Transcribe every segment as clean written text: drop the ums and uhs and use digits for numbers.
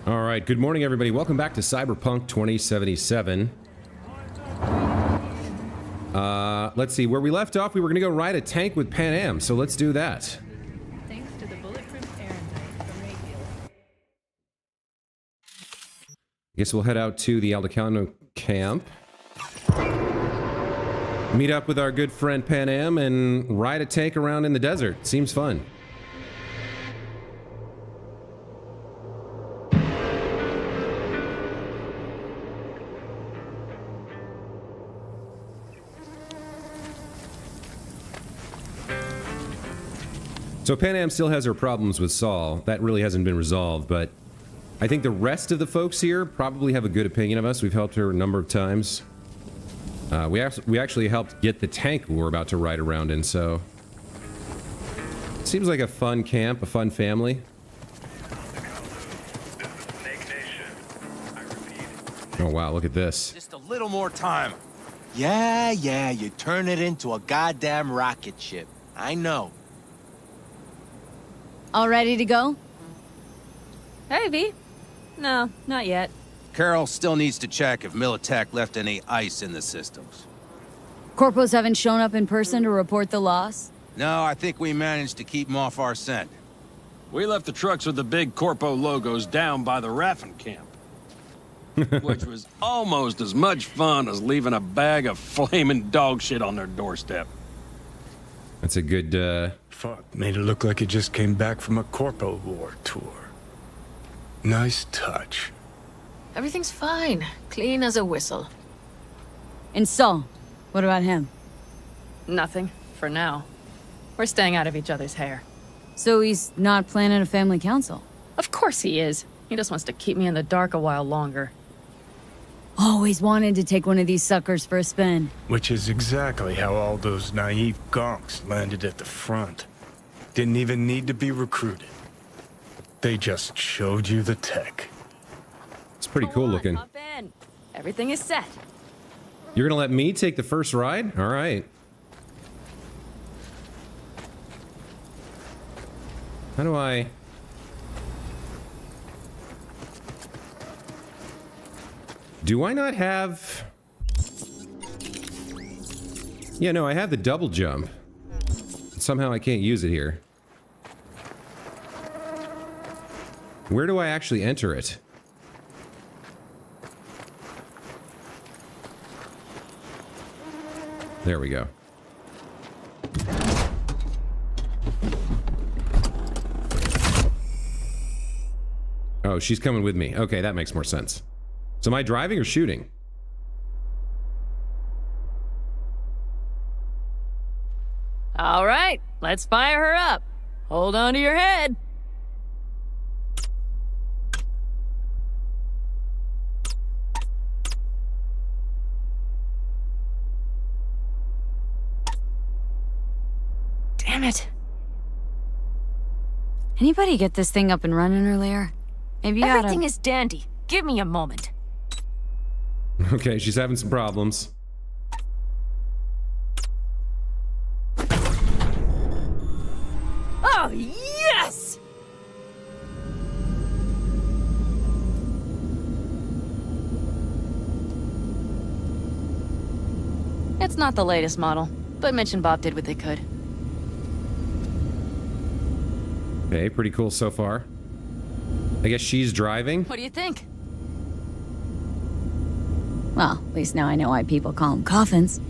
All right, good morning, everybody. Welcome back to Cyberpunk 2077. Let's see, where we left off, we were going to go ride a tank with Panam, so let's do that. Thanks to the bulletproof Erranite from Radio. Guess we'll head out to the Aldecano camp. Meet up with our good friend Panam and ride a tank around in the desert. Seems fun. So Panam still has her problems with Saul. That really hasn't been resolved, but I think the rest of the folks here probably have a good opinion of us. We've helped her a number of times. We actually helped get the tank we're about to ride around in, so... Seems like a fun camp, a fun family. Oh wow, look at this. Just a little more time. Yeah, you turn it into a goddamn rocket ship. I know. All ready to go? Hey, V. No, not yet. Carol still needs to check if Militech left any ice in the systems. Corpos haven't shown up in person to report the loss? No, I think we managed to keep them off our scent. We left the trucks with the big Corpo logos down by the Raffin camp. Which was almost as much fun as leaving a bag of flaming dog shit on their doorstep. That's a good, Fuck, made it look like it just came back from a Corpo War tour. Nice touch. Everything's fine. Clean as a whistle. And Saul, what about him? Nothing, for now. We're staying out of each other's hair. So he's not planning a family council? Of course he is. He just wants to keep me in the dark a while longer. Always wanted to take one of these suckers for a spin. Which is exactly how all those naive gonks landed at the front. Didn't even need to be recruited. They just showed you the tech. it's pretty cool looking. Hop in. Everything is set. You're gonna let me take the first ride? All right. How do I... Do I not have... Yeah, no, I have the double jump. Somehow I can't use it here. Where do I actually enter it? There we go. Oh, she's coming with me. Okay, that makes more sense. So am I driving or shooting? All right, let's fire her up. Hold on to your head. Damn it. Anybody get this thing up and running earlier? Maybe you Everything oughta... is dandy. Give me a moment. Okay, she's having some problems. Oh, yes! It's not the latest model, but Mitch and Bob did what they could. Okay, pretty cool so far. I guess she's driving? What do you think? Well, at least now I know why people call them coffins.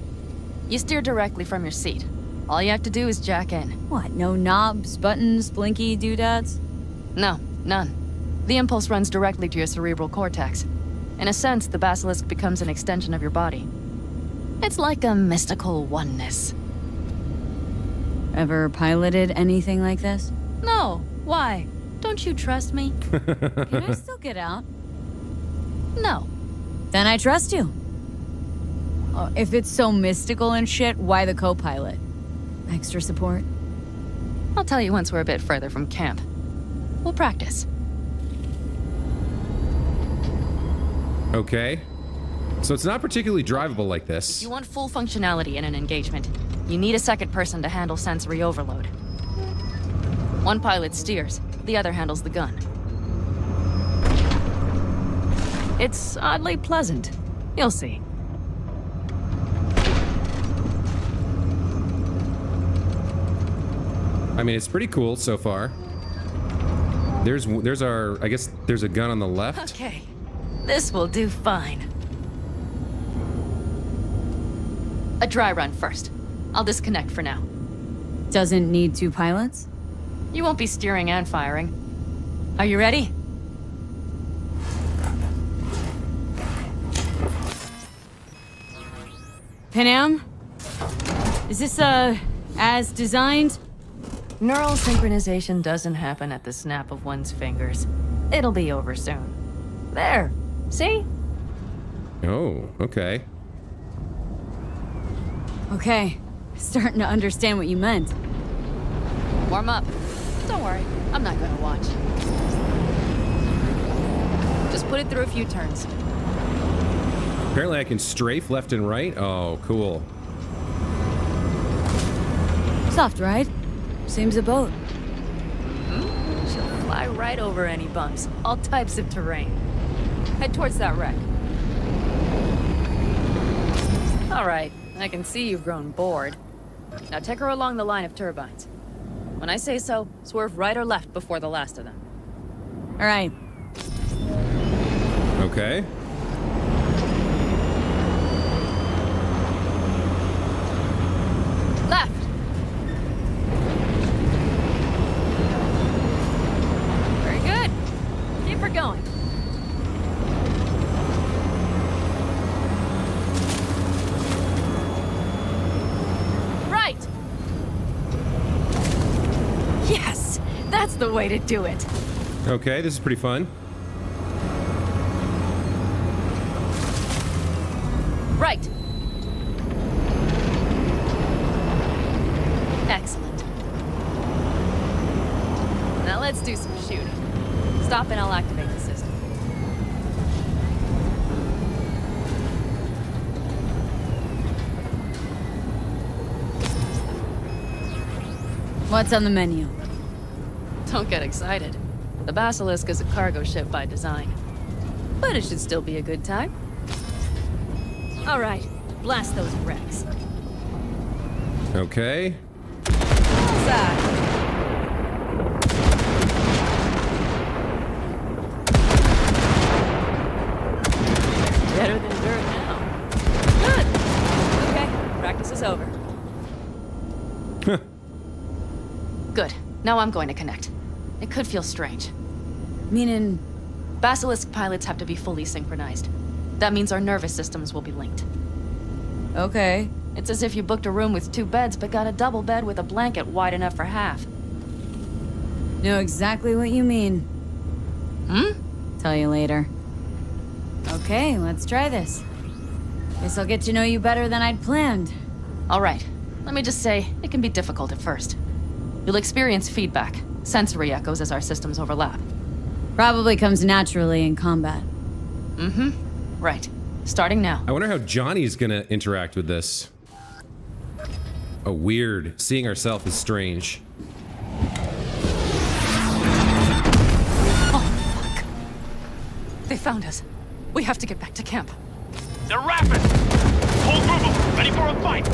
You steer directly from your seat. All you have to do is jack in. What, no knobs, buttons, blinky doodads? No, none. The impulse runs directly to your cerebral cortex. In a sense, the basilisk becomes an extension of your body. It's like a mystical oneness. Ever piloted anything like this? No, why? Don't you trust me? Can I still get out? No. Then I trust you. Oh, if it's so mystical and shit, why the co-pilot? Extra support? I'll tell you once we're a bit further from camp. We'll practice. Okay. So it's not particularly drivable like If this. you want full functionality in an engagement, you need a second person to handle sensory overload. One pilot steers, the other handles the gun. It's oddly pleasant. You'll see. I mean, it's pretty cool so far. There's our, I guess there's a gun on the left. Okay. This will do fine. A dry run first. I'll disconnect for now. Doesn't need 2 pilots? You won't be steering and firing. Are you ready? Panam? Is this, as designed? Neural synchronization doesn't happen at the snap of one's fingers. It'll be over soon. There. See? Oh, okay. Okay. Starting to understand what you meant. Warm up. Don't worry. I'm not gonna watch. Just put it through a few turns. Apparently I can strafe left and right. Oh, cool. Soft ride. Seems a boat. She'll fly right over any bumps. All types of terrain. Head towards that wreck. All right. I can see you've grown bored. Now take her along the line of turbines. When I say so, swerve right or left before the last of them. All right. Okay. Left! Very good. Keep her going. Right! Yes! That's the way to do it. Okay, this is pretty fun. Right. Excellent. Now let's do some shooting. Stop and I'll activate the system. What's on the menu? Don't get excited. The Basilisk is a cargo ship by design. But it should still be a good time. All right, blast those wrecks. Okay. Bullseye. Better than dirt now. Good. Okay, practice is over. Good. Now I'm going to connect. It could feel strange. Meaning, Basilisk pilots have to be fully synchronized. That means our nervous systems will be linked. okay. It's as if you booked a room with 2 beds but got a double bed with a blanket wide enough for half. Know exactly what you mean. Hmm? Tell you later. Okay, let's try this. Guess I'll get to know you better than I'd planned. All right. Let me just say, it can be difficult at first. You'll experience feedback, sensory echoes as our systems overlap. Probably comes naturally in combat. Mm-hmm. Right. Starting now. I wonder how Johnny's gonna interact with this. Oh, weird. Seeing ourselves is strange. Oh, fuck. They found us. We have to get back to camp. They're rapid! Whole group of them, ready for a fight!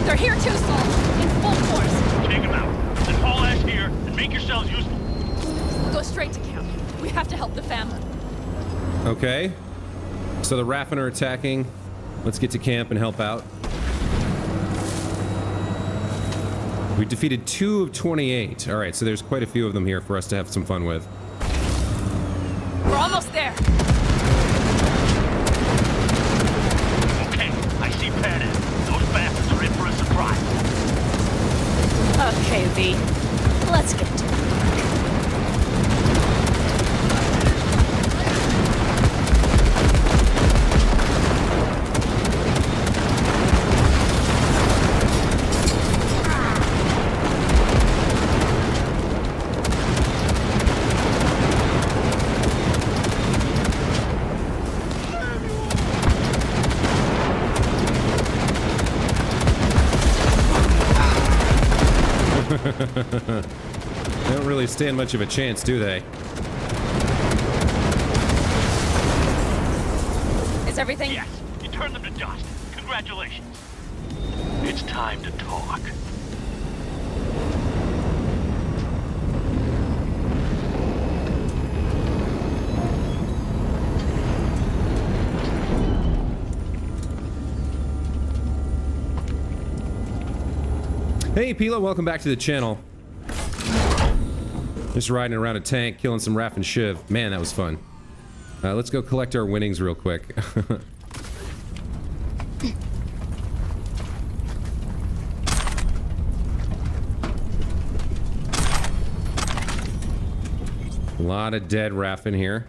They're here too, Saul. In full force. Take them out. Then haul ass here and make yourselves useful. We'll go straight to camp. We have to help the family. Okay. So the Raffen are attacking. Let's get to camp and help out. We defeated 2 of 28. All right, so there's quite a few of them here for us to have some fun with. We're almost there. Okay, I see Panam. Those bastards are in for a surprise. Okay, V. Let's get to it. They don't really stand much of a chance, do they? Is everything... Yes, you turned them to dust. Congratulations. It's time to talk. Hey, Pila, welcome back to the channel. Just riding around a tank, killing some Raff and Shiv. Man, that was fun. Let's go collect our winnings real quick. A lot of dead Raff in here.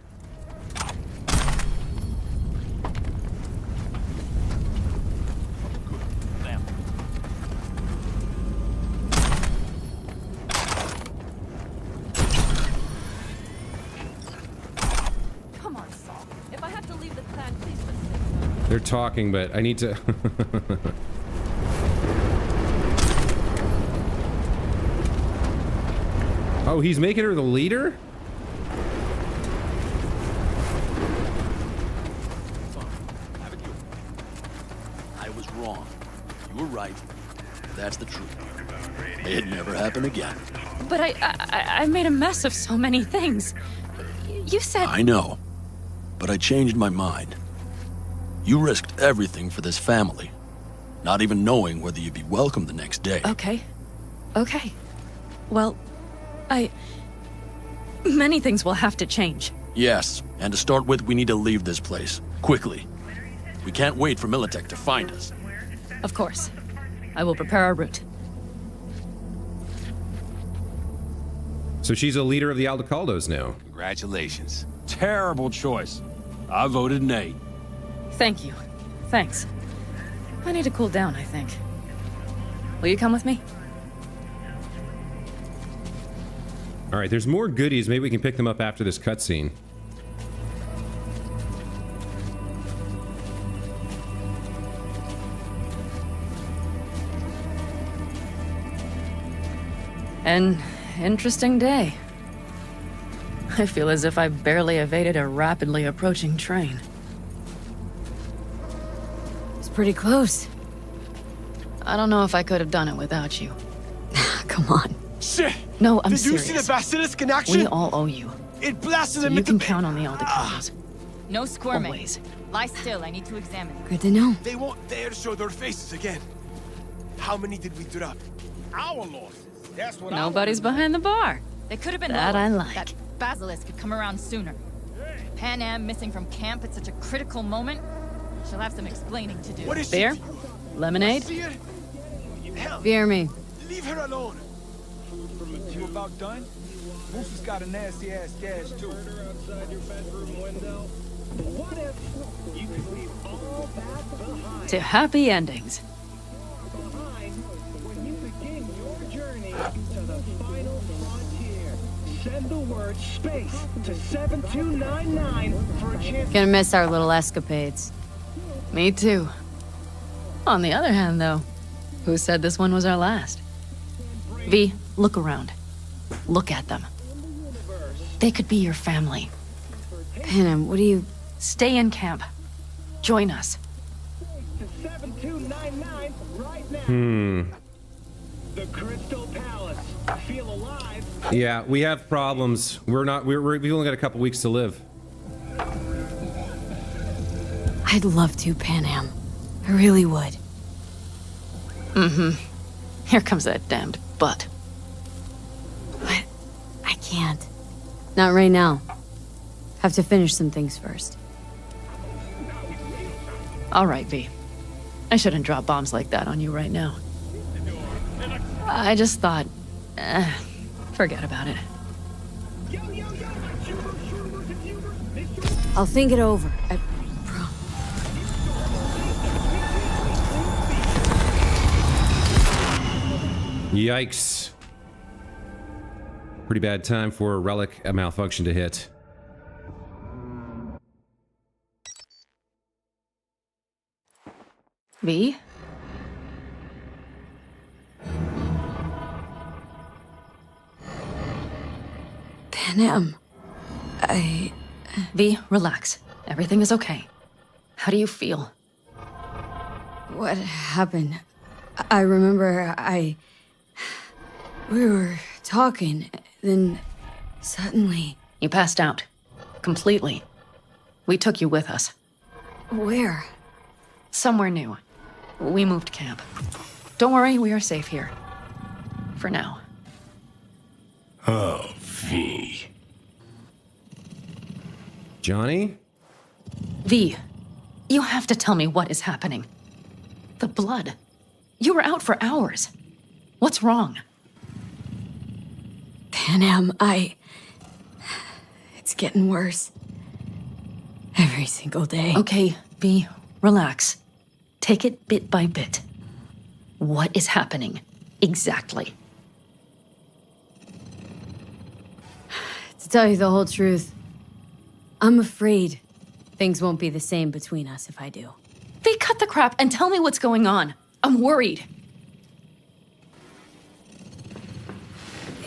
They're talking, but I need to... Oh, he's making her the leader? I was wrong. You were right. That's the truth. It never happened again. But I made a mess of so many things. You said... I know. But I changed my mind. You risked everything for this family, not even knowing whether you'd be welcome the next day. Okay. Okay. Well, many things will have to change. Yes, and to start with, we need to leave this place. Quickly. We can't wait for Militech to find us. Of course. I will prepare our route. So she's a leader of the Aldecaldos now. Congratulations. Terrible choice. I voted nay. Thank you. Thanks. I need to cool down, I think. Will you come with me? All right, there's more goodies. Maybe we can pick them up after this cutscene. An interesting day. I feel as if I barely evaded a rapidly approaching train. It's pretty close. I don't know if I could have done it without you. Come on. Shit! No, I'm Did you serious. see the basilisk in action? We all owe you. It blasted So them you into... can count on the Aldecaldos. No squirming. Always. Lie still, I need to examine. Good to know. They won't dare show their faces again. How many did we drop? Our losses. That's what Nobody's behind the bar. They could have been That lower. I like. That basilisk could come around sooner. Panam missing from camp at such a critical moment. She'll have some explaining to do. What is Beer? she? Lemonade? See her? Hell, Fear me. leave her alone. You about done? Moose has got a nasty ass gash too. To happy endings. Send the word space to 7299 for a chance. Gonna miss our little escapades. Me too. On the other hand, though, who said this one was our last? V, look around. Look at them. They could be your family. Panam, what do you... Stay in camp. Join us. To 7299 right now. The Crystal Palace. Feel alive. Yeah, we have problems. We've only got a couple weeks to live. I'd love to, Panam. I really would. Here comes that damned butt. But I can't. Not right now. Have to finish some things first. All right, V. I shouldn't drop bombs like that on you right now. I just thought, forget about it. I'll think it over. I promise. Yikes. Pretty bad time for a relic, a malfunction to hit. V? Panam. V, relax. Everything is okay. How do you feel? What happened? I remember we were talking, then suddenly... You passed out. Completely. We took you with us. Where? Somewhere new. We moved camp. Don't worry, we are safe here. For now. Oh, V. Johnny? V, you have to tell me what is happening. The blood. You were out for hours. What's wrong? Panam, it's getting worse. Every single day. Okay, V, relax. Take it bit by bit. What is happening? Exactly. To tell you the whole truth, I'm afraid things won't be the same between us if I do. V, cut the crap and tell me what's going on. I'm worried.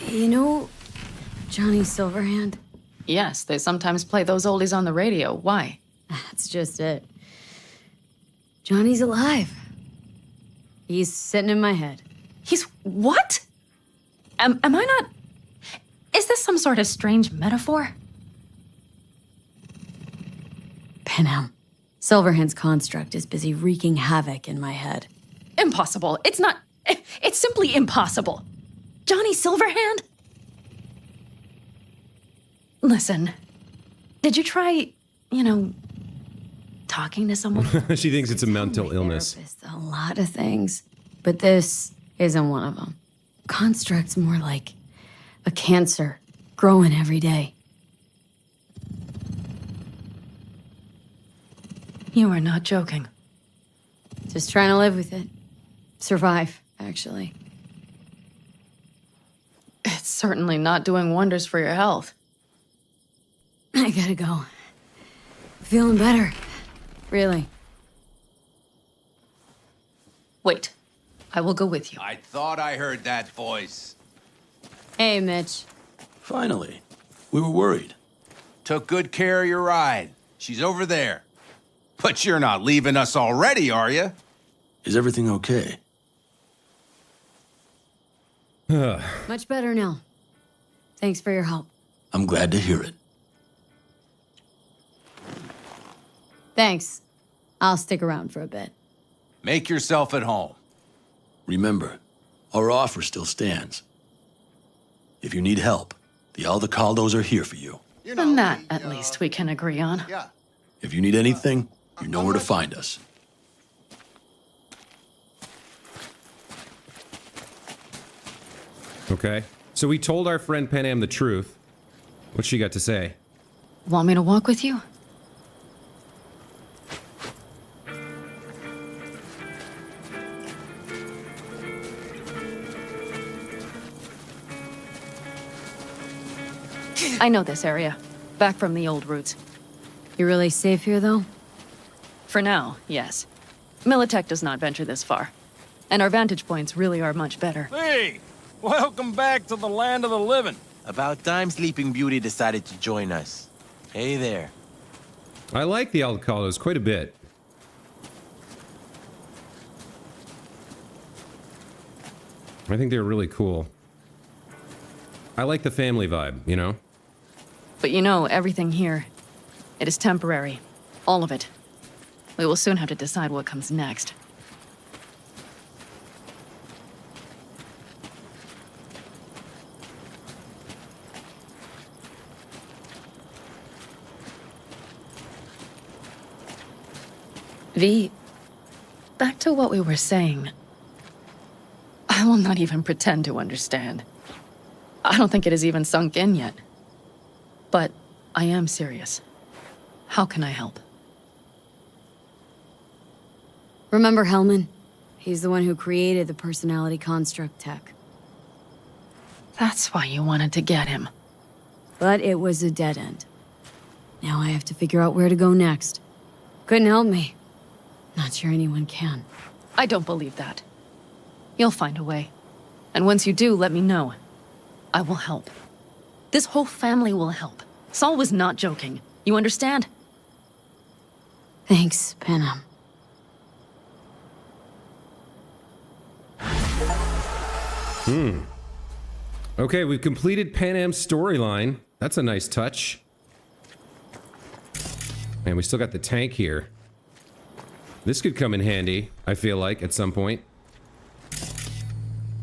You know Johnny Silverhand? Yes, they sometimes play those oldies on the radio. Why? That's just it. Johnny's alive. He's sitting in my head. He's what? Am I not... Is this some sort of strange metaphor? Panam, Silverhand's construct is busy wreaking havoc in my head. Impossible. It's not... It's simply impossible. Johnny Silverhand? Listen, did you try, talking to someone? She thinks it's a mental illness. Therapist, a lot of things, but this isn't one of them. Construct's more like a cancer growing every day. You are not joking. Just trying to live with it. Survive, actually. It's certainly not doing wonders for your health. I gotta go. Feeling better. Really. Wait. I will go with you. I thought I heard that voice. Hey, Mitch. Finally. We were worried. Took good care of your ride. She's over there. But you're not leaving us already, are you? Is everything okay? Much better now. Thanks for your help. I'm glad to hear it. Thanks. I'll stick around for a bit. Make yourself at home. Remember, our offer still stands. If you need help, the Aldecaldos are here for you. And that, at least, we can agree on. Yeah. If you need anything, you know where to find us. Okay. So we told our friend Panam the truth. What's she got to say? Want me to walk with you? I know this area. Back from the old routes. You really safe here, though? For now, yes. Militech does not venture this far. And our vantage points really are much better. Hey! Welcome back to the land of the living. About time Sleeping Beauty decided to join us. Hey there. I like the Aldecaldos quite a bit. I think they're really cool. I like the family vibe, you know? But everything here, it is temporary. All of it. We will soon have to decide what comes next. V, back to what we were saying. I will not even pretend to understand. I don't think it has even sunk in yet. But I am serious. How can I help? Remember Hellman? He's the one who created the personality construct tech. That's why you wanted to get him. But it was a dead end. Now I have to figure out where to go next. Couldn't help me. Not sure anyone can. I don't believe that. You'll find a way. And once you do, let me know. I will help. This whole family will help. Saul was not joking. You understand? Thanks, Panam. Okay, we've completed Panam's storyline. That's a nice touch. Man, we still got the tank here. This could come in handy, I feel like, at some point.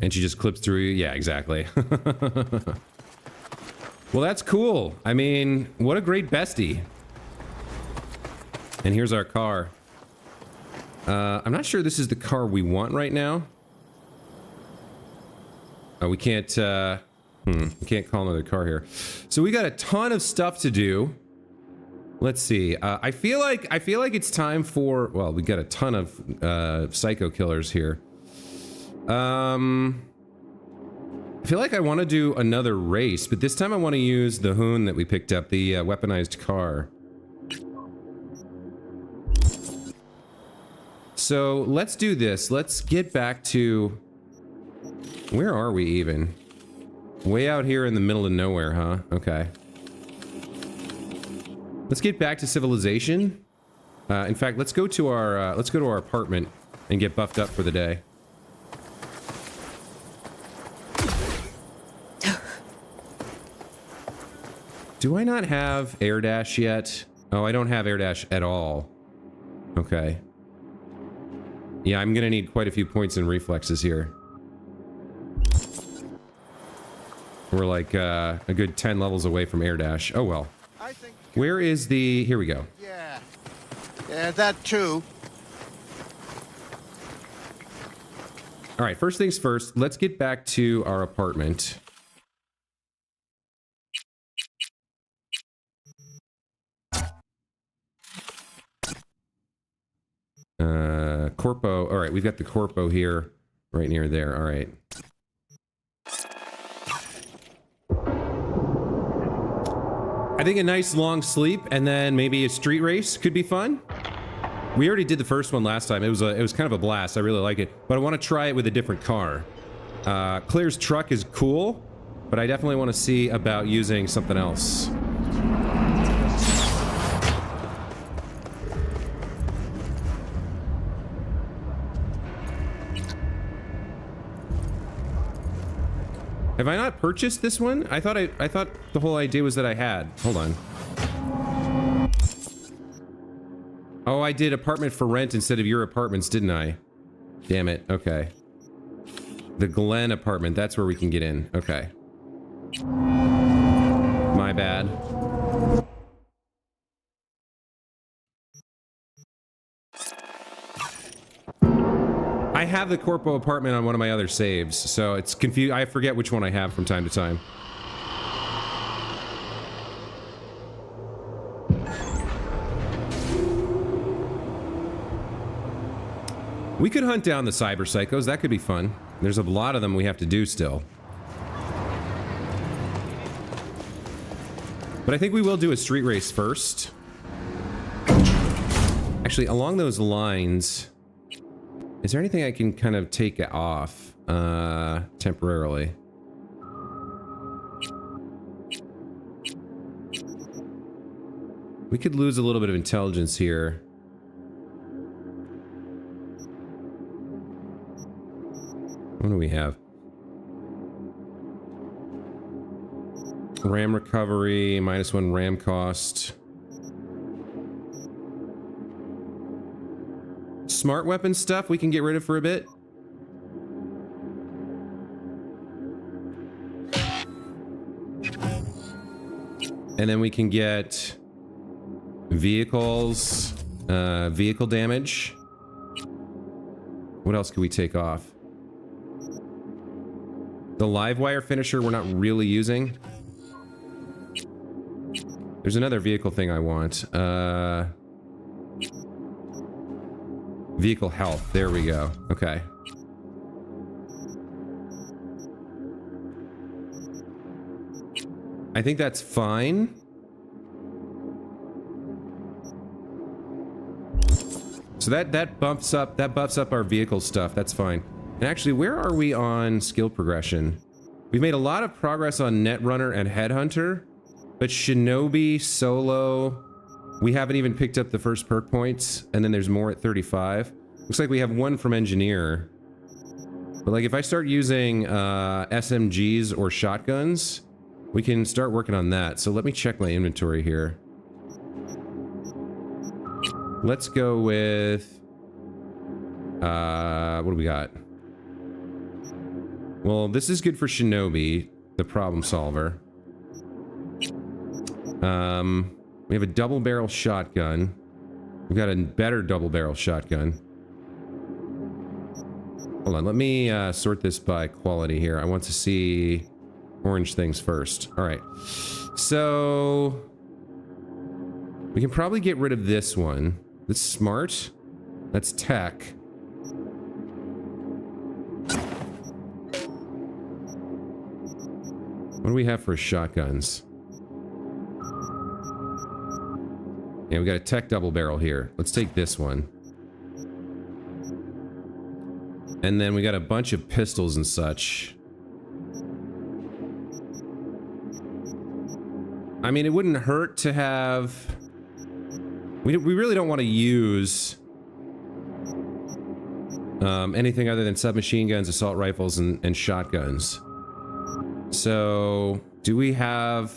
And she just clips through you. Yeah, exactly. Well, that's cool. I mean, what a great bestie. And here's our car. I'm not sure this is the car we want right now. Oh, we can't call another car here. So we got a ton of stuff to do. Let's see. I feel like it's time for, well, we got a ton of psycho killers here. I feel like I want to do another race, but this time I want to use the Hoon that we picked up, the weaponized car. So let's do this. Let's get back to, where are we even? Way out here in the middle of nowhere, huh? Okay. Let's get back to civilization. In fact, let's go to our apartment and get buffed up for the day. Do I not have air dash yet? Oh, I don't have air dash at all. Okay. Yeah, I'm gonna need quite a few points in reflexes here. We're like a good 10 levels away from air dash. Oh well. Where is the... Here we go. Yeah, that too. All right, first things first, let's get back to our apartment. Corpo. All right, we've got the Corpo here, right near there. All right. I think a nice long sleep and then maybe a street race could be fun. We already did the first one last time. It was kind of a blast. I really like it, but I want to try it with a different car. Claire's truck is cool, but I definitely want to see about using something else. Have I not purchased this one? I thought the whole idea was that I had. Hold on. Oh, I did apartment for rent instead of your apartments, didn't I? Damn it. Okay. The Glen apartment, that's where we can get in. Okay. My bad. I have the Corpo apartment on one of my other saves, so it's confused. I forget which one I have from time to time. We could hunt down the cyber psychos. That could be fun. There's a lot of them we have to do still. But I think we will do a street race first. Actually, along those lines... Is there anything I can kind of take off, temporarily? We could lose a little bit of intelligence here. What do we have? RAM recovery, -1 RAM cost. Smart weapon stuff we can get rid of for a bit. And then we can get vehicles, vehicle damage. What else could we take off? The live wire finisher we're not really using. There's another vehicle thing I want. Vehicle health. There we go. Okay. I think that's fine. So that buffs up our vehicle stuff. That's fine. And actually, where are we on skill progression? We've made a lot of progress on Netrunner and Headhunter, but Shinobi, Solo, We haven't even picked up the first perk points, and then there's more at 35. Looks like we have one from engineer. But like if I start using SMGs or shotguns, we can start working on that. So let me check my inventory here. Let's go with... what do we got? Well, this is good for Shinobi, the problem solver. We have a double barrel shotgun. We've got a better double barrel shotgun. Hold on, let me sort this by quality here. I want to see orange things first. All right. So we can probably get rid of this one. That's smart. That's tech. What do we have for shotguns? Yeah, we got a tech double barrel here. Let's take this one. And then we got a bunch of pistols and such. I mean, it wouldn't hurt to have... We really don't want to use anything other than submachine guns, assault rifles, and shotguns. So, do we have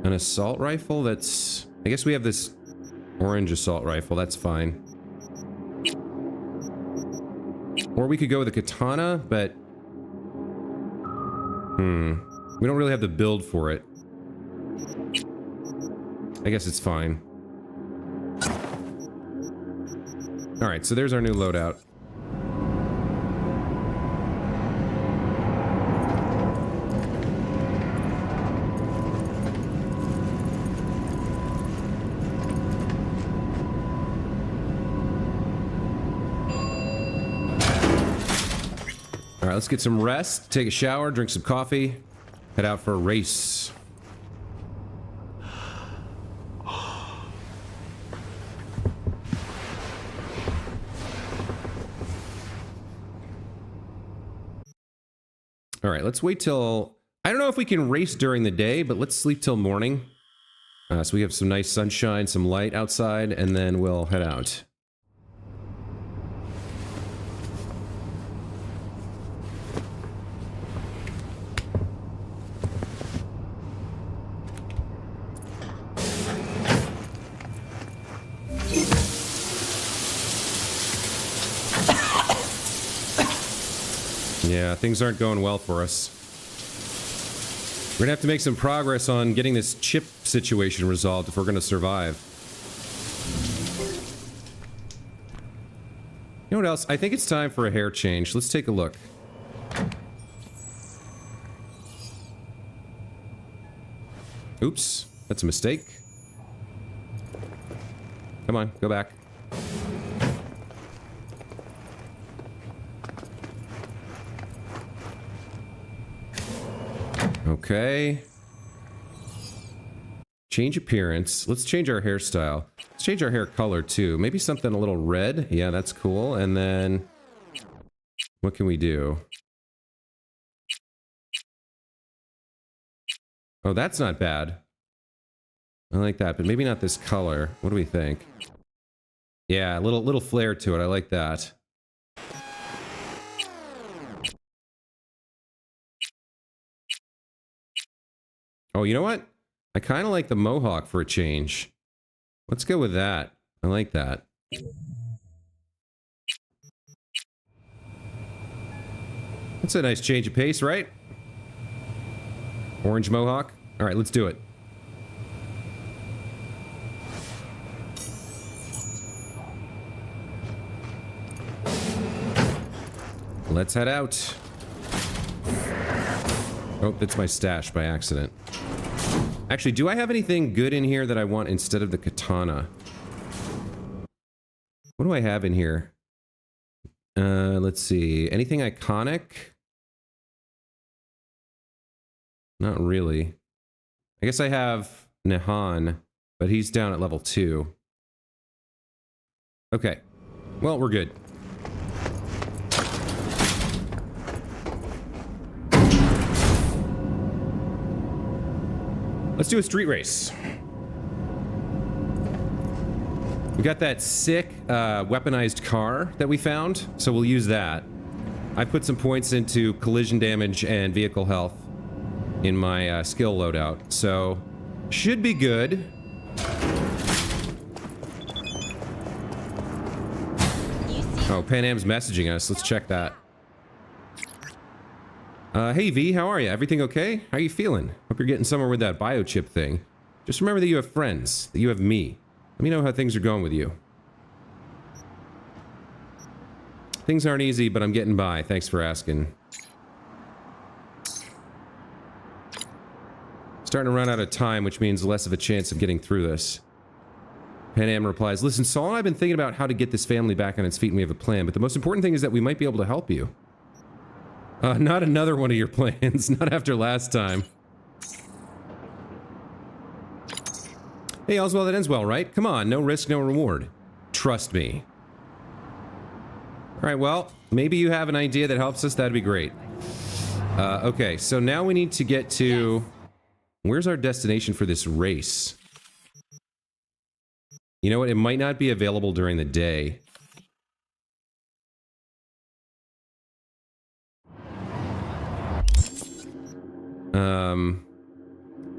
an assault rifle that's... I guess we have this orange assault rifle, that's fine. Or we could go with a katana, but... we don't really have the build for it. I guess it's fine. Alright, so there's our new loadout. Alright, let's get some rest, take a shower, drink some coffee, head out for a race. Alright, let's wait till... I don't know if we can race during the day, but let's sleep till morning. So we have some nice sunshine, some light outside, and then we'll head out. Yeah, things aren't going well for us. We're gonna have to make some progress on getting this chip situation resolved if we're gonna survive. You know what else? I think it's time for a hair change. Let's take a look. Oops, that's a mistake. Come on, go back. Okay. Change appearance. Let's change our hairstyle. Let's change our hair color too. Maybe something a little red. Yeah, that's cool. And then what can we do? Oh, that's not bad. I like that, but maybe not this color. What do we think? Yeah, a little flair to it. I like that. Oh, you know what? I kind of like the mohawk for a change. Let's go with that. I like that. That's a nice change of pace, right? Orange mohawk. All right, let's do it. Let's head out. Oh, that's my stash by accident. Actually, do I have anything good in here that I want instead of the katana? What do I have in here? Let's see. Anything iconic? Not really. I guess I have Nehan, but he's down at level 2. Okay. Well, we're good. Let's do a street race. We got that sick weaponized car that we found, so we'll use that. I put some points into collision damage and vehicle health in my skill loadout, so should be good. Oh, Panam's messaging us. Let's check that. Hey V, how are you? Everything okay? How are you feeling? Hope you're getting somewhere with that biochip thing. Just remember that you have friends, that you have me. Let me know how things are going with you. Things aren't easy, but I'm getting by. Thanks for asking. Starting to run out of time, which means less of a chance of getting through this. Panam replies, listen, Saul and I have been thinking about how to get this family back on its feet and we have a plan, but the most important thing is that we might be able to help you. Not another one of your plans. Not after last time. Hey, all's well that ends well, right? Come on, no risk, no reward. Trust me. Alright, well, maybe you have an idea that helps us. That'd be great. Okay, so now we need to get to... Where's our destination for this race? You know what? It might not be available during the day.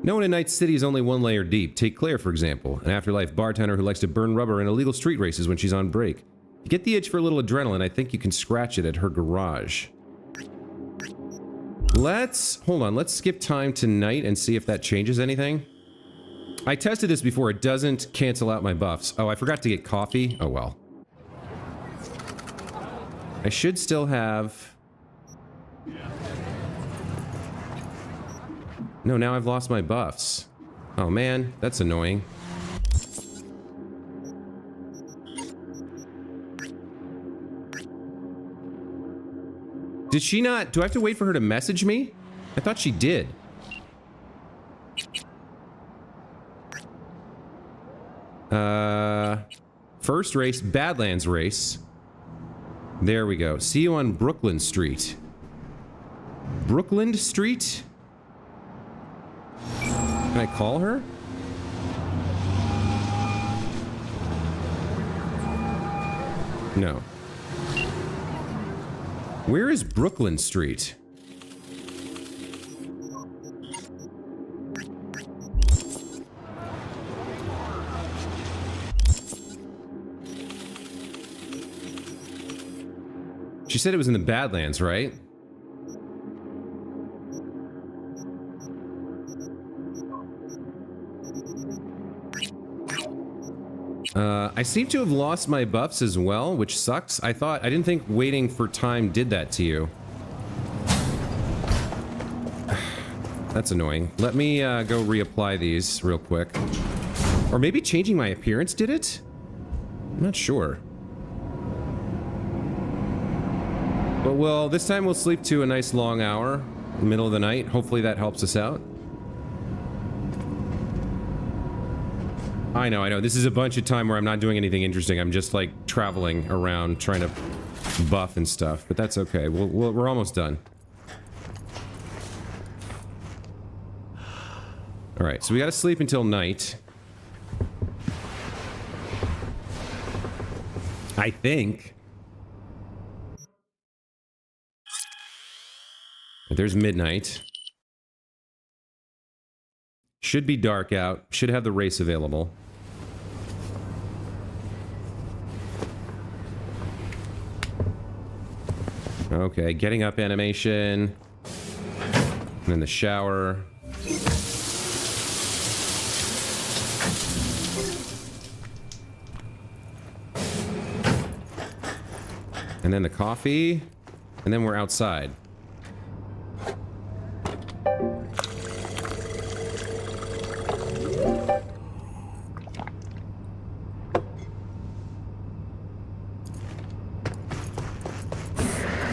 No one in Night City is only one layer deep. Take Claire, for example, an afterlife bartender who likes to burn rubber in illegal street races when she's on break. If you get the itch for a little adrenaline, I think you can scratch it at her garage. Hold on, let's skip time to night and see if that changes anything. I tested this before, it doesn't cancel out my buffs. Oh, I forgot to get coffee. Oh well. I should still have... No, now I've lost my buffs. Oh man, that's annoying. Did she not... Do I have to wait for her to message me? I thought she did. First race, Badlands race. There we go. See you on Brooklyn Street. Brooklyn Street? Can I call her? No. Where is Brooklyn Street? She said it was in the Badlands, right? I seem to have lost my buffs as well, which sucks. I didn't think waiting for time did that to you. That's annoying. Let me go reapply these real quick. Or maybe changing my appearance did it? I'm not sure. But well, this time we'll sleep to a nice long hour, middle of the night. Hopefully that helps us out. I know. This is a bunch of time where I'm not doing anything interesting. I'm just like traveling around trying to buff and stuff, but that's okay. We're almost done. All right, so we got to sleep until night. I think. There's midnight. Should be dark out. Should have the race available. Okay, getting up animation. And then the shower. And then the coffee. And then we're outside.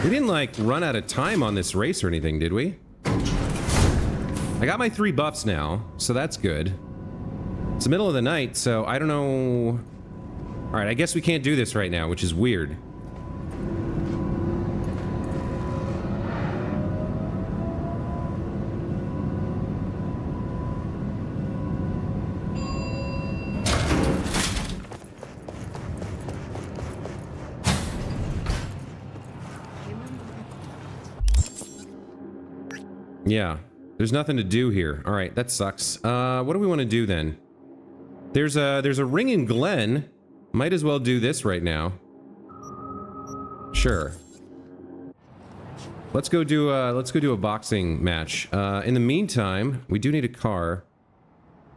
We didn't, like, run out of time on this race or anything, did we? I got my 3 buffs now, so that's good. It's the middle of the night, so I don't know... Alright, I guess we can't do this right now, which is weird. Yeah, there's nothing to do here. All right, that sucks. What do we want to do then? There's a ring in Glen. Might as well do this right now. Sure. Let's go do a boxing match. In the meantime, we do need a car.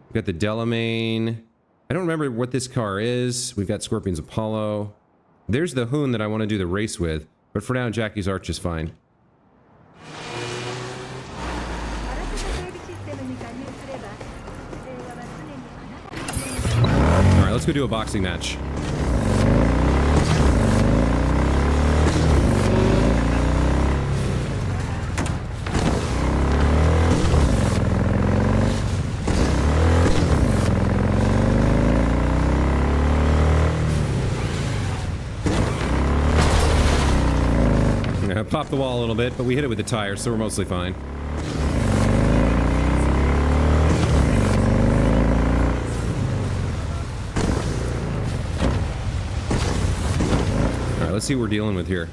We've got the Delamain. I don't remember what this car is. We've got Scorpion's Apollo. There's the Hoon that I want to do the race with. But for now, Jackie's Arch is fine. Alright, let's go do a boxing match. Popped the wall a little bit, but we hit it with the tire, so we're mostly fine. Alright, let's see what we're dealing with here.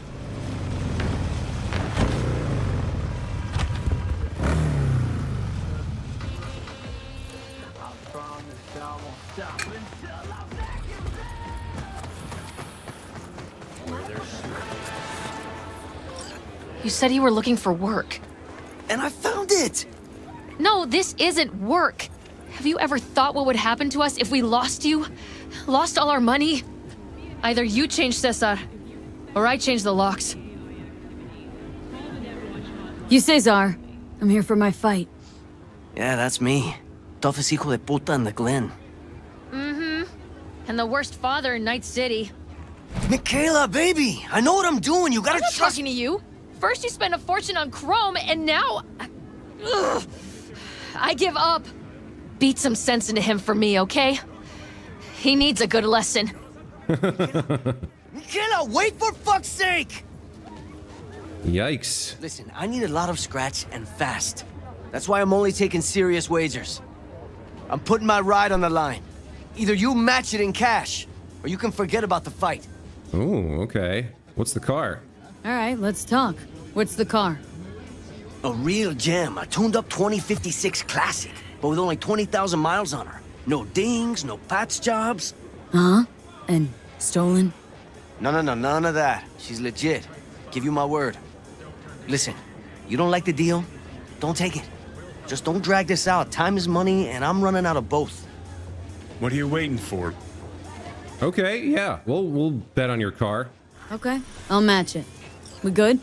You said you were looking for work. And I found it! No, this isn't work. Have you ever thought what would happen to us if we lost you? Lost all our money? Either you change Cesar, or I change the locks. You Cesar. I'm here for my fight. Yeah, that's me. Toughest hijo de puta in the Glen. Mm-hmm. And the worst father in Night City. Michaela, baby! I know what I'm doing, you gotta I'm not trust- talking to you. First you spend a fortune on chrome, and now... Ugh. I give up. Beat some sense into him for me, okay? He needs a good lesson. Michaela, wait for fuck's sake! Yikes. Listen, I need a lot of scratch and fast. That's why I'm only taking serious wagers. I'm putting my ride on the line. Either you match it in cash, or you can forget about the fight. Oh, okay. What's the car? All right, let's talk. What's the car? A real gem, a tuned-up 2056 Classic, but with only 20,000 miles on her. No dings, no patch jobs. Huh? And stolen? No, none of that. She's legit. Give you my word. Listen, you don't like the deal? Don't take it. Just don't drag this out. Time is money, and I'm running out of both. What are you waiting for? Okay, yeah. We'll bet on your car. Okay, I'll match it. We good?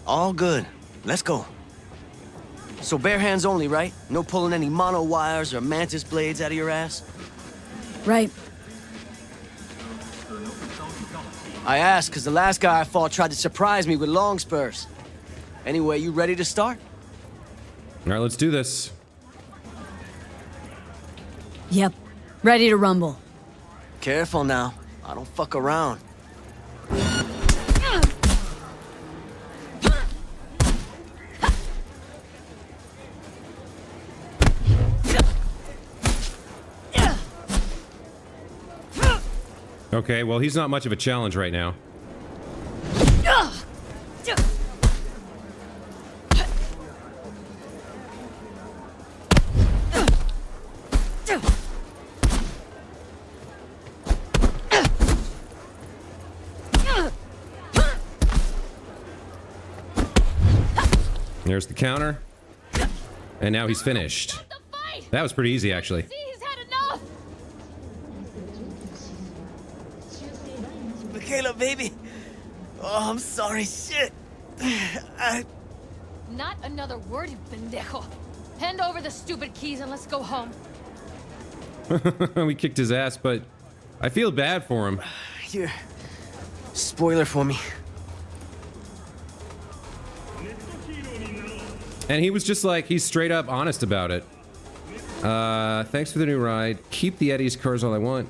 All good. Let's go. So bare hands only, right? No pulling any mono wires or mantis blades out of your ass? Right. I asked because the last guy I fought tried to surprise me with long spurs. Anyway, you ready to start? All right, let's do this. Yep. Ready to rumble. Careful now. I don't fuck around. Okay, well, he's not much of a challenge right now. There's the counter. And now he's finished. That was pretty easy, actually. He's had enough! Michaela, baby. Oh, I'm sorry. Shit. Not another word, you pendejo. Hand over the stupid keys and let's go home. We kicked his ass, but I feel bad for him. Here. Spoiler for me. And he was just like, he's straight up honest about it. Thanks for the new ride. Keep the Eddie's cars all I want.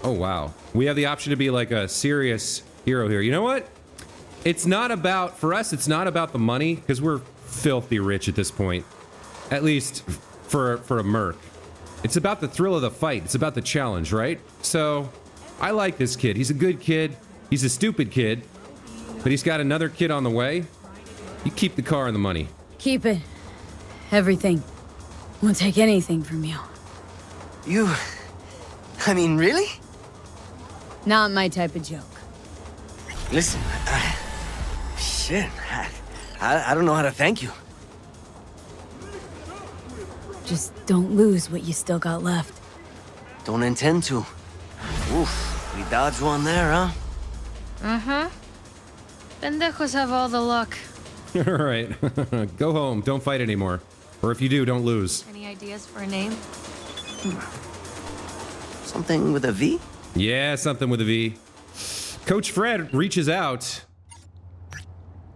Oh, wow. We have the option to be like a serious hero here. You know what? It's not about, for us, it's not about the money, because we're filthy rich at this point. At least for a merc. It's about the thrill of the fight. It's about the challenge, right? So, I like this kid. He's a good kid. He's a stupid kid. But he's got another kid on the way. You keep the car and the money. Keep it. Everything. Won't take anything from you. You... I mean, really? Not my type of joke. Listen, shit, I don't know how to thank you. Just don't lose what you still got left. Don't intend to. Oof, we dodged one there, huh? Uh-huh. Pendejos have all the luck. All right. Go home. Don't fight anymore. Or if you do, don't lose. Any ideas for a name? Something with a V? Yeah, something with a V. Coach Fred reaches out.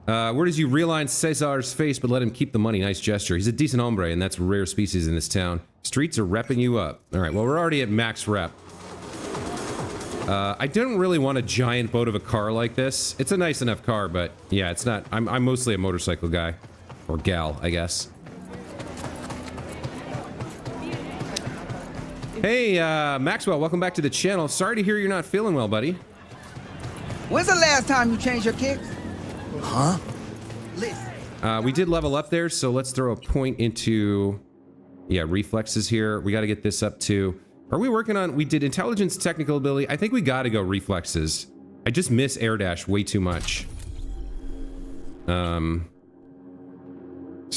Where does you realign Cesar's face but let him keep the money? Nice gesture. He's a decent hombre, and that's a rare species in this town. Streets are repping you up. All right, well, we're already at max rep. I don't really want a giant boat of a car like this. It's a nice enough car, but yeah, it's not. I'm mostly a motorcycle guy. Or gal, I guess. Hey, Maxwell, welcome back to the channel. Sorry to hear you're not feeling well, buddy. When's the last time you changed your kicks? Huh? Listen. We did level up there, so let's throw a point into... Yeah, reflexes here. We got to get this up to... Are we working on... We did intelligence, technical ability. I think we got to go reflexes. I just miss air dash way too much. So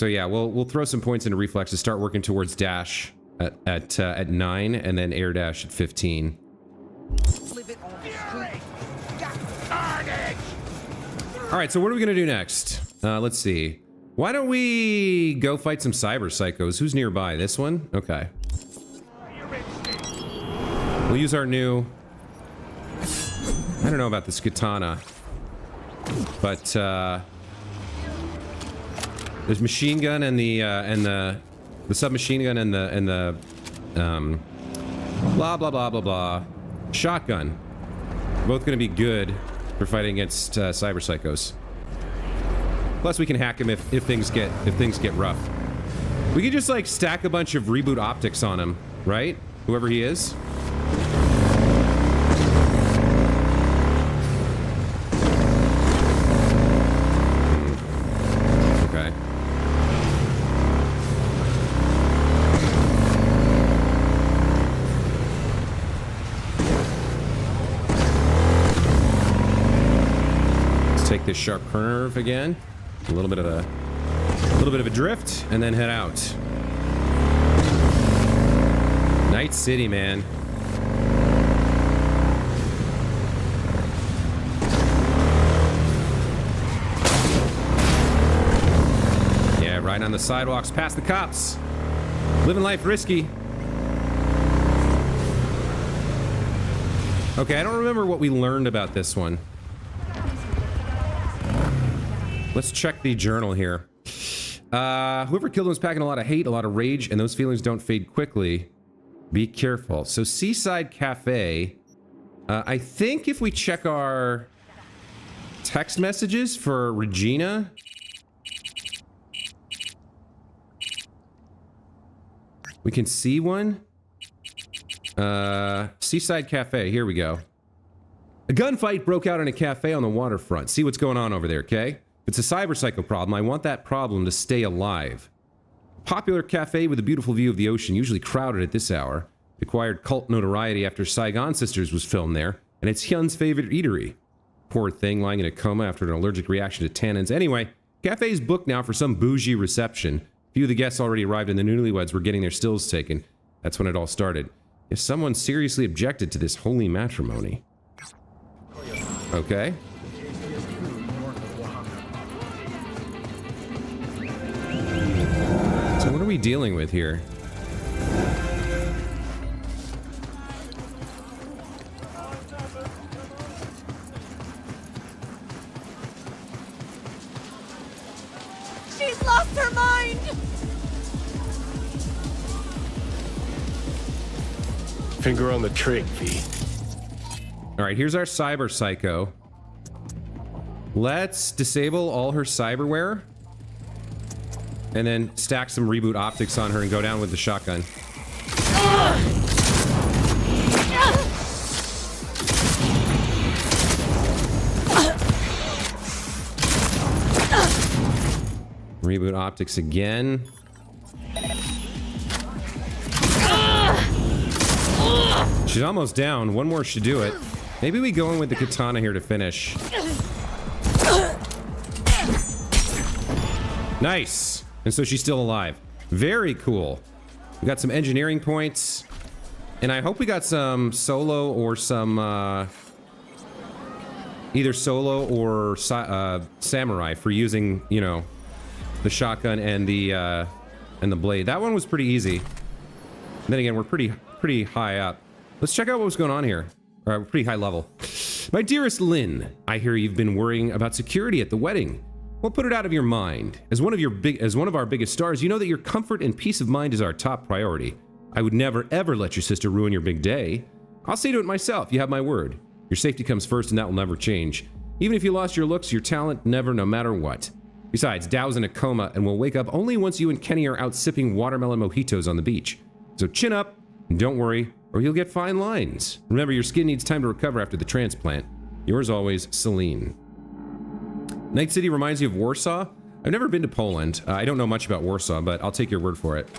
yeah, we'll throw some points into reflexes, start working towards dash at 9, and then air dash at 15. All right, so what are we gonna do next? Let's see. Why don't we go fight some cyber psychos? Who's nearby? This one? Okay. We'll use our new... I don't know about this katana, but there's machine gun and the submachine gun and the blah blah blah blah blah shotgun. Both gonna be good for fighting against cyber psychos. Plus, we can hack him if things get rough. We could just like stack a bunch of reboot optics on him, right? Whoever he is. Okay. Let's take this sharp curve again. A little bit of a drift, and then head out. Night City, man. Yeah, riding on the sidewalks past the cops. Living life risky. Okay, I don't remember what we learned about this one. Let's check the journal here. Whoever killed him was packing a lot of hate, a lot of rage, and those feelings don't fade quickly. Be careful. So, Seaside Cafe. I think if we check our text messages for Regina. We can see one. Seaside Cafe. Here we go. A gunfight broke out in a cafe on the waterfront. See what's going on over there, okay? If it's a cyber psycho problem, I want that problem to stay alive. Popular cafe with a beautiful view of the ocean, usually crowded at this hour. Acquired cult notoriety after Saigon Sisters was filmed there, and it's Hyun's favorite eatery. Poor thing lying in a coma after an allergic reaction to tannins. Anyway, cafe's booked now for some bougie reception. Few of the guests already arrived and the newlyweds were getting their stills taken. That's when it all started. If someone seriously objected to this holy matrimony. Okay. So what are we dealing with here? She's lost her mind! Finger on the trick, V. All right, here's our cyber psycho. Let's disable all her cyberware. And then stack some reboot optics on her and go down with the shotgun. Reboot optics again. She's almost down. One more should do it. Maybe we go in with the katana here to finish. Nice. And so she's still alive. Very cool. We got some engineering points. And I hope we got some solo or some, either solo or samurai for using, you know, the shotgun and the blade. That one was pretty easy. And then again, we're pretty high up. Let's check out what was going on here. Pretty high level. My dearest Lynn, I hear you've been worrying about security at the wedding. Well, put it out of your mind. As one of our biggest stars, you know that your comfort and peace of mind is our top priority. I would never ever let your sister ruin your big day. I'll see to it myself, you have my word. Your safety comes first and that will never change. Even if you lost your looks, your talent, never, no matter what. Besides, Dow's in a coma and will wake up only once you and Kenny are out sipping watermelon mojitos on the beach. So chin up, and don't worry, or you'll get fine lines. Remember, your skin needs time to recover after the transplant. Yours always, Celine. Night City reminds you of Warsaw? I've never been to Poland. I don't know much about Warsaw, but I'll take your word for it.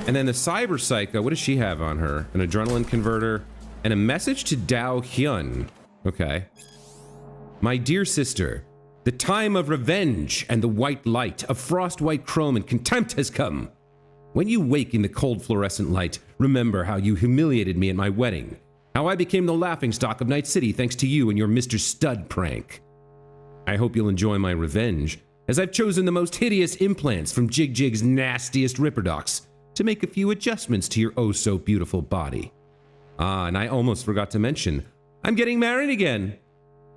And then the Cyber Psycho, what does she have on her? An adrenaline converter and a message to Dao Hyun. Okay. My dear sister, the time of revenge and the white light of frost-white chrome and contempt has come. When you wake in the cold fluorescent light, remember how you humiliated me at my wedding. How I became the laughingstock of Night City thanks to you and your Mr. Stud prank. I hope you'll enjoy my revenge, as I've chosen the most hideous implants from Jig Jig's nastiest ripperdocs to make a few adjustments to your oh-so-beautiful body. Ah, and I almost forgot to mention, I'm getting married again.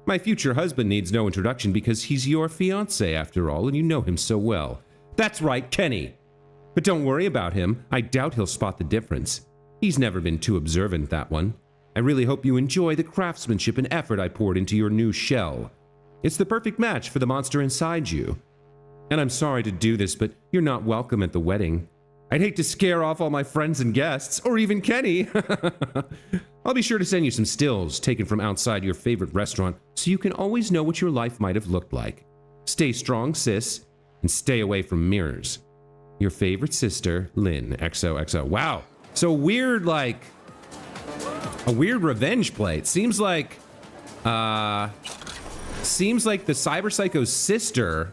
My future husband needs no introduction because he's your fiancé after all, and you know him so well. That's right, Kenny. But don't worry about him. I doubt he'll spot the difference. He's never been too observant, that one. I really hope you enjoy the craftsmanship and effort I poured into your new shell. It's the perfect match for the monster inside you. And I'm sorry to do this, but you're not welcome at the wedding. I'd hate to scare off all my friends and guests, or even Kenny. I'll be sure to send you some stills taken from outside your favorite restaurant so you can always know what your life might have looked like. Stay strong, sis, and stay away from mirrors. Your favorite sister, Lynn, XOXO. Wow. So weird, like, a weird revenge play. It seems like the Cyber Psycho's sister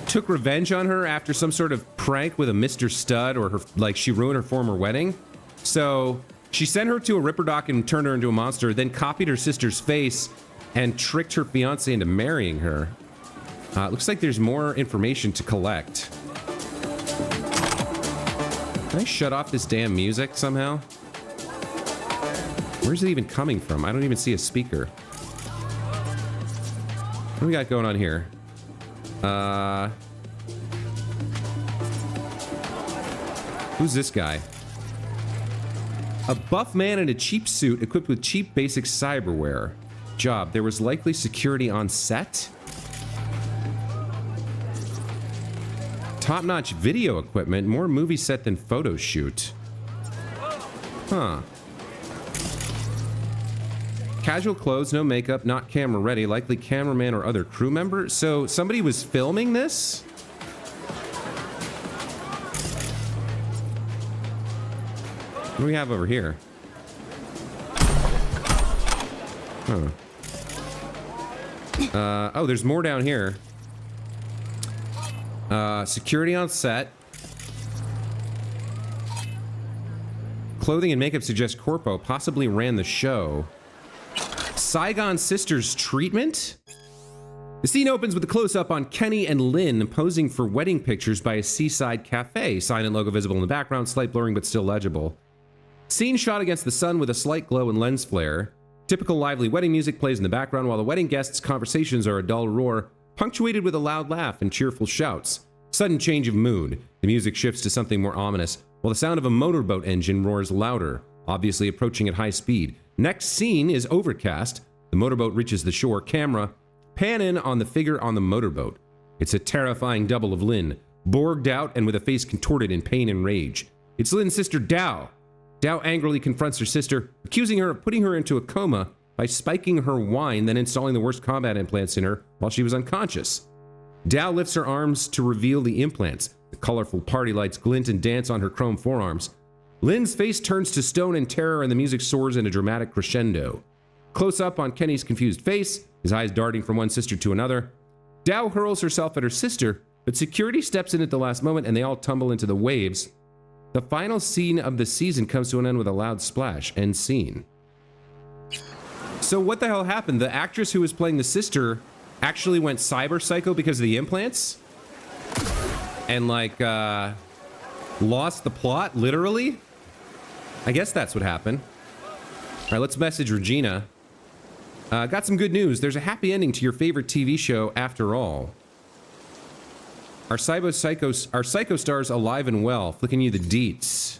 took revenge on her after some sort of prank with a Mr. Stud, or her, like, she ruined her former wedding. So she sent her to a ripperdoc and turned her into a monster, then copied her sister's face and tricked her fiance into marrying her. Looks like there's more information to collect. Can I shut off this damn music somehow? Where's it even coming from? I don't even see a speaker. What do we got going on here? Who's this guy? A buff man in a cheap suit equipped with cheap basic cyberware. Job, there was likely security on set? Top-notch video equipment, more movie set than photo shoot. Huh. Casual clothes, no makeup, not camera ready, likely cameraman or other crew member. So somebody was filming this? What do we have over here? Huh. Oh, there's more down here. Security on set. Clothing and makeup suggest Corpo possibly ran the show. Saigon Sisters treatment? The scene opens with a close-up on Kenny and Lynn posing for wedding pictures by a seaside cafe. Sign and logo visible in the background, slight blurring but still legible. Scene shot against the sun with a slight glow and lens flare. Typical lively wedding music plays in the background while the wedding guests' conversations are a dull roar, punctuated with a loud laugh and cheerful shouts. Sudden change of mood. The music shifts to something more ominous, while the sound of a motorboat engine roars louder, obviously approaching at high speed. Next scene is overcast. The motorboat reaches the shore. Camera pan in on the figure on the motorboat. It's a terrifying double of Lynn, borged out and with a face contorted in pain and rage. It's Lynn's sister Dao. Dao angrily confronts her sister, accusing her of putting her into a coma by spiking her wine, then installing the worst combat implants in her while she was unconscious. Dow lifts her arms to reveal the implants. The colorful party lights glint and dance on her chrome forearms. Lynn's face turns to stone in terror and the music soars in a dramatic crescendo. Close up on Kenny's confused face, his eyes darting from one sister to another. Dow hurls herself at her sister, but security steps in at the last moment and they all tumble into the waves. The final scene of the season comes to an end with a loud splash. End scene. So what the hell happened? The actress who was playing the sister actually went cyber psycho because of the implants? And like, lost the plot, literally? I guess that's what happened. All right, let's message Regina. Got some good news. There's a happy ending to your favorite TV show after all. Our psycho star's alive and well, flicking you the deets.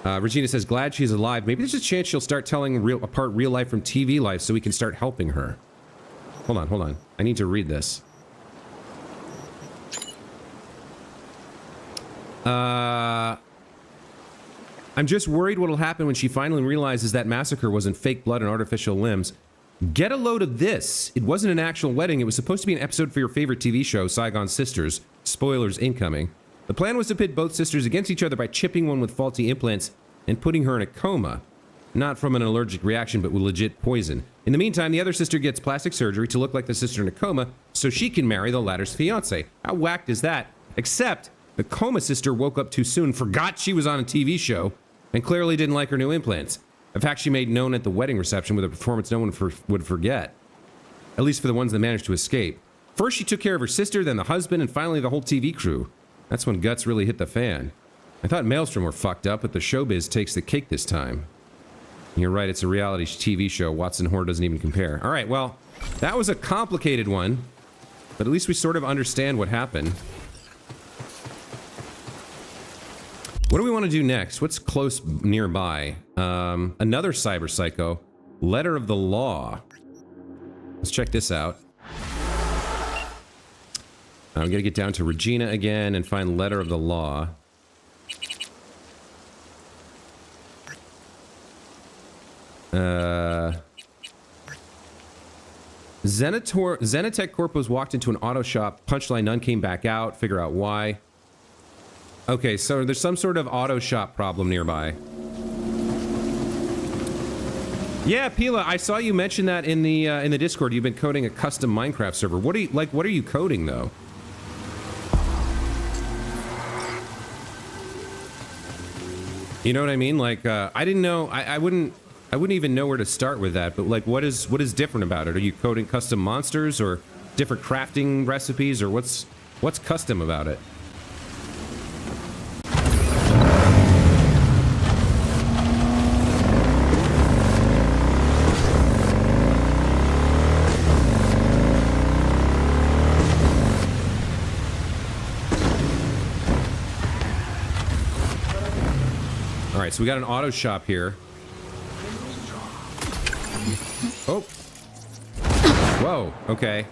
Regina says, glad she's alive. Maybe there's a chance she'll start telling apart real life from TV life so we can start helping her. Hold on. I need to read this. I'm just worried what'll happen when she finally realizes that massacre wasn't fake blood and artificial limbs. Get a load of this. It wasn't an actual wedding. It was supposed to be an episode for your favorite TV show, Saigon Sisters. Spoilers incoming. The plan was to pit both sisters against each other by chipping one with faulty implants and putting her in a coma. Not from an allergic reaction, but with legit poison. In the meantime, the other sister gets plastic surgery to look like the sister in a coma so she can marry the latter's fiance. How whacked is that? Except the coma sister woke up too soon, forgot she was on a TV show, and clearly didn't like her new implants. In fact, she made known at the wedding reception with a performance no one would forget. At least for the ones that managed to escape. First, she took care of her sister, then the husband, and finally the whole TV crew. That's when guts really hit the fan. I thought Maelstrom were fucked up, but the showbiz takes the cake this time. You're right, it's a reality TV show. Watson Horror doesn't even compare. All right, well, that was a complicated one, but at least we sort of understand what happened. What do we want to do next? What's close nearby? Another cyber psycho. Letter of the Law. Let's check this out. I'm gonna get down to Regina again and find Letter of the Law. Zenitech Corp was walked into an auto shop. Punchline, none came back out. Figure out why. Okay, so there's some sort of auto shop problem nearby. Yeah, Pila, I saw you mention that in the Discord. You've been coding a custom Minecraft server. What are you coding though? You know what I mean? Like, I didn't know. I wouldn't even know where to start with that. But like, what is different about it? Are you coding custom monsters or different crafting recipes, or what's custom about it? Alright, so we got an auto shop here. Oh. Whoa, okay.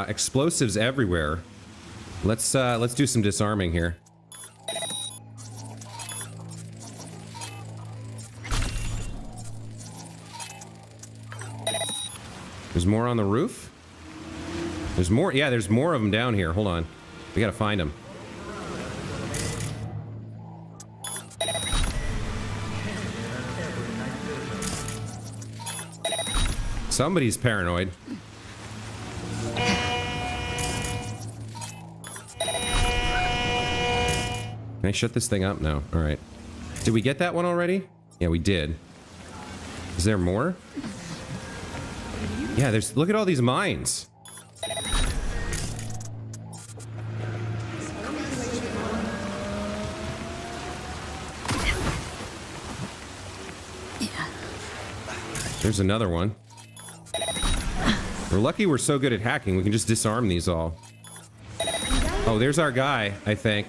Explosives everywhere. Let's do some disarming here. There's more on the roof? There's more? Yeah, there's more of them down here. Hold on. We gotta find them. Somebody's paranoid. Can I shut this thing up? No. All right. Did we get that one already? Yeah, we did. Is there more? Yeah, there's... Look at all these mines. Yeah. There's another one. We're lucky we're so good at hacking, we can just disarm these all. Oh, there's our guy, I think.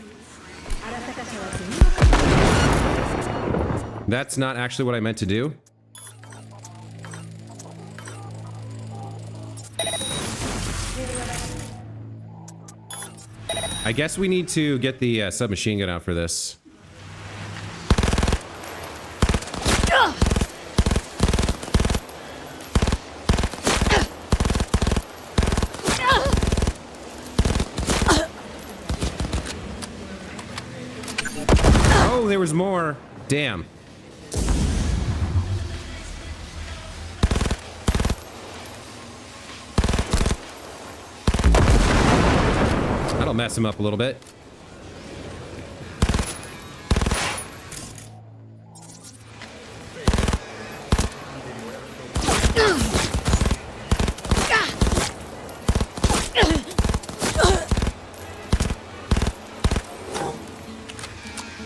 That's not actually what I meant to do. I guess we need to get the submachine gun out for this. there was more. Damn. That'll mess him up a little bit.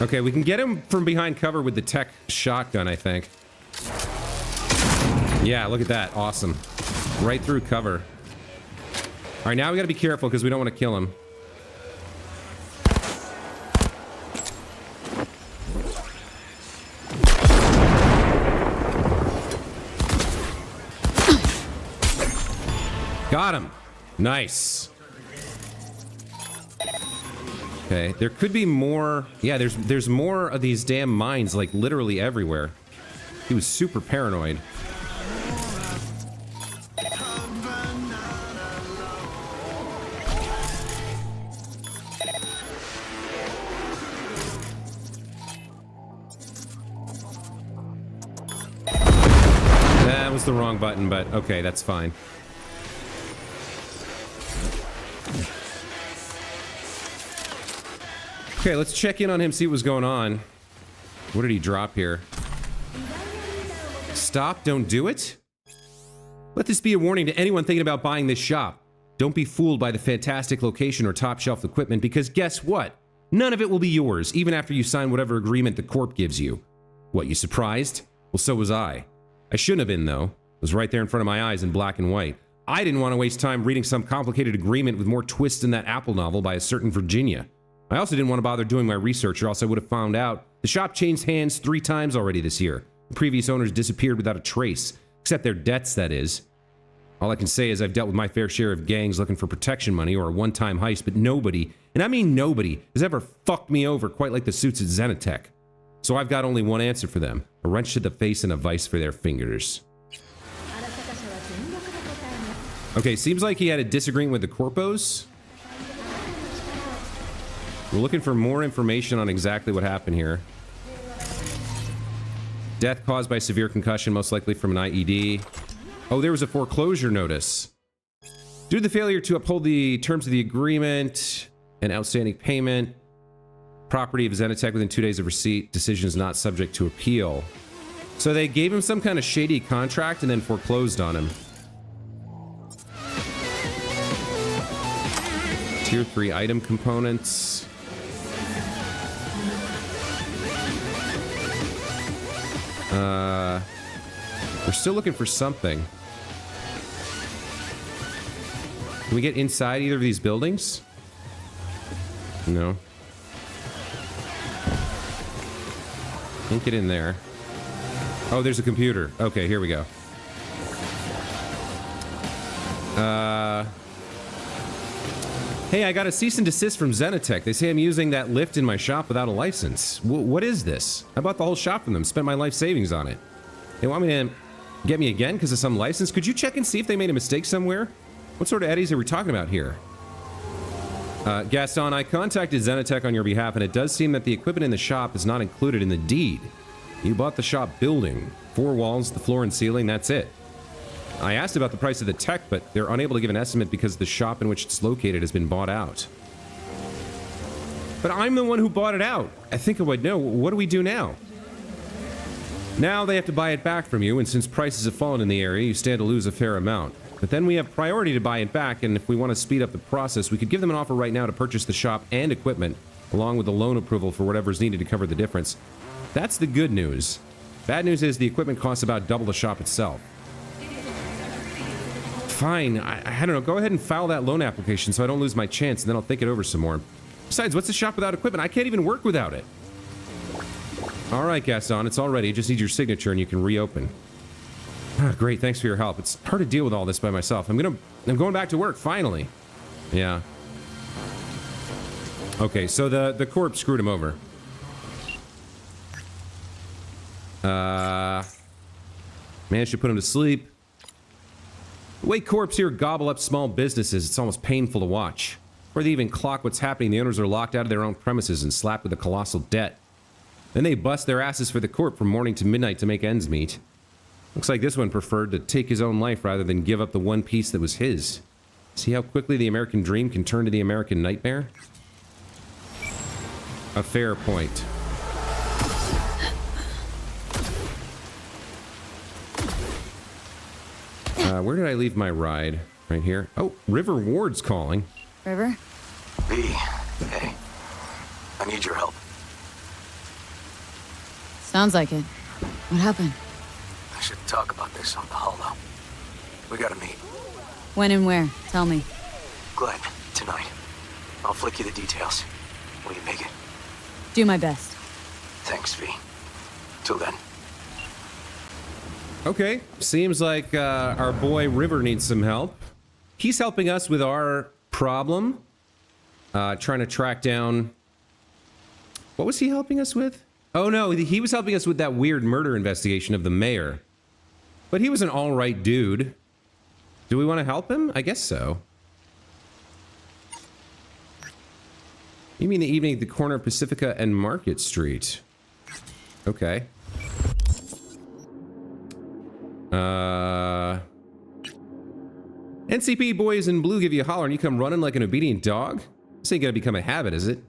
Okay, we can get him from behind cover with the tech shotgun, I think. Yeah, look at that. Awesome. Right through cover. All right, now we gotta be careful because we don't want to kill him. Got him. Nice. Okay, there could be more. Yeah, there's more of these damn mines, like literally everywhere. He was super paranoid. That was the wrong button, but okay, that's fine. Okay, let's check in on him, see what's going on. What did he drop here? Stop, don't do it? Let this be a warning to anyone thinking about buying this shop. Don't be fooled by the fantastic location or top shelf equipment, because guess what? None of it will be yours, even after you sign whatever agreement the Corp gives you. What, you surprised? Well, so was I. I shouldn't have been, though. It was right there in front of my eyes in black and white. I didn't want to waste time reading some complicated agreement with more twists than that Apple novel by a certain Virginia. I also didn't want to bother doing my research, or else I would have found out the shop changed hands 3 times already this year. The previous owners disappeared without a trace, except their debts, that is. All I can say is I've dealt with my fair share of gangs looking for protection money or a one-time heist, but nobody, and I mean nobody, has ever fucked me over quite like the suits at Zenitech. So I've got only one answer for them: a wrench to the face and a vice for their fingers. Okay, seems like he had a disagreement with the Corpos. We're looking for more information on exactly what happened here. Death caused by severe concussion, most likely from an IED. Oh, there was a foreclosure notice. Due to the failure to uphold the terms of the agreement and outstanding payment, property of Zenitech within 2 days of receipt, decision is not subject to appeal. So they gave him some kind of shady contract and then foreclosed on him. Tier 3 item components. We're still looking for something. Can we get inside either of these buildings? No. Can't get in there. Oh, there's a computer. Okay, here we go. Hey, I got a cease and desist from Zenitech. They say I'm using that lift in my shop without a license. What is this? I bought the whole shop from them, spent my life savings on it. They want me to get me again because of some license? Could you check and see if they made a mistake somewhere? What sort of eddies are we talking about here? Gaston, I contacted Zenitech on your behalf, and it does seem that the equipment in the shop is not included in the deed. You bought the shop building. 4 walls, the floor and ceiling, that's it. I asked about the price of the tech, but they're unable to give an estimate because the shop in which it's located has been bought out. But I'm the one who bought it out. I think I would know. What do we do now? Now they have to buy it back from you, and since prices have fallen in the area, you stand to lose a fair amount. But then we have priority to buy it back, and if we want to speed up the process, we could give them an offer right now to purchase the shop and equipment, along with the loan approval for whatever's needed to cover the difference. That's the good news. Bad news is the equipment costs about double the shop itself. Fine, I don't know, go ahead and file that loan application so I don't lose my chance, and then I'll think it over some more. Besides, what's a shop without equipment? I can't even work without it. Alright, Gaston, it's all ready. Just need your signature and you can reopen. Ah, great, thanks for your help. It's hard to deal with all this by myself. I'm going back to work, finally. Yeah. Okay, so the corp screwed him over. Managed to put him to sleep. The way corps here gobble up small businesses, it's almost painful to watch. Before they even clock what's happening, the owners are locked out of their own premises and slapped with a colossal debt. Then they bust their asses for the corp from morning to midnight to make ends meet. Looks like this one preferred to take his own life rather than give up the one piece that was his. See how quickly the American dream can turn to the American nightmare? A fair point. Where did I leave my ride? Right here. Oh, River Ward's calling. River? V, hey. I need your help. Sounds like it. What happened? I should talk about this on the holo. We gotta meet. When and where? Tell me. Glenn, tonight. I'll flick you the details. Will you make it? Do my best. Thanks, V. Till then. Okay, seems like our boy River needs some help. He's helping us with our problem. Trying to track down... What was he helping us with? Oh no, he was helping us with that weird murder investigation of the mayor. But he was an alright dude. Do we want to help him? I guess so. You mean the evening at the corner of Pacifica and Market Street? Okay. NCP boys in blue give you a holler and you come running like an obedient dog? This ain't gonna become a habit, is it?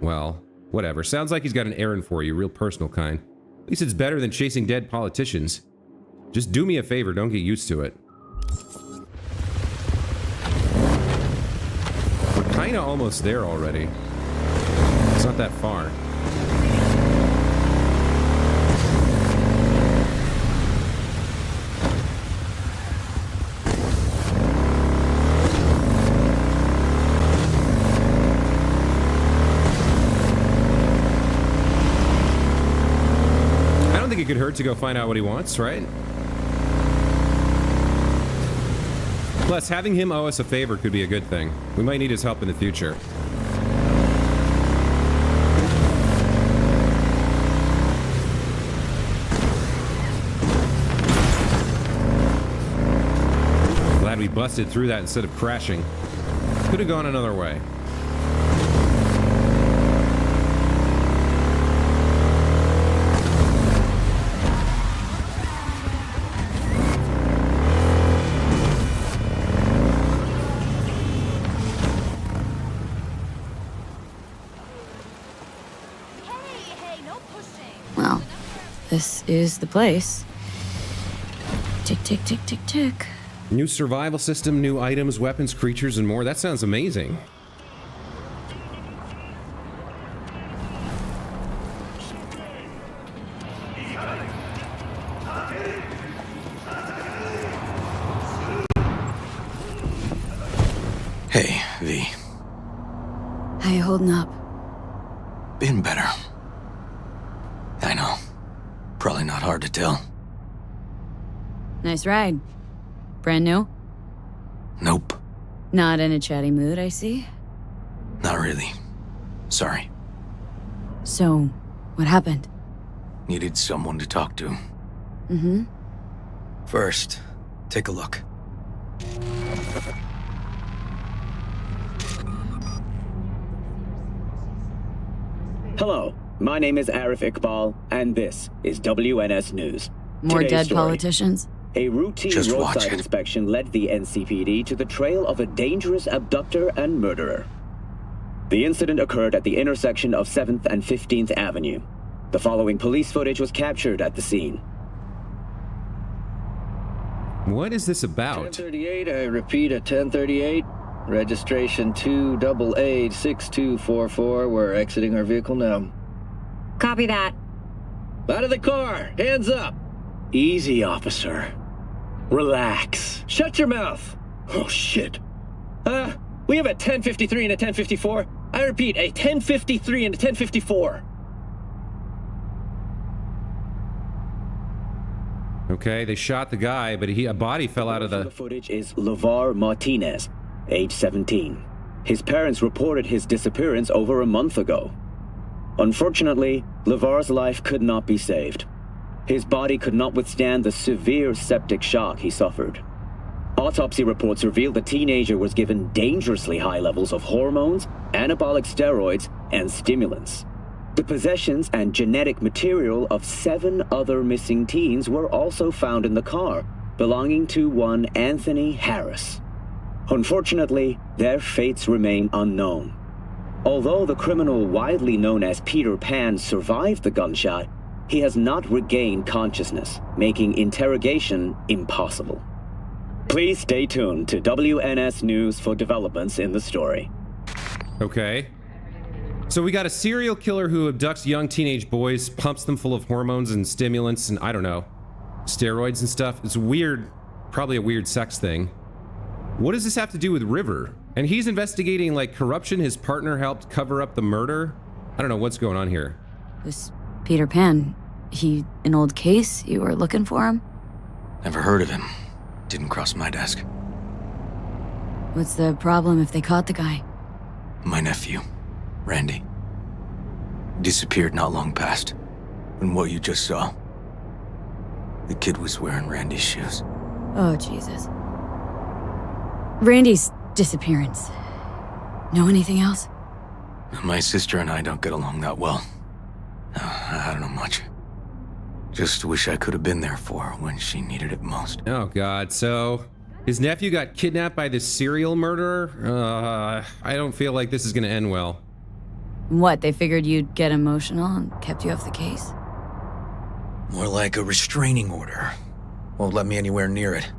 Well, whatever. Sounds like he's got an errand for you, real personal kind. At least it's better than chasing dead politicians. Just do me a favor, don't get used to it. We're kinda almost there already. It's not that far. It could hurt to go find out what he wants, right? Plus, having him owe us a favor could be a good thing. We might need his help in the future. Glad we busted through that instead of crashing. Could have gone another way. This is the place. Tick, tick, tick, tick, tick. New survival system, new items, weapons, creatures, and more. That sounds amazing. Hey, V. How you holding up? Been better. I know. Probably not hard to tell. Nice ride. Brand new? Nope. Not in a chatty mood, I see. Not really. Sorry. So, what happened? Needed someone to talk to. Mm-hmm. First, take a look. Hello, my name is Arif Iqbal, and this is WNS News. More Today's dead story. politicians? A routine roadside inspection led the NCPD to the trail of a dangerous abductor and murderer. The incident occurred at the intersection of 7th and 15th Avenue. The following police footage was captured at the scene. What is this about? 1038, I repeat at 1038. Registration 2AA6244. We're exiting our vehicle now. Copy that. Out of the car! Hands up! Easy, officer. Relax. Shut your mouth! Oh, shit. We have a 1053 and a 1054. I repeat, a 1053 and a 1054. Okay, they shot the guy, but a body fell out of the... The footage is LeVar Martinez, age 17. His parents reported his disappearance over a month ago. Unfortunately, LeVar's life could not be saved. His body could not withstand the severe septic shock he suffered. Autopsy reports revealed the teenager was given dangerously high levels of hormones, anabolic steroids, and stimulants. The possessions and genetic material of 7 other missing teens were also found in the car, belonging to one Anthony Harris. Unfortunately, their fates remain unknown. Although the criminal widely known as Peter Pan survived the gunshot, he has not regained consciousness, making interrogation impossible. Please stay tuned to WNS News for developments in the story. Okay. So we got a serial killer who abducts young teenage boys, pumps them full of hormones and stimulants and, I don't know, steroids and stuff. It's weird, probably a weird sex thing. What does this have to do with River? And he's investigating, like, corruption his partner helped cover up the murder? I don't know what's going on here. This Peter Pan, he an old case? You were looking for him? Never heard of him. Didn't cross my desk. What's the problem if they caught the guy? My nephew, Randy. Disappeared not long past. And what you just saw. The kid was wearing Randy's shoes. Oh, Jesus. Randy's disappearance. Know anything else? My sister and I don't get along that well. I don't know much. Just wish I could have been there for her when she needed it most. Oh, God. So, his nephew got kidnapped by this serial murderer? I don't feel like this is going to end well. What, they figured you'd get emotional and kept you off the case? More like a restraining order. Won't let me anywhere near it.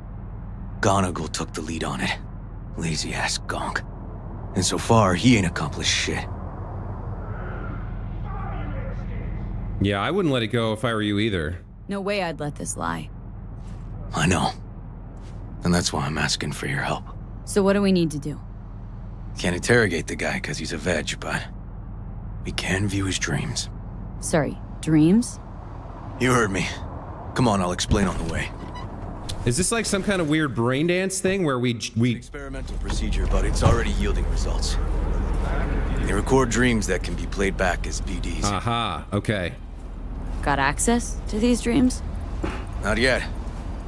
Gonigal took the lead on it. Lazy-ass gonk. And so far, he ain't accomplished shit. Yeah, I wouldn't let it go if I were you either. No way I'd let this lie. I know. And that's why I'm asking for your help. So what do we need to do? Can't interrogate the guy because he's a veg, but we can view his dreams. Sorry, dreams? You heard me. Come on, I'll explain on the way. Is this like some kind of weird brain dance thing where we Experimental procedure, but it's already yielding results. They record dreams that can be played back as BDs. Aha, okay. Got access to these dreams? Not yet,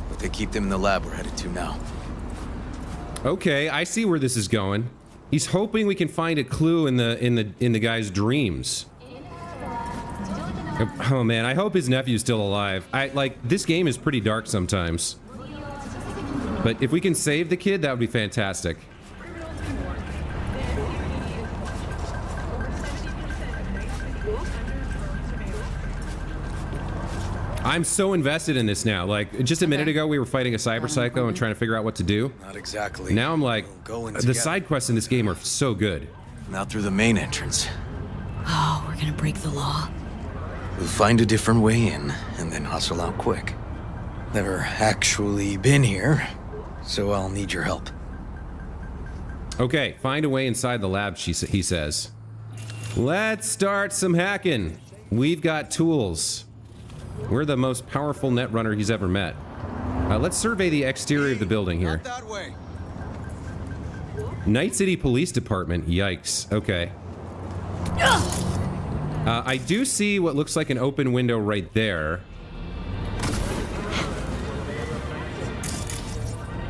but they keep them in the lab we're headed to now. Okay, I see where this is going. He's hoping we can find a clue in the guy's dreams. Oh man, I hope his nephew's still alive. This game is pretty dark sometimes. But if we can save the kid, that would be fantastic. I'm so invested in this now. Like, just a minute ago, we were fighting a cyber psycho and trying to figure out what to do. Not exactly. Now I'm like, the side quests in this game are so good. Not through the main entrance. Oh, we're gonna break the law. We'll find a different way in, and then hustle out quick. Never actually been here, so I'll need your help. Okay, find a way inside the lab, he says. Let's start some hacking. We've got tools. We're the most powerful netrunner he's ever met. Let's survey the exterior of the building here. Not that way. Night City Police Department. Yikes. Okay. I do see what looks like an open window right there.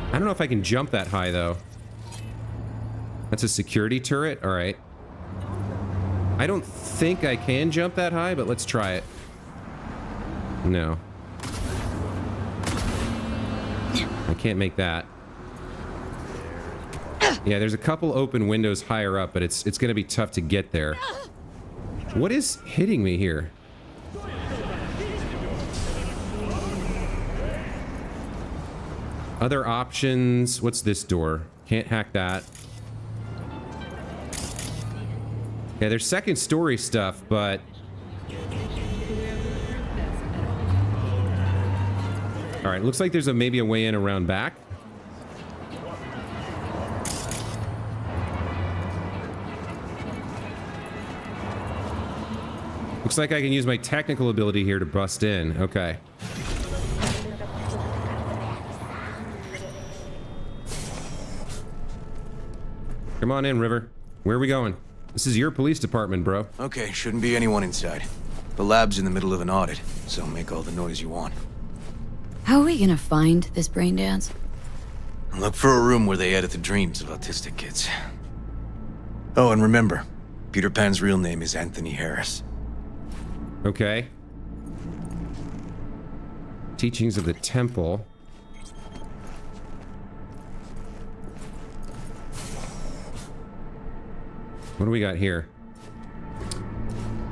I don't know if I can jump that high, though. That's a security turret? All right. I don't think I can jump that high, but let's try it. No. I can't make that. Yeah, there's a couple open windows higher up, but it's going to be tough to get there. What is hitting me here? Other options. What's this door? Can't hack that. Yeah, there's second story stuff, but... Alright, looks like there's maybe a way in around back. Looks like I can use my technical ability here to bust in. Okay. Come on in, River. Where are we going? This is your police department, bro. Okay, shouldn't be anyone inside. The lab's in the middle of an audit, so make all the noise you want. How are we gonna find this brain dance? Look for a room where they edit the dreams of autistic kids. Oh, and remember, Peter Pan's real name is Anthony Harris. Okay. Teachings of the Temple. What do we got here?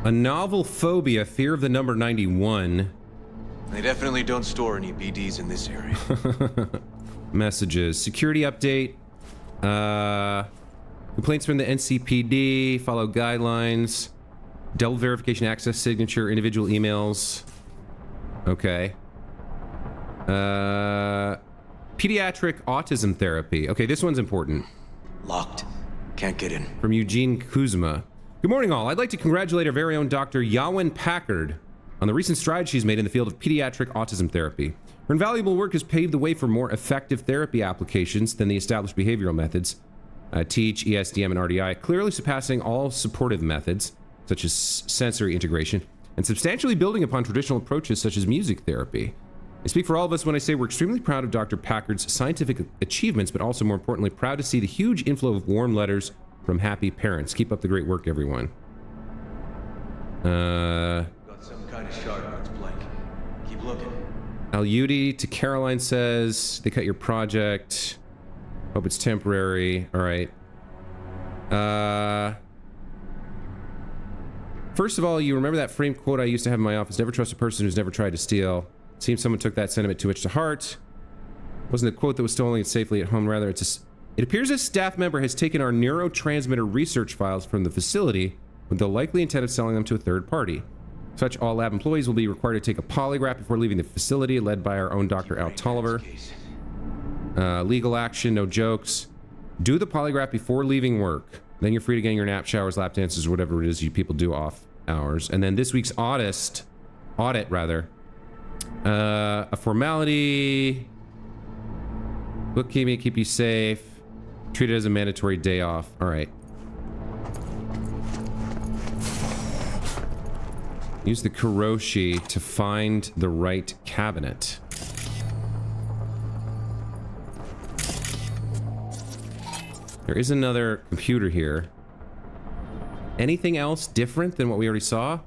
A novel phobia, fear of the number 91. They definitely don't store any BDs in this area. Messages. Security update. Complaints from the NCPD. Follow guidelines. Double verification access signature. Individual emails. Okay. Pediatric autism therapy. Okay, this one's important. Locked. Can't get in. From Eugene Kuzma. Good morning, all. I'd like to congratulate our very own Dr. Yawen Packard on the recent strides she's made in the field of pediatric autism therapy. Her invaluable work has paved the way for more effective therapy applications than the established behavioral methods, TEACH, ESDM, and RDI, clearly surpassing all supportive methods, such as sensory integration, and substantially building upon traditional approaches such as music therapy. I speak for all of us when I say we're extremely proud of Dr. Packard's scientific achievements, but also more importantly, proud to see the huge inflow of warm letters from happy parents. Keep up the great work, everyone. Got some kind of shard marks blank. Keep looking. Al-Yudi to Caroline says, they cut your project. Hope it's temporary. All right. First of all, you remember that framed quote I used to have in my office, never trust a person who's never tried to steal. Seems someone took that sentiment too much to heart. Wasn't a quote that was stolen safely at home, rather it appears a staff member has taken our neurotransmitter research files from the facility with the likely intent of selling them to a third party. Such all lab employees will be required to take a polygraph before leaving the facility, led by our own Dr. Al Tolliver. Legal action, no jokes. Do the polygraph before leaving work. Then you're free to get in your nap, showers, lap dances, whatever it is you people do off hours. And then this week's audit, a formality, bookkeeping, keep you safe, treat it as a mandatory day off. All right. Use the Kuroshi to find the right cabinet. There is another computer here. Anything else different than what we already saw?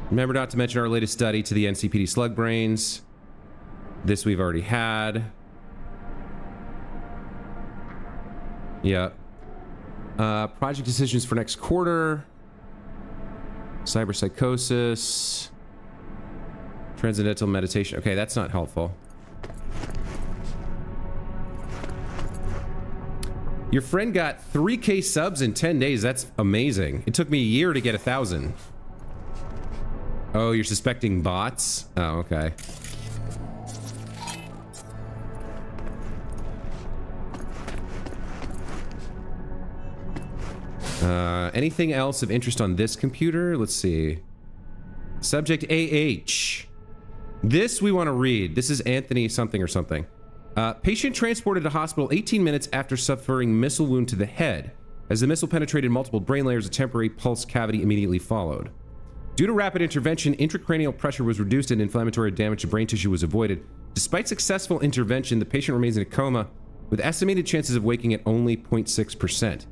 Remember not to mention our latest study to the NCPD slug brains. This we've already had. Yeah. Project decisions for next quarter. Cyberpsychosis. Transcendental meditation. Okay, that's not helpful. Your friend got 3K subs in 10 days. That's amazing. It took me a year to get 1,000. Oh, you're suspecting bots? Oh, okay. Anything else of interest on this computer? Let's see. Subject AH. This we want to read. This is Anthony something or something. Patient transported to hospital 18 minutes after suffering missile wound to the head. As the missile penetrated multiple brain layers, a temporary pulse cavity immediately followed. Due to rapid intervention, intracranial pressure was reduced and inflammatory damage to brain tissue was avoided. Despite successful intervention, the patient remains in a coma with estimated chances of waking at only 0.6%.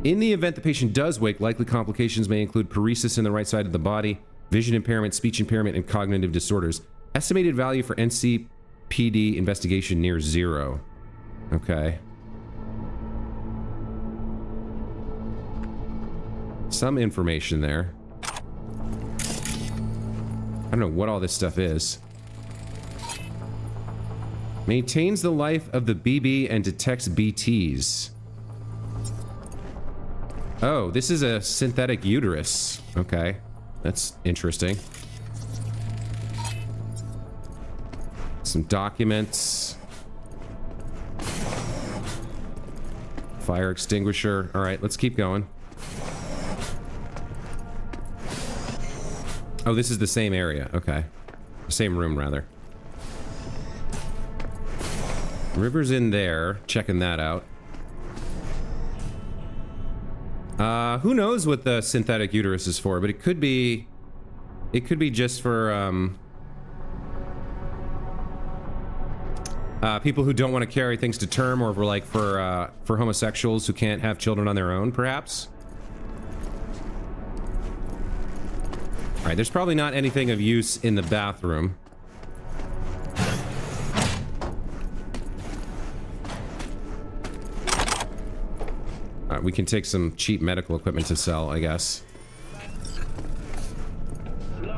In the event the patient does wake, likely complications may include paresis in the right side of the body, vision impairment, speech impairment, and cognitive disorders. Estimated value for NCPD investigation near 0. Okay. Some information there. I don't know what all this stuff is. Maintains the life of the BB and detects BTs. Oh, this is a synthetic uterus. Okay, that's interesting. Some documents. Fire extinguisher. All right, let's keep going. Oh, this is the same area. Okay. Same room, rather. River's in there. Checking that out. Who knows what the synthetic uterus is for, but it could be just for, people who don't want to carry things to term, or for homosexuals who can't have children on their own, perhaps. All right, there's probably not anything of use in the bathroom. All right, we can take some cheap medical equipment to sell, I guess.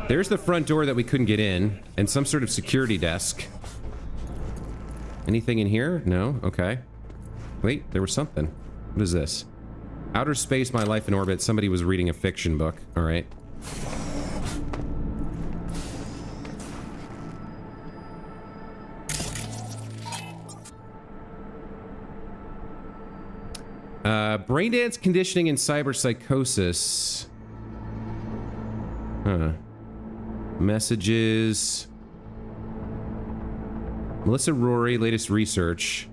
There's the front door that we couldn't get in, and some sort of security desk. Anything in here? No? Okay. Wait, there was something. What is this? Outer Space, My Life in Orbit. Somebody was reading a fiction book. All right. Braindance conditioning and cyberpsychosis. Huh. Messages. Melissa Rory, latest research.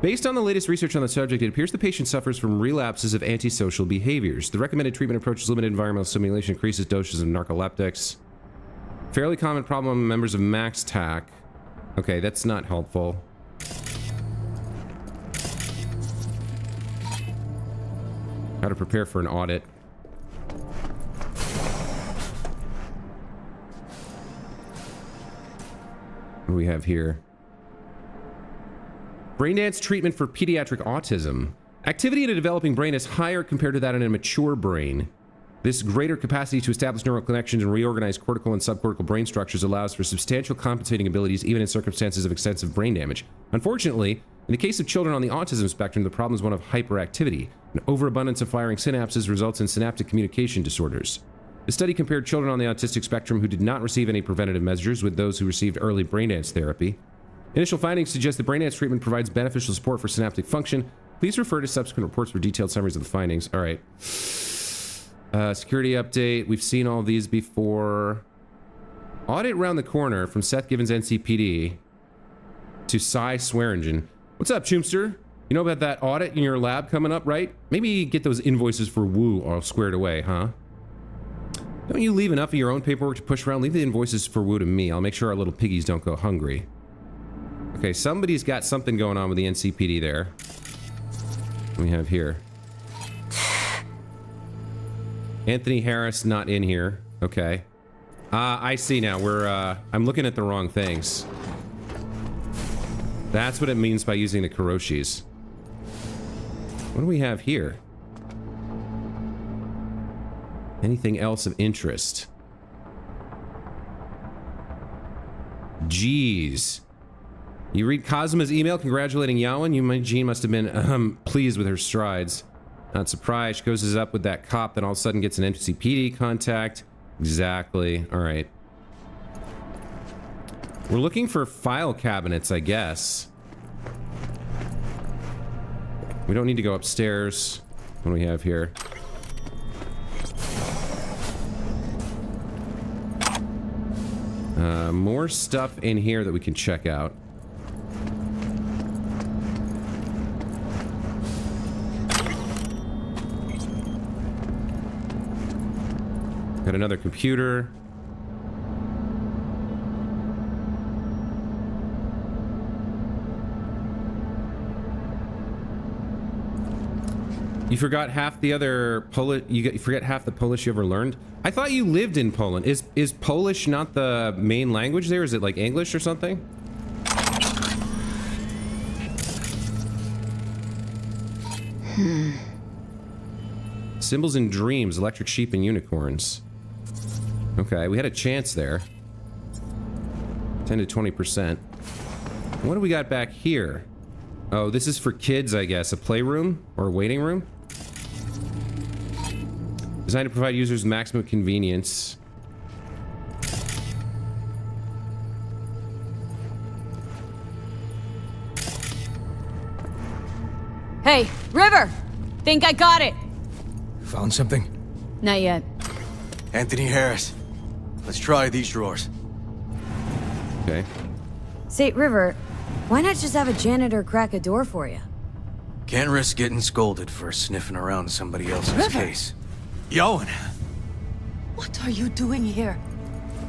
Based on the latest research on the subject, it appears the patient suffers from relapses of antisocial behaviors. The recommended treatment approach is limited environmental stimulation, increases doses of narcoleptics. Fairly common problem among members of Max TAC. Okay, that's not helpful. How to prepare for an audit. What do we have here? Braindance treatment for pediatric autism. Activity in a developing brain is higher compared to that in a mature brain. This greater capacity to establish neural connections and reorganize cortical and subcortical brain structures allows for substantial compensating abilities even in circumstances of extensive brain damage. Unfortunately, in the case of children on the autism spectrum, the problem is one of hyperactivity. An overabundance of firing synapses results in synaptic communication disorders. The study compared children on the autistic spectrum who did not receive any preventative measures with those who received early braindance therapy. Initial findings suggest that braindance treatment provides beneficial support for synaptic function. Please refer to subsequent reports for detailed summaries of the findings. All right. Security update. We've seen all of these before. Audit around the corner from Seth Given's NCPD to Cy Swearingen. What's up, Choomster? You know about that audit in your lab coming up, right? Maybe get those invoices for Woo all squared away, huh? Don't you leave enough of your own paperwork to push around? Leave the invoices for Woo to me. I'll make sure our little piggies don't go hungry. Okay, somebody's got something going on with the NCPD there. What do we have here? Anthony Harris not in here. Okay. I see now. I'm looking at the wrong things. That's what it means by using the Kuroshis. What do we have here? Anything else of interest? Jeez. You read Cosma's email congratulating Yawen? Jean must have been pleased with her strides. Not surprised. She goes up with that cop, then all of a sudden gets an NCPD contact. Exactly. All right. We're looking for file cabinets, I guess. We don't need to go upstairs. What do we have here? More stuff in here that we can check out. Got another computer. You forgot half the other Polish. You forget half the Polish you ever learned. I thought you lived in Poland. Is Polish not the main language there? Is it like English or something? Symbols and dreams, electric sheep and unicorns. Okay, we had a chance there. 10 to 20%. What do we got back here? Oh, this is for kids, I guess. A playroom or a waiting room? Designed to provide users maximum convenience. Hey, River! Think I got it! Found something? Not yet. Anthony Harris. Let's try these drawers. Okay. Say, River, why not just have a janitor crack a door for you? Can't risk getting scolded for sniffing around somebody else's River. case. Yawen! What are you doing here?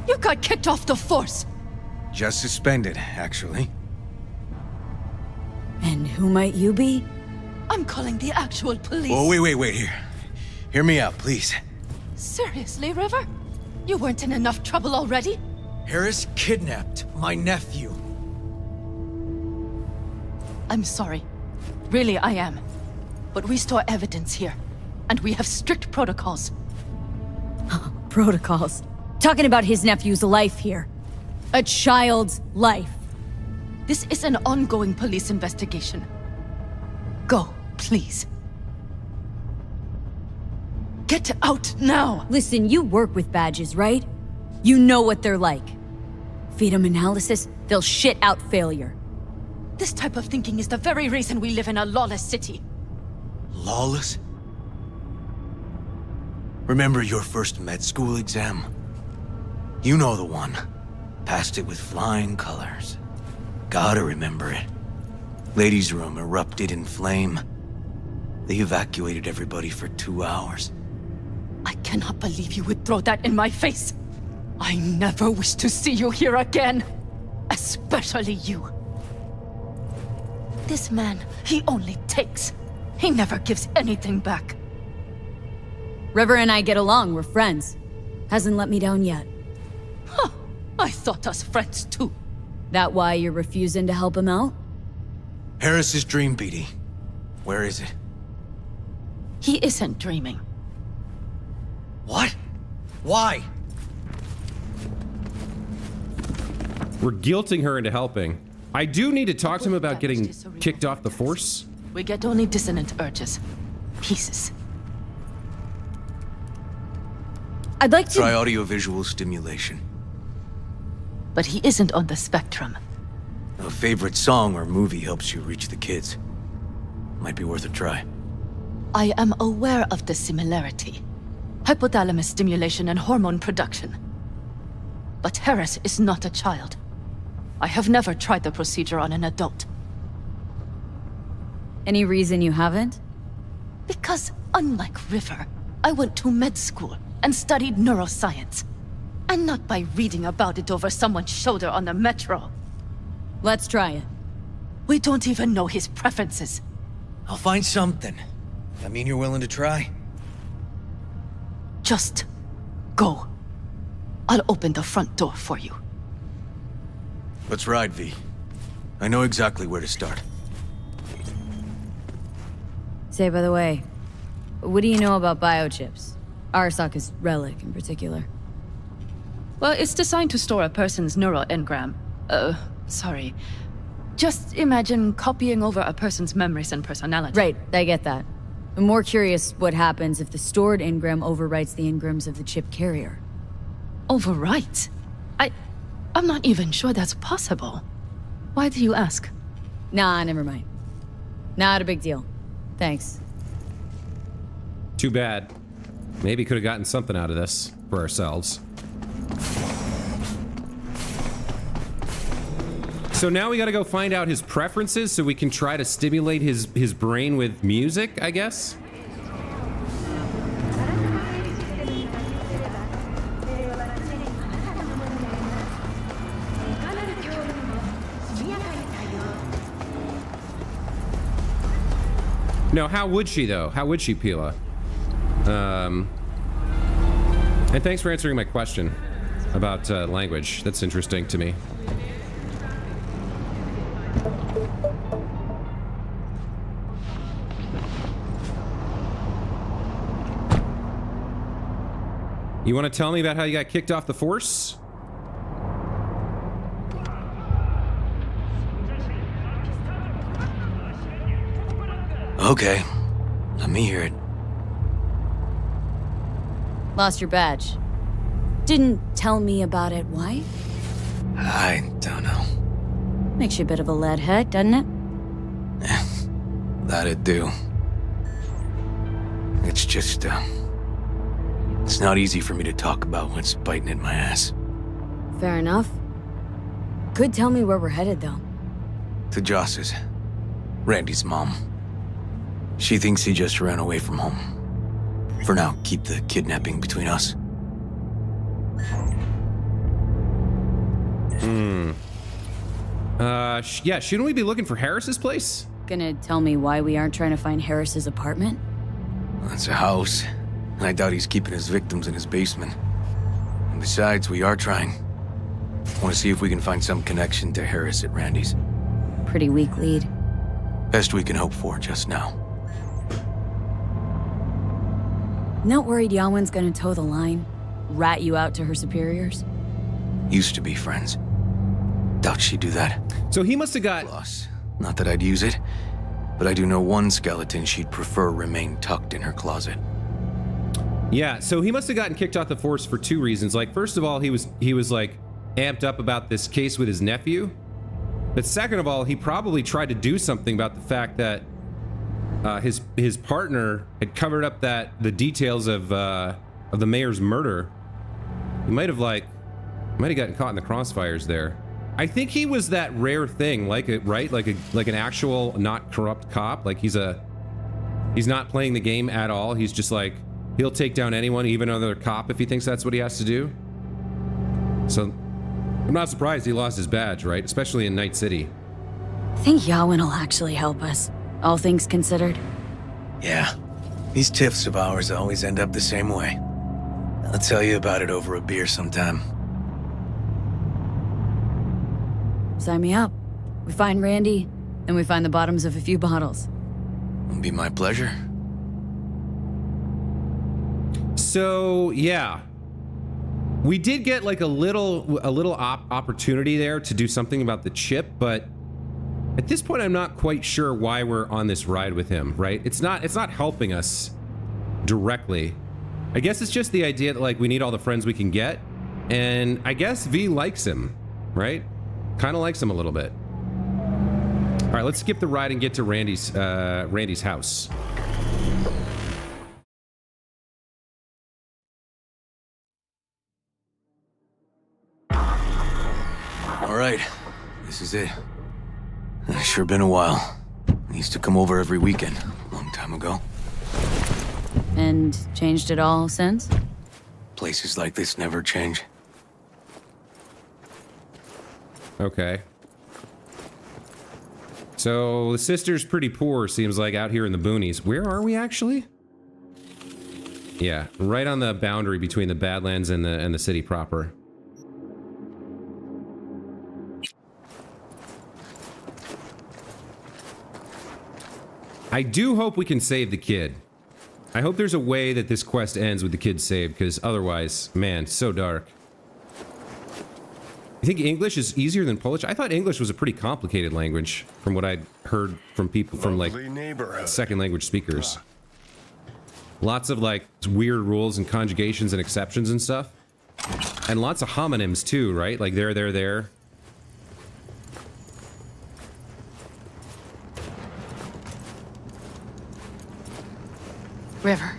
You got kicked off the force. Just suspended, actually. And who might you be? I'm calling the actual police. Oh, wait. Hear me out, please. Seriously, River? You weren't in enough trouble already? Harris kidnapped my nephew. I'm sorry. Really, I am. But we store evidence here, and we have strict protocols. Protocols. Talking about his nephew's life here. A child's life. This is an ongoing police investigation. Go, please. Get out now! Listen, you work with badges, right? You know what they're like. Feed them analysis, they'll shit out failure. This type of thinking is the very reason we live in a lawless city. Lawless? Remember your first med school exam? You know the one. Passed it with flying colors. Gotta remember it. Ladies' room erupted in flame. They evacuated everybody for 2 hours. I cannot believe you would throw that in my face. I never wish to see you here again. Especially you. This man, he only takes. He never gives anything back. River and I get along, we're friends. Hasn't let me down yet. Huh. I thought us friends too. That why you're refusing to help him out? Harris's dream, BD. Where is it? He isn't dreaming. What? Why? We're guilting her into helping. I do need to talk to him about getting kicked off the force. We get only dissonant urges. Pieces. I'd like to... Try audiovisual stimulation. But he isn't on the spectrum. A favorite song or movie helps you reach the kids. Might be worth a try. I am aware of the similarity. Hypothalamus stimulation and hormone production. But Harris is not a child. I have never tried the procedure on an adult. Any reason you haven't? Because, unlike River, I went to med school and studied neuroscience. And not by reading about it over someone's shoulder on the metro. Let's try it. We don't even know his preferences. I'll find something. That mean you're willing to try? Just go. I'll open the front door for you. Let's ride, V. I know exactly where to start. Say, by the way, what do you know about biochips? Arasaka's relic in particular. Well, it's designed to store a person's neural engram. Sorry. Just imagine copying over a person's memories and personality. Right, I get that. I'm more curious what happens if the stored engram overwrites the engrams of the chip carrier. Overwrites? I'm not even sure that's possible. Why do you ask? Nah, never mind. Not a big deal. Thanks. Too bad. Maybe could have gotten something out of this for ourselves. So now we gotta go find out his preferences so we can try to stimulate his brain with music, I guess? No, how would she though? How would she, Pila? And thanks for answering my question about language. That's interesting to me. You want to tell me about how you got kicked off the force? Okay. Let me hear it. Lost your badge. Didn't tell me about it. Why? I don't know. Makes you a bit of a lead head, doesn't it? That'd do. It's just, it's not easy for me to talk about what's biting at my ass. Fair enough. Could tell me where we're headed, though. To Joss's. Randy's mom. She thinks he just ran away from home. For now, keep the kidnapping between us. Yeah, shouldn't we be looking for Harris's place? Gonna tell me why we aren't trying to find Harris's apartment? It's a house. And I doubt he's keeping his victims in his basement. And besides, we are trying. Want to see if we can find some connection to Harris at Randy's. Pretty weak lead. Best we can hope for just now. Not worried Yawen's gonna toe the line? Rat you out to her superiors? Used to be friends. Doubt she'd do that. So he must have got... Plus, not that I'd use it, but I do know one skeleton she'd prefer remain tucked in her closet. Yeah, so he must have gotten kicked off the force for two reasons. Like, first of all, he was like amped up about this case with his nephew. But second of all, he probably tried to do something about the fact that his partner had covered up the details of the mayor's murder. He might have gotten caught in the crossfires there. I think he was that rare thing, like an actual not corrupt cop. Like he's not playing the game at all. He's just like, he'll take down anyone, even another cop, if he thinks that's what he has to do. So I'm not surprised he lost his badge, right? Especially in Night City. I think Yawen will actually help us, all things considered. Yeah, these tiffs of ours always end up the same way. I'll tell you about it over a beer sometime. Sign me up. We find Randy, and we find the bottoms of a few bottles. It'll be my pleasure. So, yeah. We did get like a little opportunity there to do something about the chip, but at this point I'm not quite sure why we're on this ride with him, right? It's not helping us directly. I guess it's just the idea that like we need all the friends we can get, and I guess V likes him, right? Kind of likes him a little bit. All right, let's skip the ride and get to Randy's house. All right, this is it. Sure been a while. I used to come over every weekend, a long time ago. And changed it all since? Places like this never change. Okay. So the sister's pretty poor, seems like, out here in the boonies. Where are we actually? Yeah, right on the boundary between the Badlands and the city proper. I do hope we can save the kid. I hope there's a way that this quest ends with the kid saved, because otherwise, man, so dark. You think English is easier than Polish? I thought English was a pretty complicated language, from what I'd heard from people from like second language speakers. Lots of like weird rules and conjugations and exceptions and stuff. And lots of homonyms too, right? Like there. River.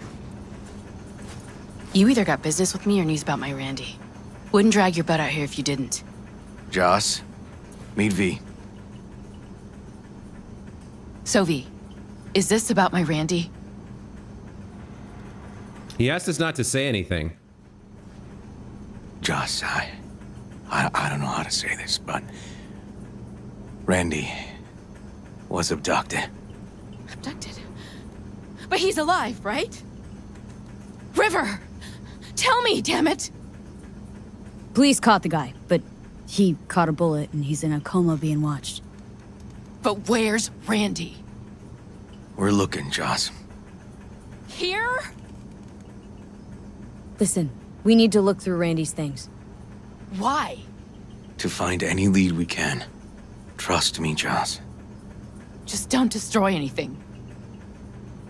You either got business with me or news about my Randy. Wouldn't drag your butt out here if you didn't. Joss, meet V. So V, is this about my Randy? He asked us not to say anything. Joss, I don't know how to say this, but Randy was abducted. Abducted? But he's alive, right? River! Tell me, damn it! Police caught the guy, but he caught a bullet and he's in a coma being watched. But where's Randy? We're looking, Joss. Here? Listen, we need to look through Randy's things. Why? To find any lead we can. Trust me, Joss. Just don't destroy anything.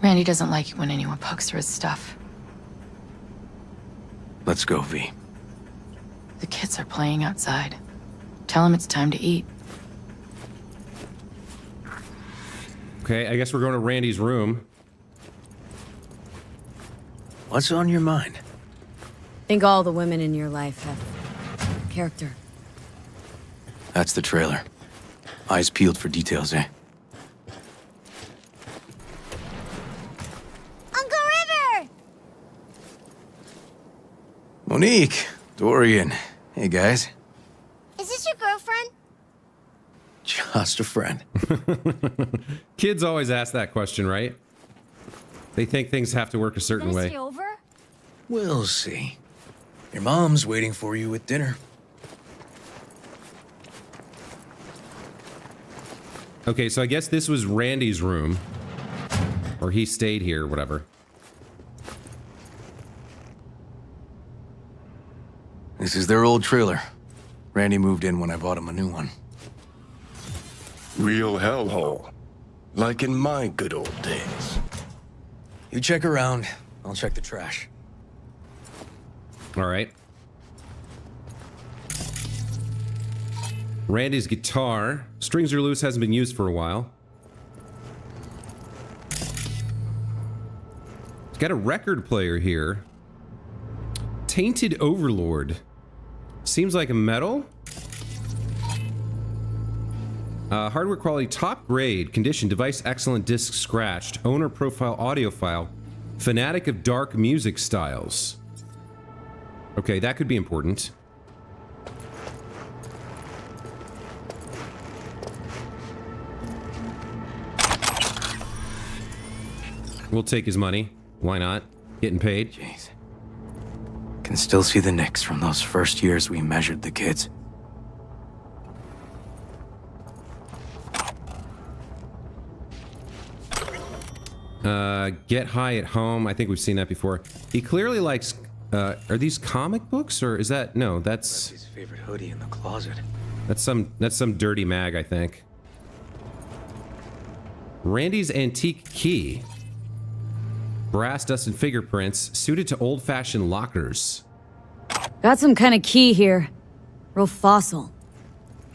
Randy doesn't like it when anyone pokes through his stuff. Let's go, V. The kids are playing outside. Tell them it's time to eat. Okay, I guess we're going to Randy's room. What's on your mind? Think all the women in your life have character. That's the trailer. Eyes peeled for details, eh? Uncle River! Monique, Dorian. Hey, guys. Is this your girlfriend? Just a friend. Kids always ask that question, right? They think things have to work a certain way. Stay over? We'll see. Your mom's waiting for you with dinner. Okay, so I guess this was Randy's room. Or he stayed here, whatever. This is their old trailer. Randy moved in when I bought him a new one. Real hellhole. Like in my good old days. You check around, I'll check the trash. All right. Randy's guitar. Strings are loose, hasn't been used for a while. It's got a record player here. Tainted Overlord. Seems like a metal. Hardware quality top grade. Condition device excellent. Disc scratched. Owner profile audio file. Fanatic of dark music styles. Okay, that could be important. We'll take his money. Why not? Getting paid. Jeez. Can still see the nicks from those first years we measured the kids. Get high at home. I think we've seen that before. He clearly likes... are these comic books or is that... No, that's his favorite hoodie in the closet. That's some dirty mag, I think. Randy's antique key. Brass dust and fingerprints, suited to old-fashioned lockers. Got some kind of key here. Real fossil.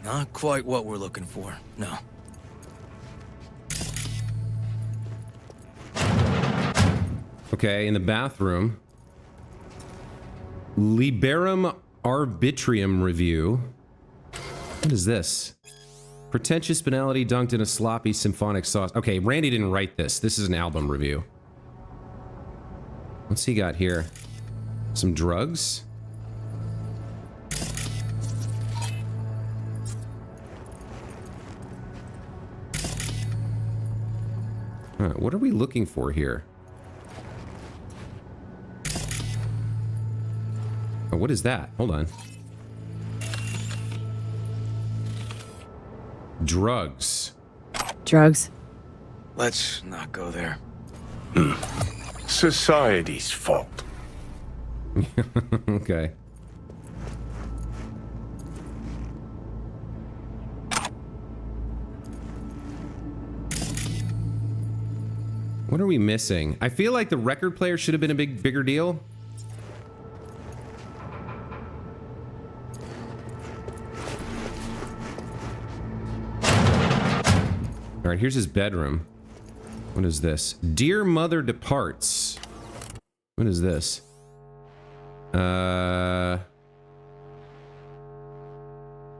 Not quite what we're looking for, no. Okay, in the bathroom. Liberum Arbitrium review. What is this? Pretentious banality dunked in a sloppy symphonic sauce. Okay, Randy didn't write this. This is an album review. What's he got here? Some drugs? What are we looking for here? Oh, what is that? Hold on. Drugs. Drugs? Let's not go there. Society's fault. Okay. What are we missing? I feel like the record player should have been a bigger deal. All right, here's his bedroom. What is this? Dear Mother Departs. What is this? I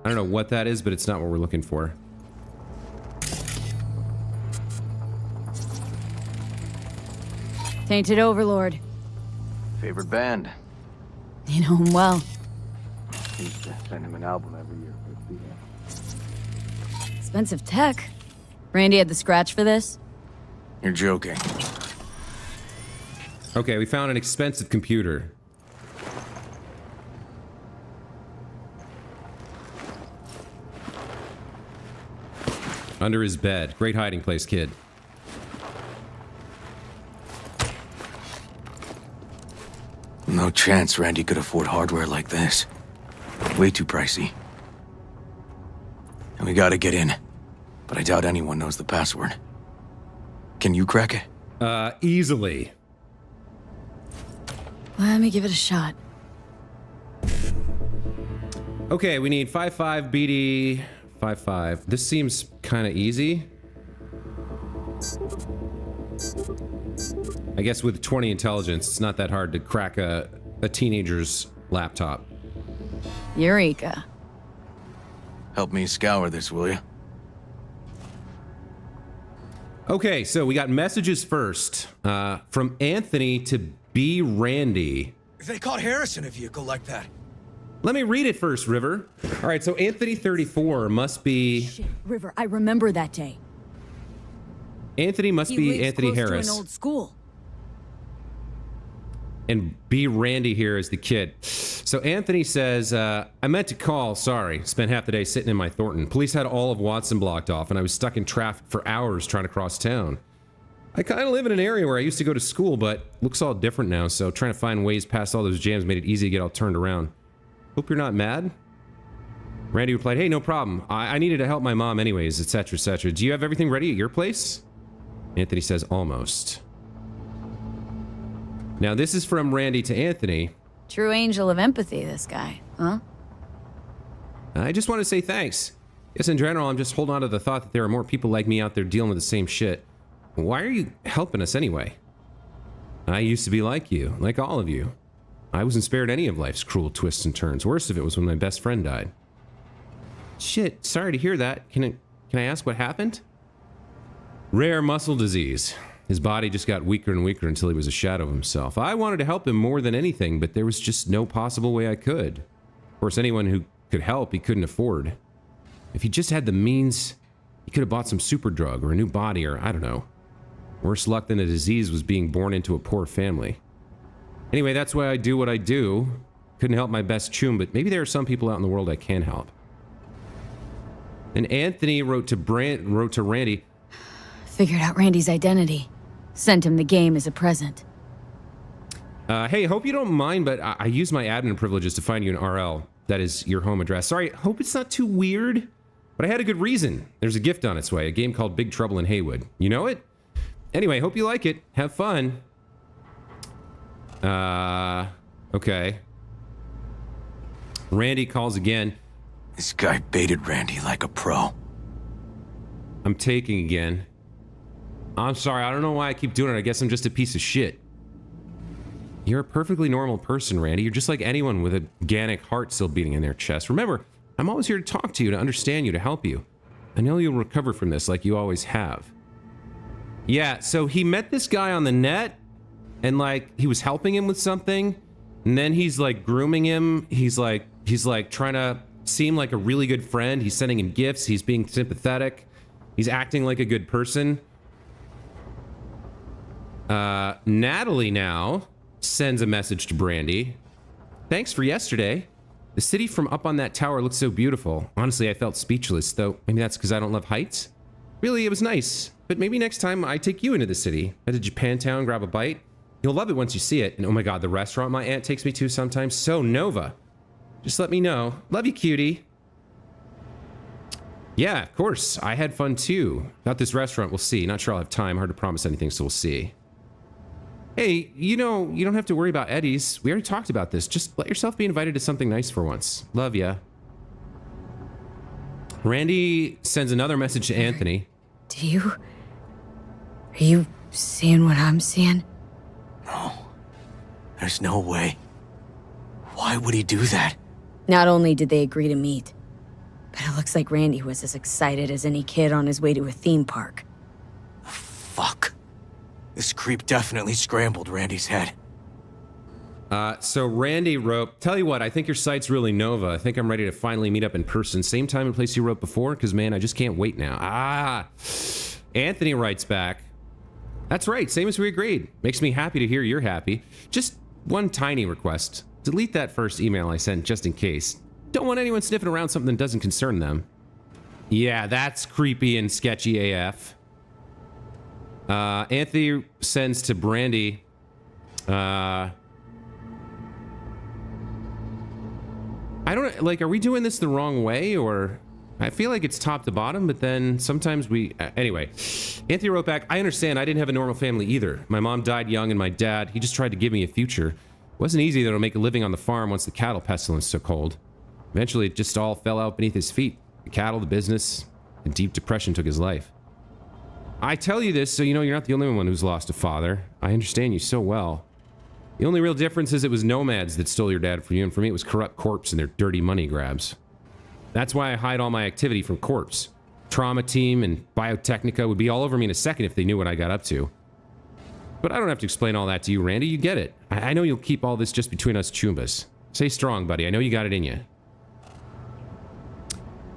don't know what that is, but it's not what we're looking for. Tainted Overlord. Favorite band? You know him well. Used to send him an album every year for Expensive tech. Randy had the scratch for this? You're joking. Okay, we found an expensive computer. Under his bed. Great hiding place, kid. No chance Randy could afford hardware like this. Way too pricey. And we gotta get in. But I doubt anyone knows the password. Can you crack it? Easily. Let me give it a shot. Okay, we need 55 BD 55. This seems kind of easy. I guess with 20 intelligence, it's not that hard to crack a teenager's laptop. Eureka. Help me scour this, will you? Okay, so we got messages first. From Anthony to B. Randy. If they caught Harris in a vehicle like that. Let me read it first, River. All right, so Anthony 34 must be... Shit, River, I remember that day. Anthony must be Anthony Harris. To an old school. and B. Randy here is the kid. So Anthony says, I meant to call, sorry. Spent half the day sitting in my Thornton. Police had all of Watson blocked off, and I was stuck in traffic for hours trying to cross town. I kind of live in an area where I used to go to school, but looks all different now, so trying to find ways past all those jams made it easy to get all turned around. Hope you're not mad? Randy replied, hey, no problem. I needed to help my mom anyways, etc., etc. Do you have everything ready at your place? Anthony says, almost. Now, this is from Randy to Anthony. True angel of empathy, this guy, huh? I just want to say thanks. Guess in general, I'm just holding on to the thought that there are more people like me out there dealing with the same shit. Why are you helping us anyway? I used to be like you, like all of you. I wasn't spared any of life's cruel twists and turns. Worst of it was when my best friend died. Shit, sorry to hear that. Can I ask what happened? Rare muscle disease. His body just got weaker and weaker until he was a shadow of himself. I wanted to help him more than anything, but there was just no possible way I could. Of course, anyone who could help, he couldn't afford. If he just had the means, he could have bought some super drug or a new body or I don't know. Worse luck than a disease was being born into a poor family. Anyway, that's why I do what I do. Couldn't help my best chum, but maybe there are some people out in the world I can help. And Anthony wrote to Randy. Figured out Randy's identity. Sent him the game as a present. Hey, hope you don't mind, but I use my admin privileges to find you an RL. That is your home address. Sorry, hope it's not too weird, but I had a good reason. There's a gift on its way, a game called Big Trouble in Haywood. You know it? Anyway, hope you like it. Have fun. Okay. Randy calls again. This guy baited Randy like a pro. I'm taking again. I'm sorry, I don't know why I keep doing it. I guess I'm just a piece of shit. You're a perfectly normal person, Randy. You're just like anyone with a organic heart still beating in their chest. Remember, I'm always here to talk to you, to understand you, to help you. I know you'll recover from this like you always have. Yeah, so he met this guy on the net, and like, he was helping him with something, and then he's like grooming him. He's like trying to seem like a really good friend. He's sending him gifts. He's being sympathetic. He's acting like a good person. Natalie now sends a message to Brandy. Thanks for yesterday. The city from up on that tower looks so beautiful. Honestly, I felt speechless, though maybe that's because I don't love heights. Really, it was nice, but maybe next time I take you into the city. Head to Japantown, grab a bite. You'll love it once you see it. And oh my god, the restaurant my aunt takes me to sometimes, so Nova. Just let me know. Love you, cutie. Yeah, of course. I had fun too. About this restaurant, we'll see. Not sure I'll have time. Hard to promise anything, so we'll see. Hey, you know, you don't have to worry about Eddie's. We already talked about this. Just let yourself be invited to something nice for once. Love ya. Randy sends another message to Anthony. Are you seeing what I'm seeing? No. There's no way. Why would he do that? Not only did they agree to meet, but it looks like Randy was as excited as any kid on his way to a theme park. Fuck. This creep definitely scrambled Randy's head. So Randy wrote, tell you what, I think your site's really Nova. I think I'm ready to finally meet up in person. Same time and place you wrote before, because man, I just can't wait now. Anthony writes back, that's right, same as we agreed. Makes me happy to hear you're happy. Just one tiny request. Delete that first email I sent just in case. Don't want anyone sniffing around something that doesn't concern them. Yeah, that's creepy and sketchy AF. Anthony sends to Brandy, I don't, like, are we doing this the wrong way, or... I feel like it's top to bottom, but then sometimes we... anyway, Anthony wrote back, I understand, I didn't have a normal family either. My mom died young, and my dad, he just tried to give me a future. It wasn't easy, though, to make a living on the farm once the cattle pestilence took hold. Eventually, it just all fell out beneath his feet. The cattle, the business, and deep depression took his life. I tell you this so you know you're not the only one who's lost a father. I understand you so well. The only real difference is it was nomads that stole your dad from you, and for me it was corrupt corps and their dirty money grabs. That's why I hide all my activity from corps. Trauma team and Biotechnica would be all over me in a second if they knew what I got up to. But I don't have to explain all that to you, Randy. You get it. I know you'll keep all this just between us Chumbas. Stay strong, buddy. I know you got it in you.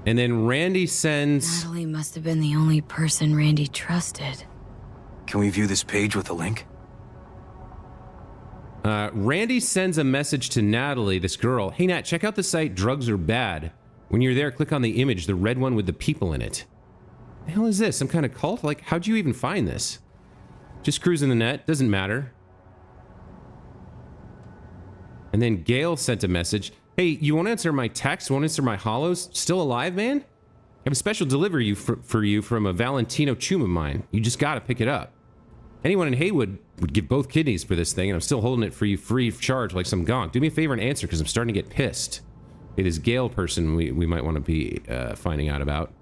And then Randy sends... Natalie must have been the only person Randy trusted. Can we view this page with a link? Randy sends a message to Natalie, this girl. Hey, Nat, check out the site Drugs Are Bad. When you're there, click on the image, the red one with the people in it. The hell is this? Some kind of cult? Like, how'd you even find this? Just cruising the net. Doesn't matter. And then Gail sent a message. Hey, you won't answer my text? Won't answer my hollows? Still alive, man? I have a special delivery for you from a Valentino chum of mine. You just gotta pick it up. Anyone in Haywood would give both kidneys for this thing, and I'm still holding it for you free of charge like some gonk. Do me a favor and answer, because I'm starting to get pissed. Hey, this Gale person we might want to be finding out about.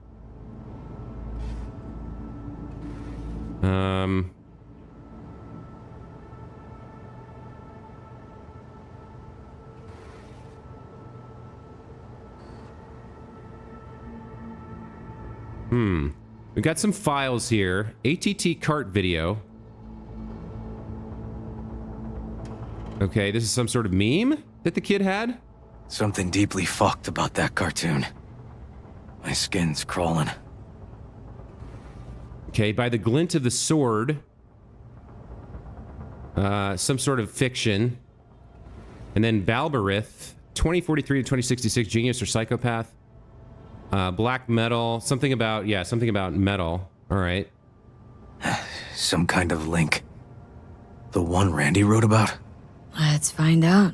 We've got some files here. ATT cart video. Okay, this is some sort of meme that the kid had? Something deeply fucked about that cartoon. My skin's crawling. Okay, by the glint of the sword. Some sort of fiction. And then Balberith, 2043 to 2066, genius or psychopath. Black metal, something about metal. All right. Some kind of link. The one Randy wrote about? Let's find out.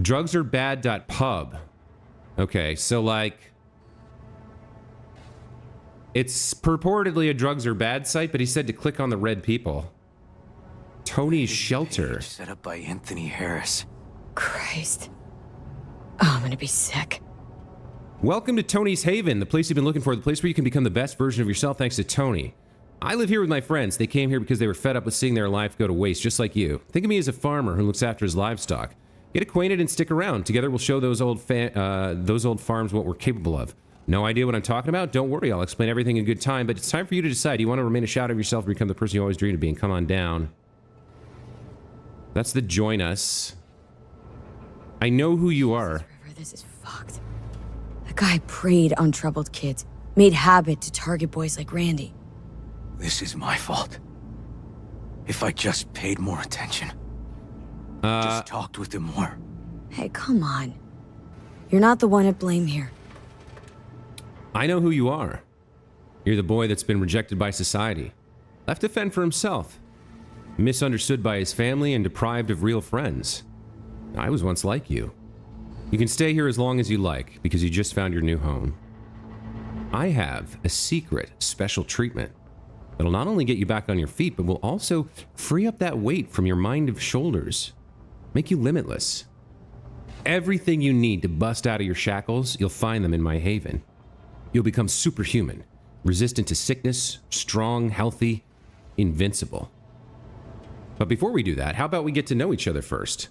Drugsarebad.pub. Okay, so like... It's purportedly a drugs are bad site, but he said to click on the red people. Tony's Shelter. Set up by Anthony Harris. Christ. Oh, I'm gonna be sick. Welcome to Tony's Haven, the place you've been looking for, the place where you can become the best version of yourself thanks to Tony. I live here with my friends. They came here because they were fed up with seeing their life go to waste, just like you. Think of me as a farmer who looks after his livestock. Get acquainted and stick around. Together we'll show those old farms what we're capable of. No idea what I'm talking about? Don't worry, I'll explain everything in good time, but it's time for you to decide. Do you want to remain a shadow of yourself or become the person you always dreamed of being? Come on down. That's the join us. I know who you are. This is fucked. The guy preyed on troubled kids, made habit to target boys like Randy. This is my fault. If I just paid more attention. Just talked with him more. Hey, come on. You're not the one at blame here. I know who you are. You're the boy that's been rejected by society. Left to fend for himself. Misunderstood by his family and deprived of real friends. I was once like you. You can stay here as long as you like, because you just found your new home. I have a secret special treatment that'll not only get you back on your feet, but will also free up that weight from your mind of shoulders. Make you limitless. Everything you need to bust out of your shackles, you'll find them in my haven. You'll become superhuman, resistant to sickness, strong, healthy, invincible. But before we do that, how about we get to know each other first?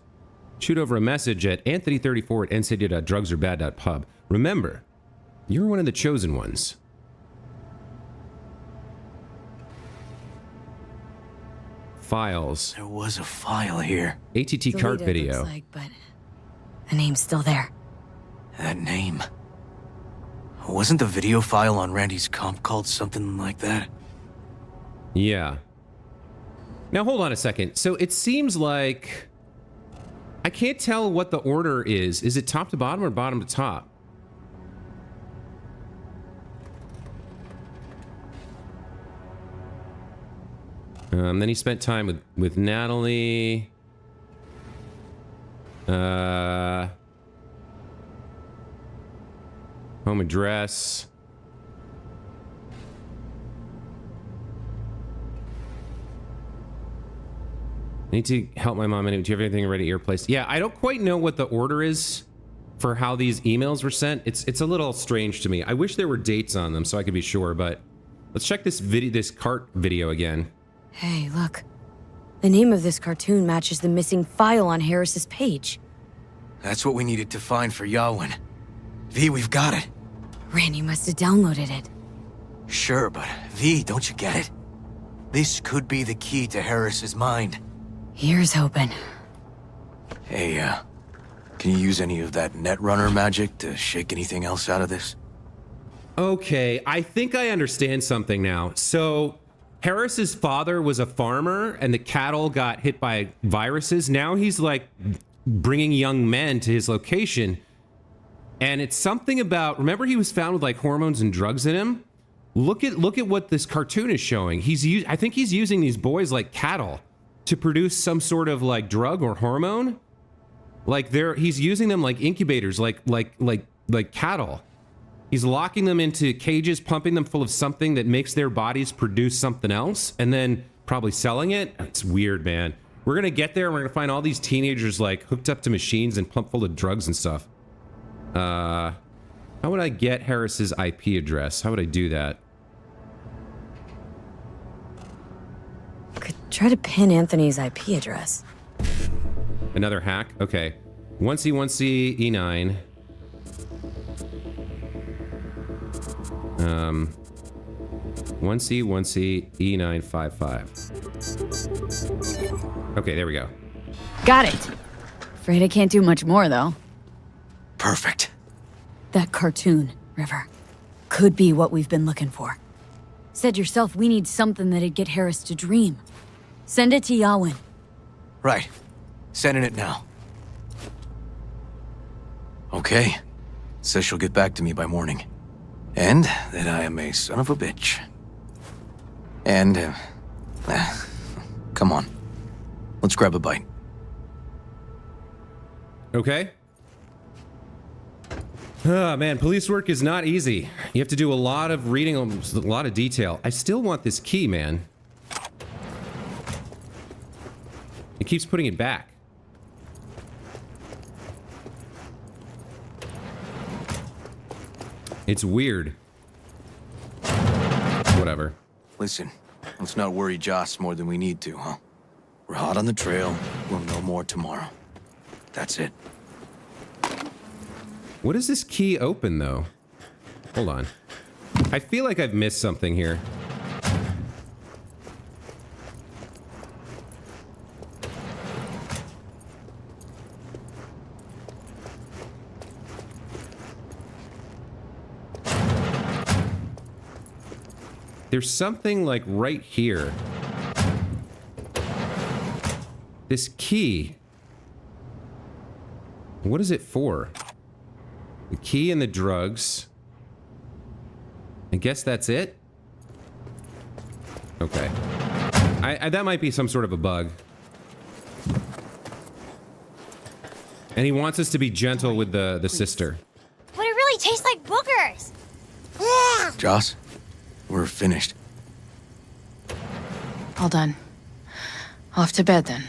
Shoot over a message at anthony34@ncd.drugsarebad.pub. Remember, you're one of the chosen ones. Files. There was a file here. ATT cart video. Looks like, but the name's still there. That name. Wasn't the video file on Randy's comp called something like that? Yeah. Now hold on a second. So it seems like... I can't tell what the order is. Is it top to bottom or bottom to top? Then he spent time with Natalie. Home address. I need to help my mom. Do you have anything ready at your place? Yeah, I don't quite know what the order is for how these emails were sent. It's a little strange to me. I wish there were dates on them so I could be sure, but let's check this cart video again. Hey, look. The name of this cartoon matches the missing file on Harris's page. That's what we needed to find for Yawin. V, we've got it. Randy must have downloaded it. Sure, but V, don't you get it? This could be the key to Harris's mind. Here's hoping. Hey, can you use any of that Netrunner magic to shake anything else out of this? Okay, I think I understand something now. So, Harris's father was a farmer and the cattle got hit by viruses. Now he's like bringing young men to his location. And it's something about, remember he was found with like hormones and drugs in him? Look at what this cartoon is showing. I think he's using these boys like cattle to produce some sort of like drug or hormone. Like he's using them like incubators, like cattle. He's locking them into cages, pumping them full of something that makes their bodies produce something else, and then probably selling it. It's weird, man. We're gonna get there and we're gonna find all these teenagers like hooked up to machines and pumped full of drugs and stuff. How would I get Harris's IP address? How would I do that? Could try to pin Anthony's IP address. Another hack? Okay. 1C, E9. 1C, E955. Okay, there we go. Got it. Afraid I can't do much more, though. Perfect. That cartoon, River, could be what we've been looking for. Said yourself we need something that'd get Harris to dream. Send it to Yawin. Right. Sending it now. Okay. Says she'll get back to me by morning. And that I am a son of a bitch. And, come on. Let's grab a bite. Okay. Oh, man, police work is not easy. You have to do a lot of reading, a lot of detail. I still want this key, man. It keeps putting it back. It's weird. Whatever. Listen, let's not worry Joss more than we need to, huh? We're hot on the trail. We'll know more tomorrow. That's it. What does this key open, though? Hold on. I feel like I've missed something here. There's something like right here. This key. What is it for? The key and the drugs. I guess that's it? Okay. That might be some sort of a bug. And he wants us to be gentle with the sister. But it really tastes like boogers. Joss, we're finished. All done. Off to bed then.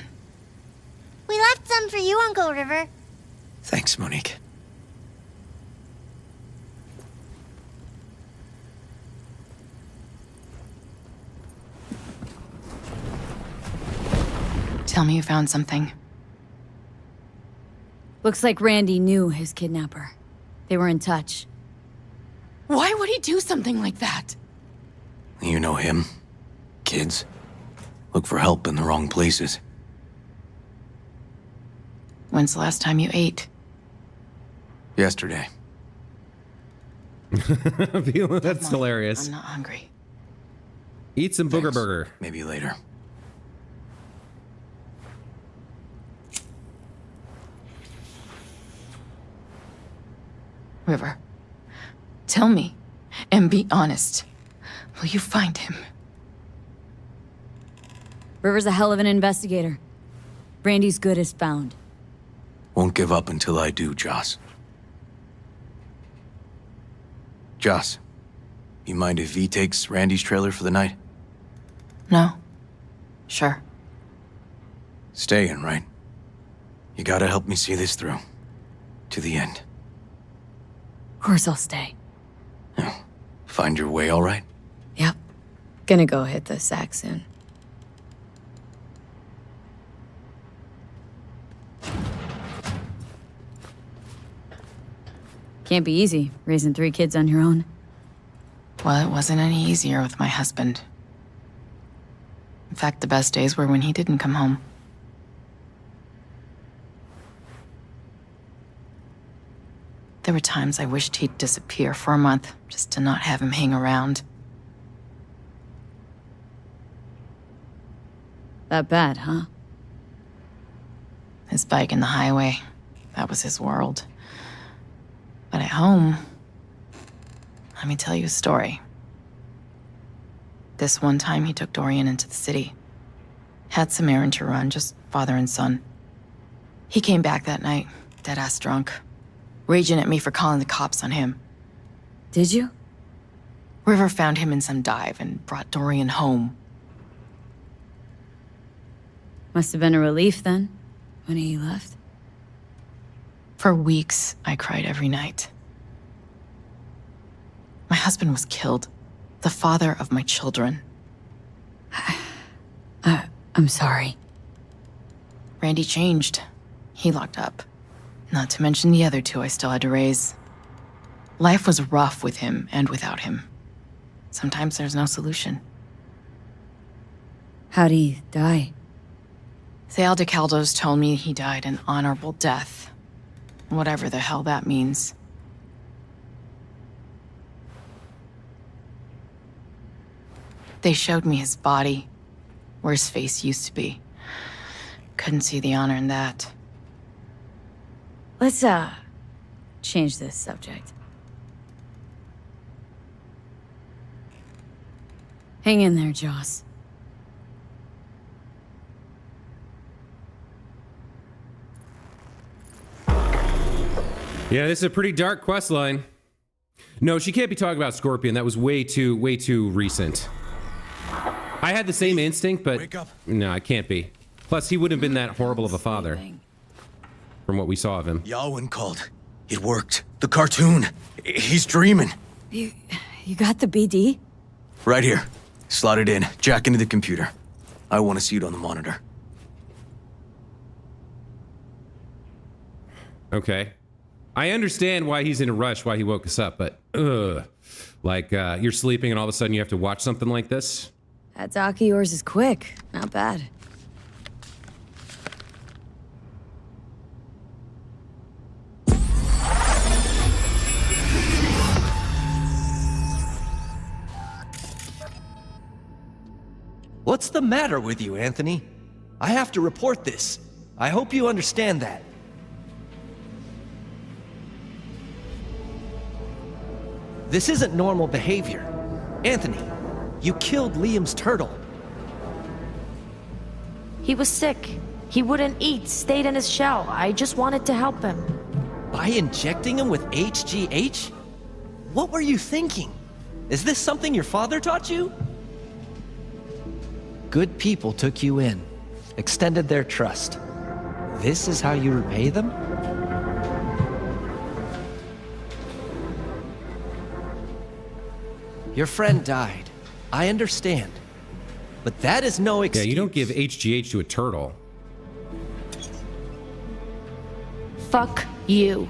We left some for you, Uncle River. Thanks, Monique. Tell me you found something. Looks like Randy knew his kidnapper. They were in touch. Why would he do something like that? You know him. Kids look for help in the wrong places. When's the last time you ate? Yesterday. That's hilarious. I'm not hungry. Eat some booger burger. Maybe later. River, tell me, and be honest. Will you find him? River's a hell of an investigator. Brandy's good as found. Won't give up until I do, Joss. Joss, you mind if V takes Randy's trailer for the night? No. Sure. Staying, right? You gotta help me see this through. To the end. Of course I'll stay. Find your way all right? Yep. Gonna go hit the sack soon. Can't be easy, raising 3 kids on your own. Well, it wasn't any easier with my husband. In fact, the best days were when he didn't come home. There were times I wished he'd disappear for a month, just to not have him hang around. That bad, huh? His bike in the highway, that was his world. But at home, let me tell you a story. This one time he took Dorian into the city. Had some errand to run, just father and son. He came back that night, dead-ass drunk, raging at me for calling the cops on him. Did you? River found him in some dive and brought Dorian home. Must have been a relief then, when he left. For weeks, I cried every night. My husband was killed. The father of my children. I'm sorry. Randy changed. He locked up. Not to mention the other two I still had to raise. Life was rough with him and without him. Sometimes there's no solution. How'd he die? Thale de Caldos told me he died an honorable death. Whatever the hell that means. They showed me his body, where his face used to be. Couldn't see the honor in that. Let's, change this subject. Hang in there, Joss. Yeah, this is a pretty dark quest line. No, she can't be talking about Scorpion. That was way too recent. I had the same instinct, but no, it can't be. Plus, he wouldn't have been that horrible of a father. From what we saw of him. Yawin called. It worked. The cartoon. He's dreaming. You got the BD? Right here. Slot it in. Jack into the computer. I want to see it on the monitor. Okay. I understand why he's in a rush, why he woke us up, but like, you're sleeping and all of a sudden you have to watch something like this? That doc of yours is quick. Not bad. What's the matter with you, Anthony? I have to report this. I hope you understand that. This isn't normal behavior. Anthony, you killed Liam's turtle. He was sick. He wouldn't eat, stayed in his shell. I just wanted to help him. By injecting him with HGH? What were you thinking? Is this something your father taught you? Good people took you in, extended their trust. This is how you repay them? Your friend died. I understand. But that is no excuse. Yeah, you don't give HGH to a turtle. Fuck you.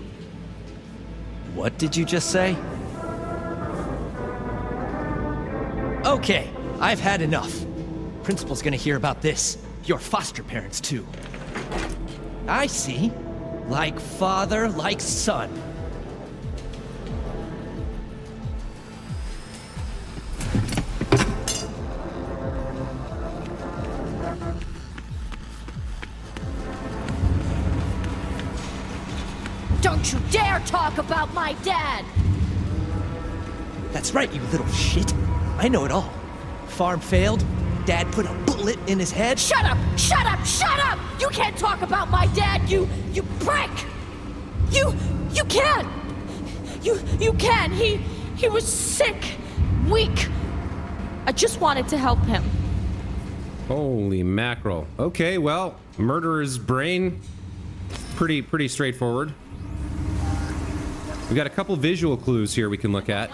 What did you just say? Okay, I've had enough. Principal's gonna hear about this. Your foster parents, too. I see. Like father, like son. Don't you dare talk about my dad! That's right, you little shit. I know it all. Farm failed. Dad put a bullet in his head. Shut up! Shut up! Shut up! You can't talk about my dad, you prick! You can't! You can! He was sick, weak. I just wanted to help him. Holy mackerel. Okay, well, murderer's brain. Pretty straightforward. We got a couple visual clues here we can look at.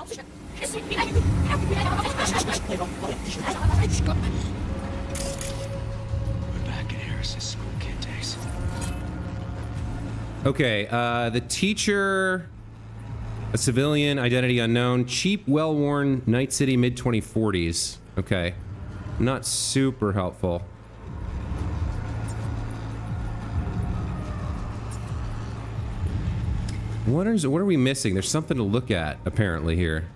Okay, the teacher, a civilian, identity unknown, cheap, well-worn, Night City, mid-2040s. Okay, not super helpful. What are we missing? There's something to look at, apparently, here.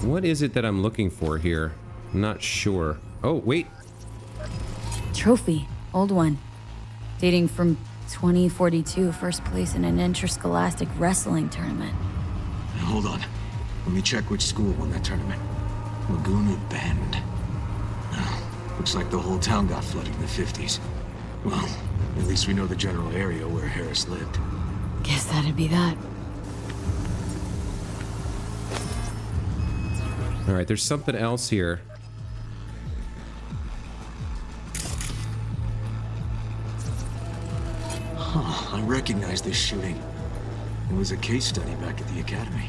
What is it that I'm looking for here? I'm not sure. Oh, wait. Trophy. Old one. Dating from 2042, first place in an interscholastic wrestling tournament. Now, hold on. Let me check which school won that tournament. Laguna Bend. Oh, looks like the whole town got flooded in the 50s. Well, at least we know the general area where Harris lived. Guess that'd be that. All right, there's something else here. Huh, I recognize this shooting. It was a case study back at the academy.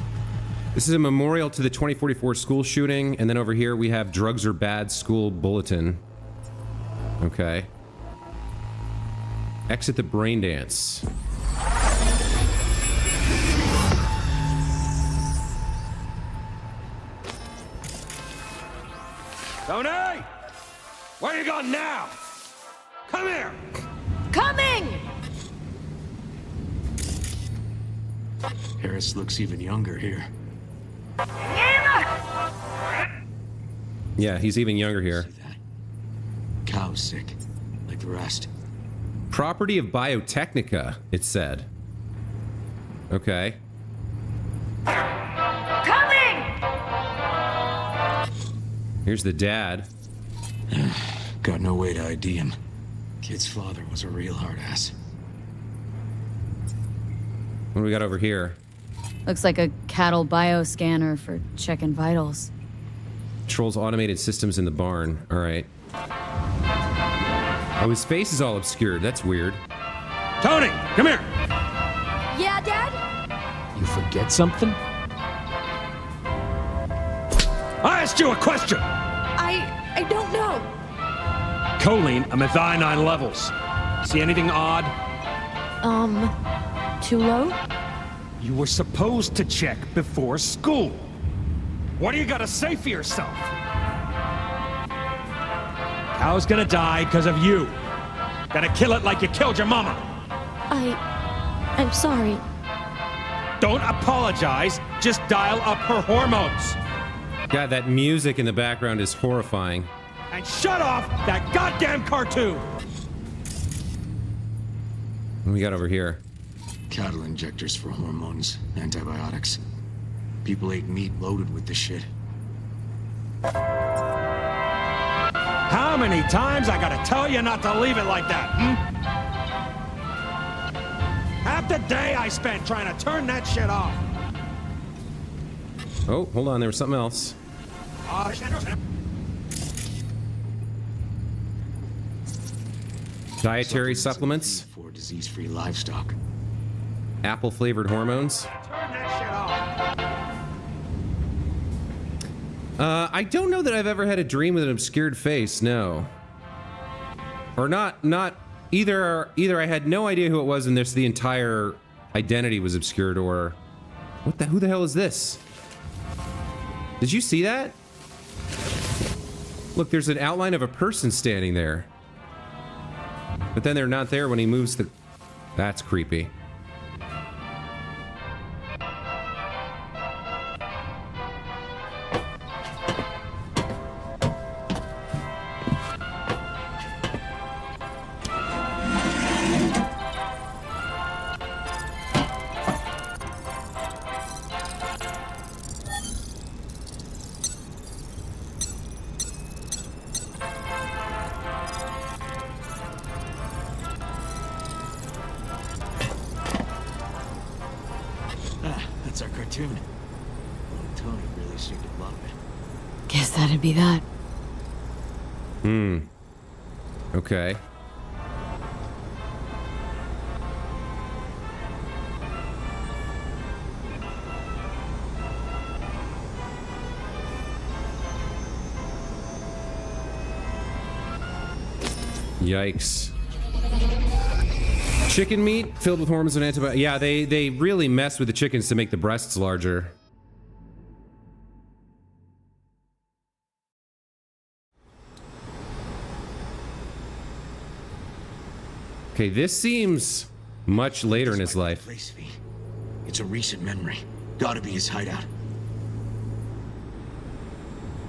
This is a memorial to the 2044 school shooting, and then over here we have drugs are bad school bulletin. Okay. Exit the brain dance. Tony! Where you going now? Come here! Coming! Harris looks even younger here. Yeah, he's even younger here. Cow's sick, like the rest. Property of Biotechnica, it said. Okay. Coming! Here's the dad. Got no way to ID him. Kid's father was a real hard ass. What do we got over here? Looks like a cattle bioscanner for checking vitals. Controls automated systems in the barn. All right. Oh, his face is all obscured. That's weird. Tony, come here! Yeah, Dad? You forget something? I asked you a question! I don't know. Choline and methionine levels. See anything odd? Too low? You were supposed to check before school. What do you gotta say for yourself? Cow's gonna die because of you. Gotta kill it like you killed your mama. I'm sorry. Don't apologize, just dial up her hormones. God, that music in the background is horrifying. And shut off that goddamn cartoon! What do we got over here? Cattle injectors for hormones, antibiotics. People ate meat loaded with this shit. How many times I gotta tell you not to leave it like that, Half the day I spent trying to turn that shit off. Oh, hold on, there was something else. Dietary supplements. For disease-free livestock. Apple-flavored hormones. I don't know that I've ever had a dream with an obscured face, no. Or not either I had no idea who it was and the entire identity was obscured, or who the hell is this? Did you see that? Look, there's an outline of a person standing there. But then they're not there when he moves the... That's creepy. That's our cartoon. Tony really seemed to love it. Guess that'd be that. Okay. Yikes. Chicken meat filled with hormones and antibiotics. Yeah, they really mess with the chickens to make the breasts larger. Okay, this seems much later in his life. It's a recent memory. Gotta be his hideout.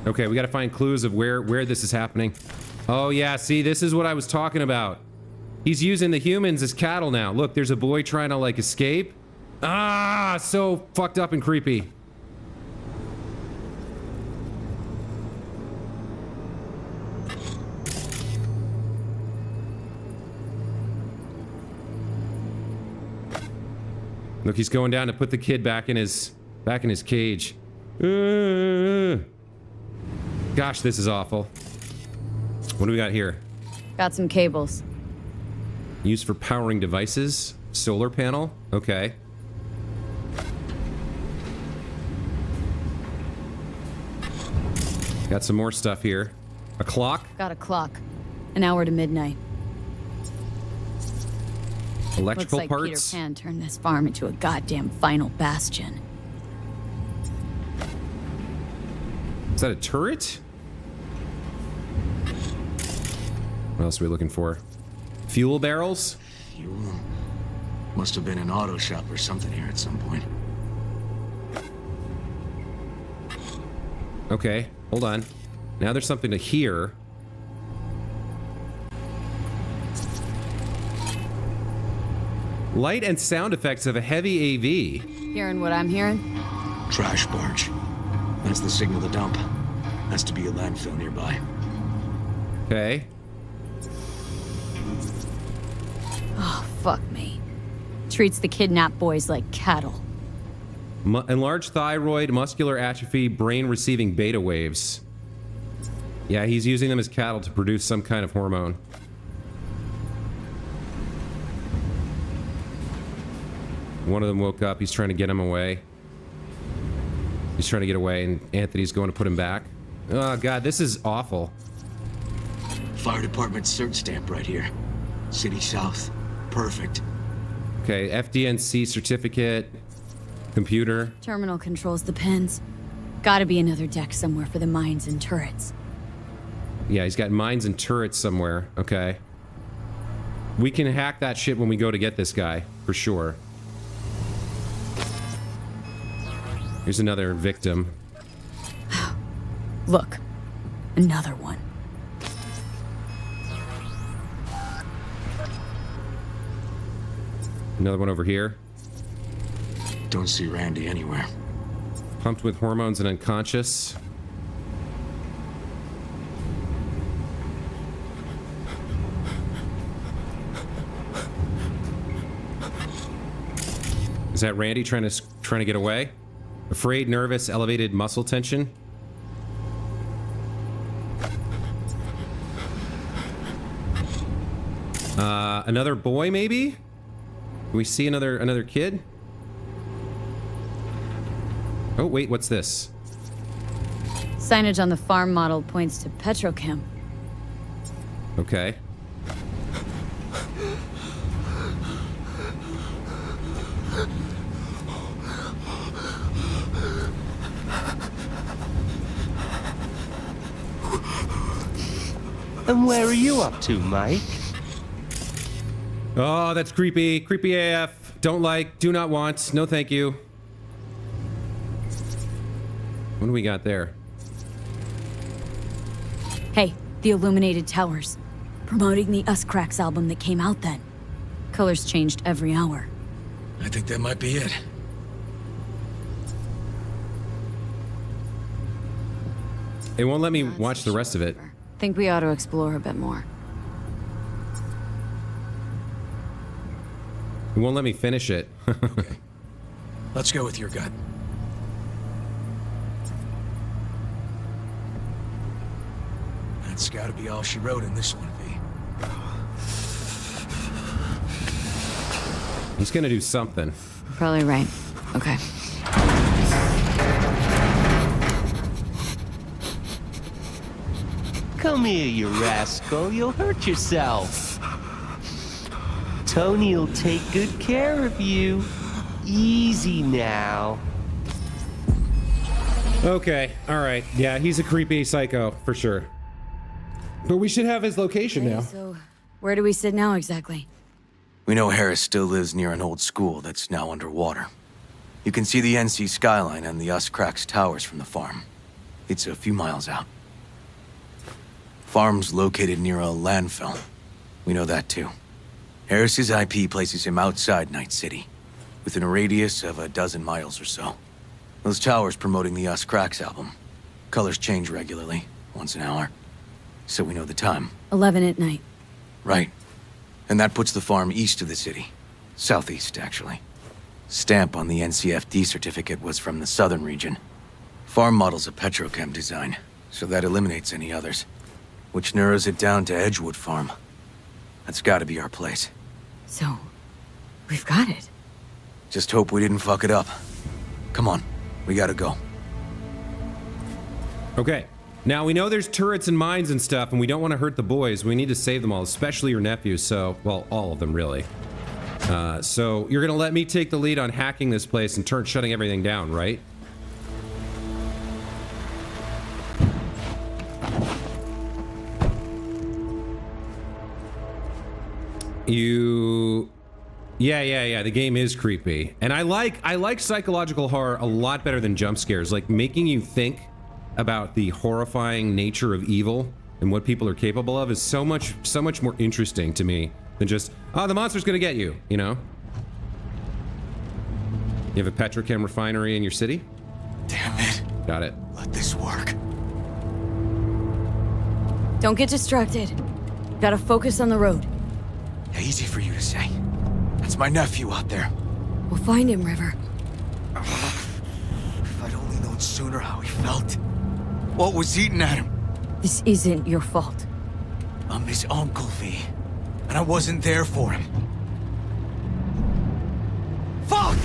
Okay, we gotta find clues of where this is happening. Oh yeah, see, this is what I was talking about. He's using the humans as cattle now. Look, there's a boy trying to, like, escape. Ah, so fucked up and creepy. Look, he's going down to put the kid back in his cage. Gosh, this is awful. What do we got here? Got some cables. Used for powering devices. Solar panel. Okay. Got some more stuff here. A clock. Got a clock. An hour to midnight. Electrical Looks like parts. Peter Pan turned this farm into a goddamn final bastion. Is that a turret? What else are we looking for? Fuel barrels? Fuel? Must have been an auto shop or something here at some point. Okay, hold on. Now there's something to hear. Light and sound effects of a heavy AV. Hearing what I'm hearing? Trash barge. That's the signal to dump. Has to be a landfill nearby. Okay. Oh, fuck me. Treats the kidnapped boys like cattle. Enlarged thyroid, muscular atrophy, brain receiving beta waves. Yeah, he's using them as cattle to produce some kind of hormone. One of them woke up. He's trying to get him away. He's trying to get away, and Anthony's going to put him back. Oh, God, this is awful. Fire department cert stamp right here. City South. Perfect. Okay, FDNC certificate. Computer. Terminal controls the pins. Gotta be another deck somewhere for the mines and turrets. Yeah, he's got mines and turrets somewhere. Okay. We can hack that shit when we go to get this guy, for sure. Here's another victim. Look, another one. Another one over here. Don't see Randy anywhere. Pumped with hormones and unconscious. Is that Randy trying to get away? Afraid, nervous, elevated muscle tension. Another boy, maybe? Can we see another kid? Oh, wait, what's this? Signage on the farm model points to Petrochem. Okay. And where are you up to, Mike? Oh, that's creepy. Creepy AF. Don't like, do not want. No thank you. What do we got there? Hey, the illuminated towers. Promoting the Us Cracks album that came out then. Colors changed every hour. I think that might be it. It won't let me watch the rest of it. Think we ought to explore a bit more. It won't let me finish it. Okay. Let's go with your gut. That's gotta be all she wrote in this one, V. He's gonna do something. Probably right. Okay. Come here, you rascal. You'll hurt yourself. Tony'll take good care of you. Easy now. Okay, alright. Yeah, he's a creepy psycho, for sure. But we should have his location now. So, where do we sit now exactly? We know Harris still lives near an old school that's now underwater. You can see the NC skyline and the Us Cracks towers from the farm. It's a few miles out. Farm's located near a landfill. We know that too. Harris's IP places him outside Night City, within a radius of a dozen miles or so. Those towers promoting the Us Cracks album. Colors change regularly, once an hour. So we know the time. 11 at night. Right. And that puts the farm east of the city. Southeast, actually. Stamp on the NCFD certificate was from the southern region. Farm model's a petrochem design, so that eliminates any others. Which narrows it down to Edgewood Farm. That's gotta be our place. So, we've got it. Just hope we didn't fuck it up. Come on, we gotta go. Okay. Now, we know there's turrets and mines and stuff, and we don't want to hurt the boys. We need to save them all, especially your nephew, so... Well, all of them, really. So, you're gonna let me take the lead on hacking this place and shutting everything down, right? Yeah, the game is creepy. And I like psychological horror a lot better than jump scares. Like, making you think about the horrifying nature of evil and what people are capable of is so much more interesting to me than just, oh, the monster's gonna get you, you know? You have a petrochem refinery in your city? Damn it. Got it. Let this work. Don't get distracted. Gotta focus on the road. Easy for you to say. That's my nephew out there. We'll find him, River. If I'd only known sooner how he felt. What was eating at him? This isn't your fault. I'm his uncle, V. And I wasn't there for him. Fuck!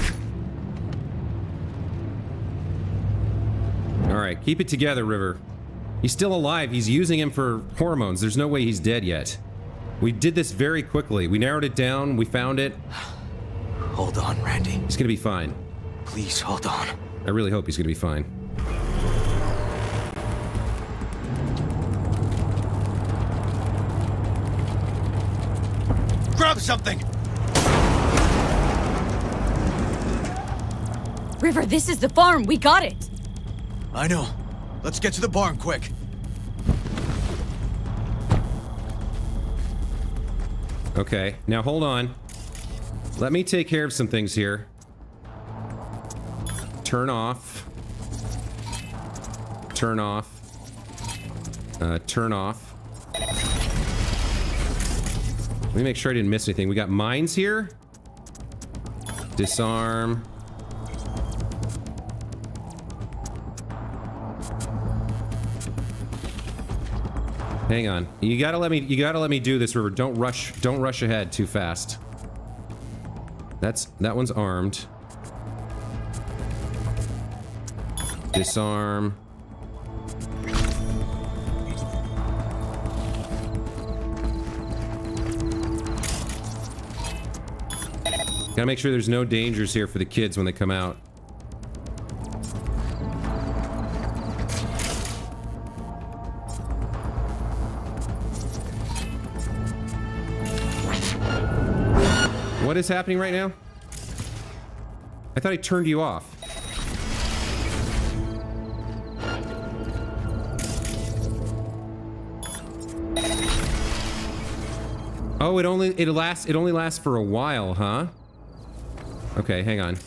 Alright, keep it together, River. He's still alive. He's using him for hormones. There's no way he's dead yet. We did this very quickly. We narrowed it down. We found it. Hold on, Randy. He's gonna be fine. Please, hold on. I really hope he's gonna be fine. Grab something! River, this is the farm. We got it. I know. Let's get to the barn quick. Okay, now hold on. Let me take care of some things here. Turn off. Turn off. Turn off. Let me make sure I didn't miss anything. We got mines here. Disarm. Hang on. You gotta let me do this, River. Don't rush ahead too fast. That one's armed. Disarm. Gotta make sure there's no dangers here for the kids when they come out. What is happening right now? I thought I turned you off. Oh, it only lasts for a while, huh? Okay, hang on.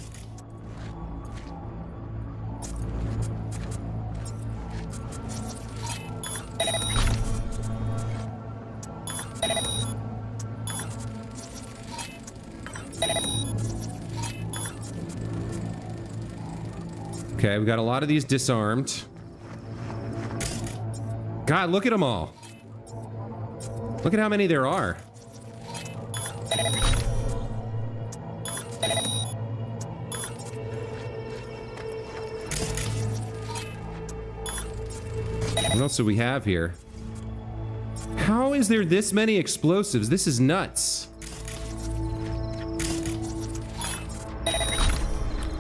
Okay, we got a lot of these disarmed. God, look at them all. Look at how many there are. What else do we have here? How is there this many explosives? This is nuts.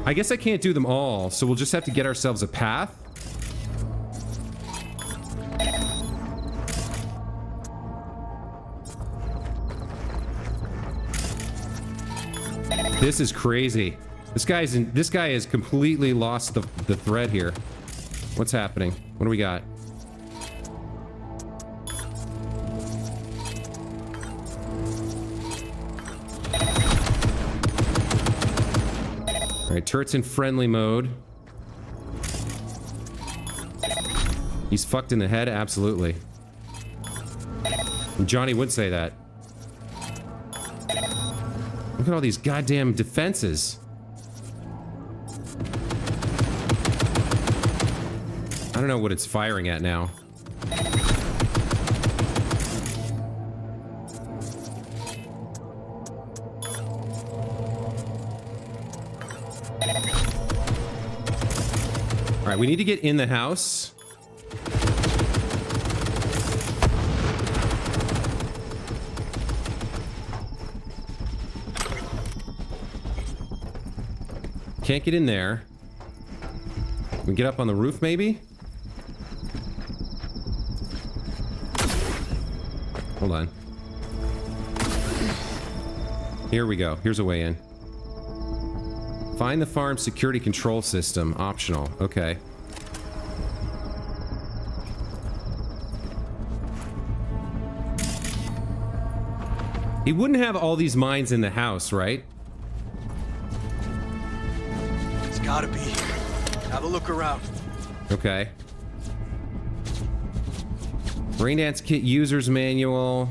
I guess I can't do them all, so we'll just have to get ourselves a path. This is crazy. This guy has completely lost the thread here. What's happening? What do we got? All right, turret's in friendly mode. He's fucked in the head? Absolutely. And Johnny would say that. Look at all these goddamn defenses. I don't know what it's firing at now. All right, we need to get in the house. Can't get in there. We get up on the roof, maybe? Hold on. Here we go. Here's a way in. Find the farm security control system. Optional. Okay. He wouldn't have all these mines in the house, right? It's gotta be here. Have a look around. Okay. Raindance kit user's manual.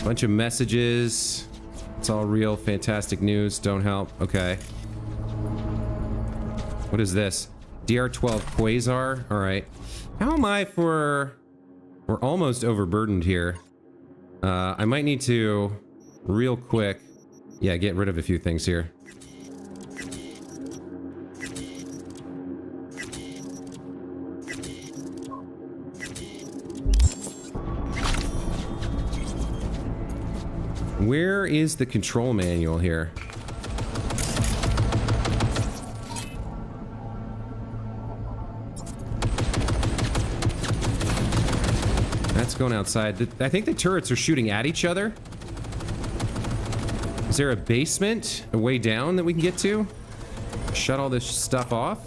Bunch of messages. It's all real. Fantastic news. Don't help. Okay. What is this? DR12 Quasar? Alright. How am I for... We're almost overburdened here. I might need to, real quick, yeah, get rid of a few things here. Where is the control manual here? That's going outside. I think the turrets are shooting at each other. Is there a basement, a way down that we can get to? Shut all this stuff off?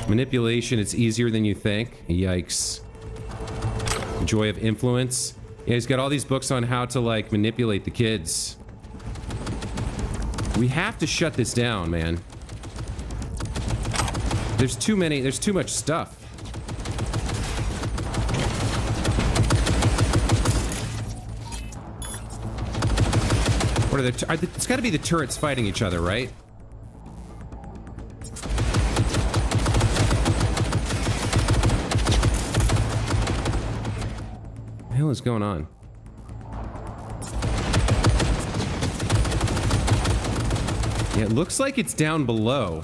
Manipulation, it's easier than you think. Yikes. Joy of influence. Yeah, he's got all these books on how to, like, manipulate the kids. We have to shut this down, man. There's too much stuff. What are the it's got to be the turrets fighting each other, right? What the hell is going on? Yeah, it looks like it's down below,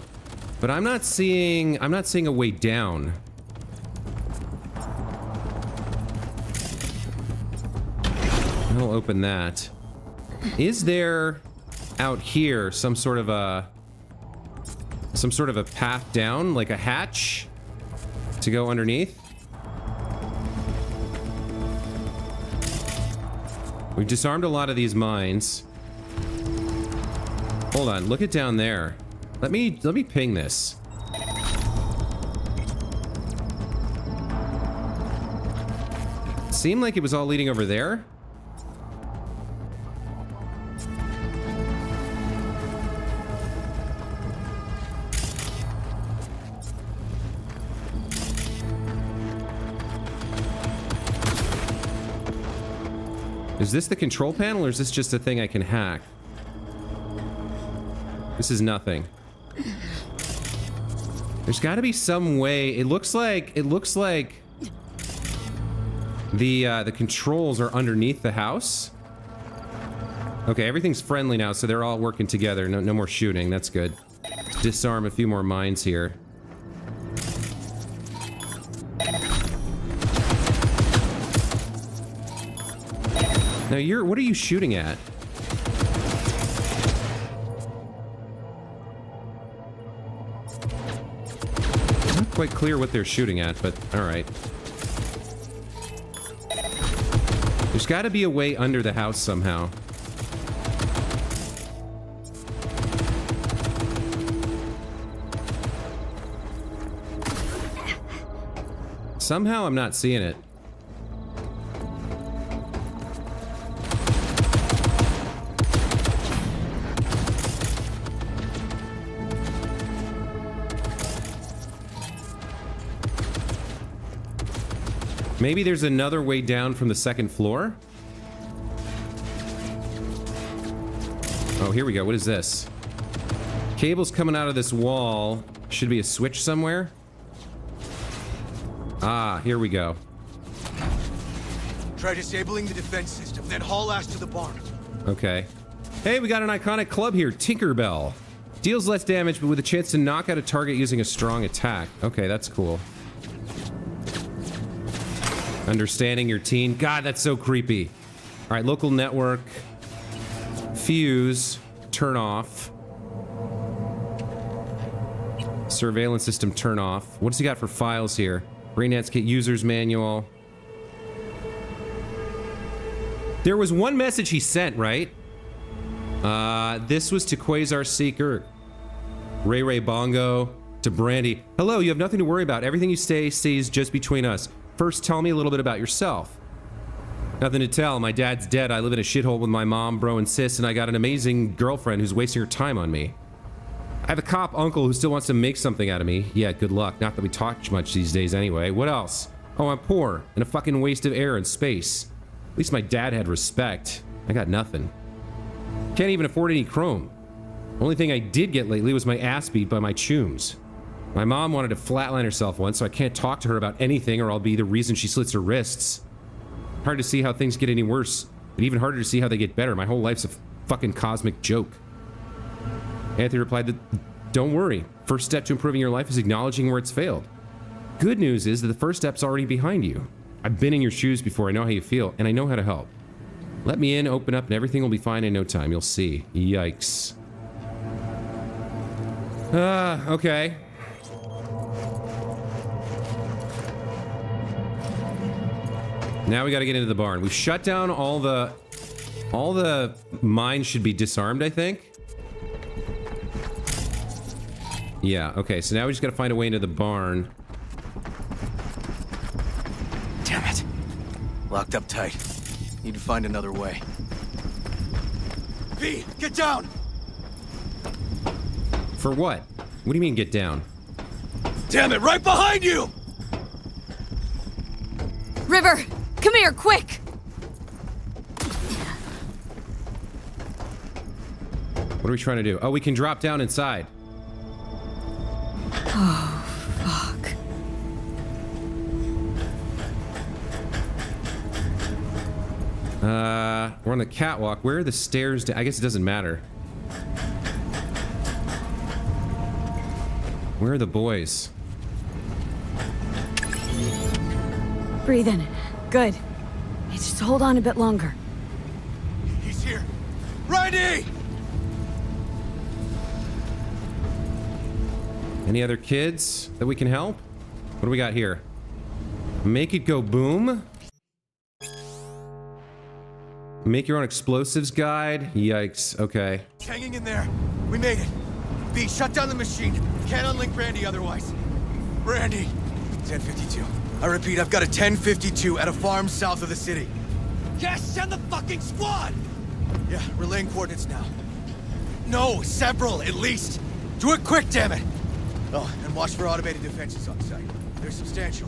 but I'm not seeing a way down. I'll open that. Is there out here some sort of a path down, like a hatch to go underneath? We've disarmed a lot of these mines. Hold on, look at down there. Let me ping this. Seemed like it was all leading over there. Is this the control panel, or is this just a thing I can hack? This is nothing. There's got to be some way. It looks like the controls are underneath the house. Okay, everything's friendly now, so they're all working together. No more shooting. That's good. Let's disarm a few more mines here. Now what are you shooting at? I'm not quite clear what they're shooting at, but alright. There's gotta be a way under the house somehow. somehow I'm not seeing it. Maybe there's another way down from the second floor? Oh, here we go. What is this? Cables coming out of this wall. Should be a switch somewhere. Ah, here we go. Try disabling the defense system, then haul ass to the barn. Okay. Hey, we got an iconic club here, Tinkerbell. Deals less damage, but with a chance to knock out a target using a strong attack. Okay, that's cool. Understanding your teen. God, that's so creepy. All right, local network. Fuse. Turn off. Surveillance system, turn off. What's he got for files here? Brainets kit user's manual. There was one message he sent, right? This was to Quasar Seeker. Ray Ray Bongo. To Brandy. Hello, you have nothing to worry about. Everything you say stays just between us. First, tell me a little bit about yourself. Nothing to tell. My dad's dead. I live in a shithole with my mom, bro, and sis, and I got an amazing girlfriend who's wasting her time on me. I have a cop uncle who still wants to make something out of me. Yeah, good luck. Not that we talk much these days anyway. What else? Oh, I'm poor and a fucking waste of air and space. At least my dad had respect. I got nothing. Can't even afford any chrome. Only thing I did get lately was my ass beat by my chooms. My mom wanted to flatline herself once, so I can't talk to her about anything or I'll be the reason she slits her wrists. Hard to see how things get any worse, but even harder to see how they get better. My whole life's a fucking cosmic joke. Anthony replied that, don't worry. First step to improving your life is acknowledging where it's failed. Good news is that the first step's already behind you. I've been in your shoes before, I know how you feel, and I know how to help. Let me in, open up, and everything will be fine in no time. You'll see. Yikes. Okay. Now we gotta get into the barn. We've shut down all the mines should be disarmed, I think. Yeah, okay, so now we just gotta find a way into the barn. Damn it. Locked up tight. Need to find another way. V, get down! For what? What do you mean, get down? Damn it, right behind you! River! Come here, quick! What are we trying to do? Oh, we can drop down inside. Oh, fuck. We're on the catwalk. Where are the stairs? I guess it doesn't matter. Where are the boys? Breathe in. Good. Hey, just hold on a bit longer. He's here. Randy! Any other kids that we can help? What do we got here? Make it go boom? Make your own explosives guide? Yikes, okay. Hanging in there. We made it. V, shut down the machine. Can't unlink Randy otherwise. Randy. 1052. I repeat, I've got a 1052 at a farm south of the city. Yes, send the fucking squad! Yeah, relaying coordinates now. No, several, at least. Do it quick, damn it! Oh, and watch for automated defenses on site. They're substantial.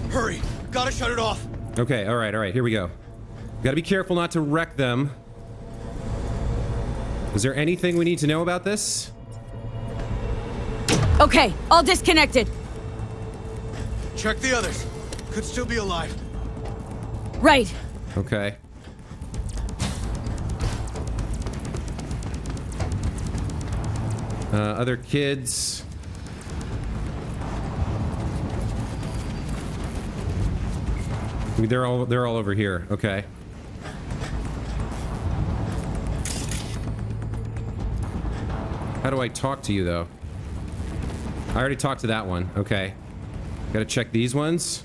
Hurry, gotta shut it off. Okay, alright, here we go. Gotta be careful not to wreck them. Is there anything we need to know about this? Okay, all disconnected. Check the others. Could still be alive. Right. Okay. Other kids. They're all over here. Okay. How do I talk to you though? I already talked to that one. Okay. Gotta check these ones.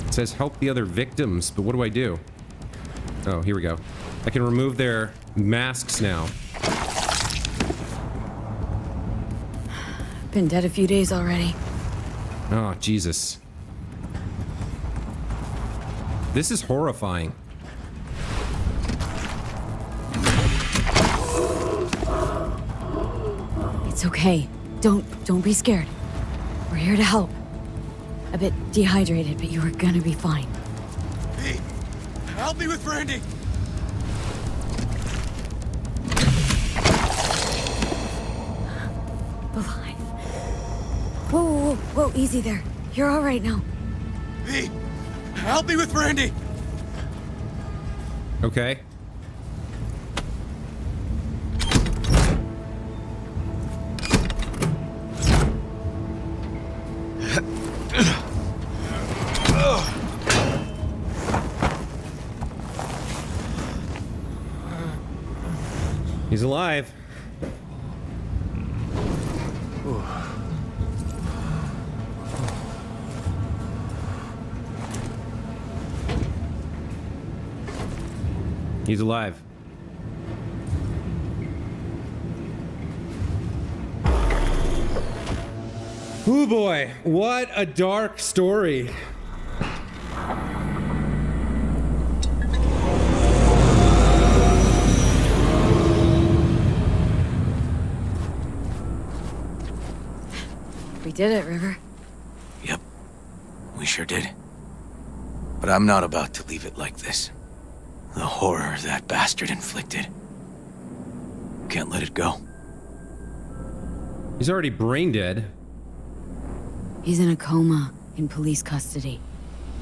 It says help the other victims, but what do I do? Oh, here we go. I can remove their masks now. Been dead a few days already. Oh, Jesus. This is horrifying. It's okay. Don't be scared. We're here to help. A bit dehydrated, but you are gonna be fine. Hey, help me with Brandy. Alive. Whoa, easy there. You're all right now. Hey, help me with Brandy. Okay. He's alive. He's alive. Oh boy, what a dark story. We did it, River. Yep, we sure did. But I'm not about to leave it like this. The horror that bastard inflicted. Can't let it go. He's already brain dead. He's in a coma, in police custody.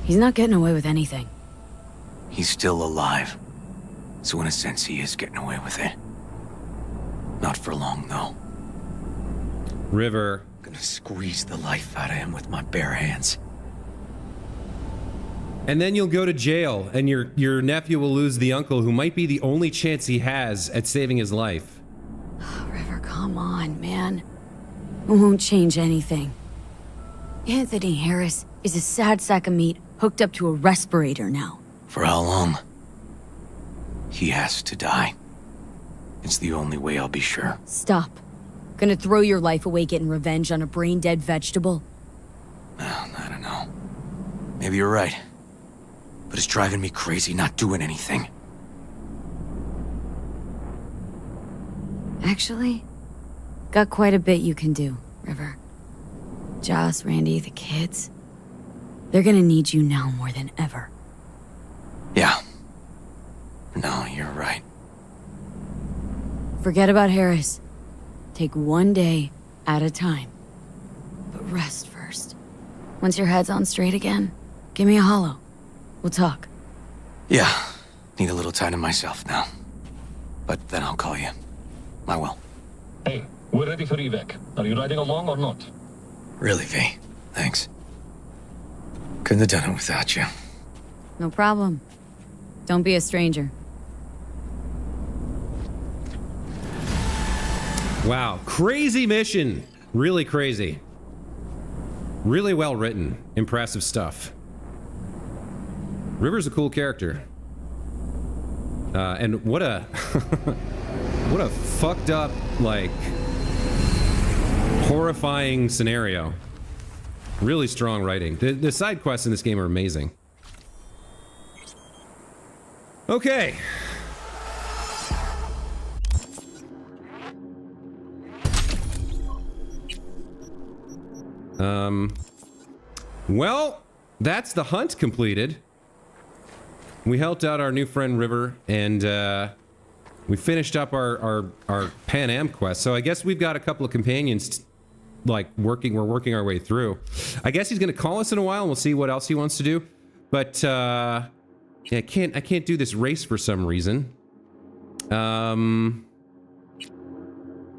He's not getting away with anything. He's still alive. So in a sense, he is getting away with it. Not for long, though. River. Gonna squeeze the life out of him with my bare hands. And then you'll go to jail, and your nephew will lose the uncle who might be the only chance he has at saving his life. River, come on, man. It won't change anything. Anthony Harris is a sad sack of meat hooked up to a respirator now. For how long? He has to die. It's the only way I'll be sure. Stop. Gonna throw your life away getting revenge on a brain-dead vegetable? I don't know. Maybe you're right. But it's driving me crazy not doing anything. Actually, got quite a bit you can do, River. Joss, Randy, the kids. They're gonna need you now more than ever. Yeah. No, you're right. Forget about Harris. Take one day at a time. But rest first. Once your head's on straight again, give me a hollow. We'll talk. Yeah. Need a little time to myself now. But then I'll call you. I will. Hey, we're ready for evac. Are you riding along or not? Really, V. Thanks. Couldn't have done it without you. No problem. Don't be a stranger. Wow, crazy mission. Really crazy. Really well written. Impressive stuff. River's a cool character. And what a... what a fucked up, like... horrifying scenario. Really strong writing. The side quests in this game are amazing. Okay. Well, that's the hunt completed. We helped out our new friend River, and we finished up our Pan Am quest. So I guess we've got a couple of companions, like we're working our way through. I guess he's gonna call us in a while, and we'll see what else he wants to do. But yeah, I can't do this race for some reason.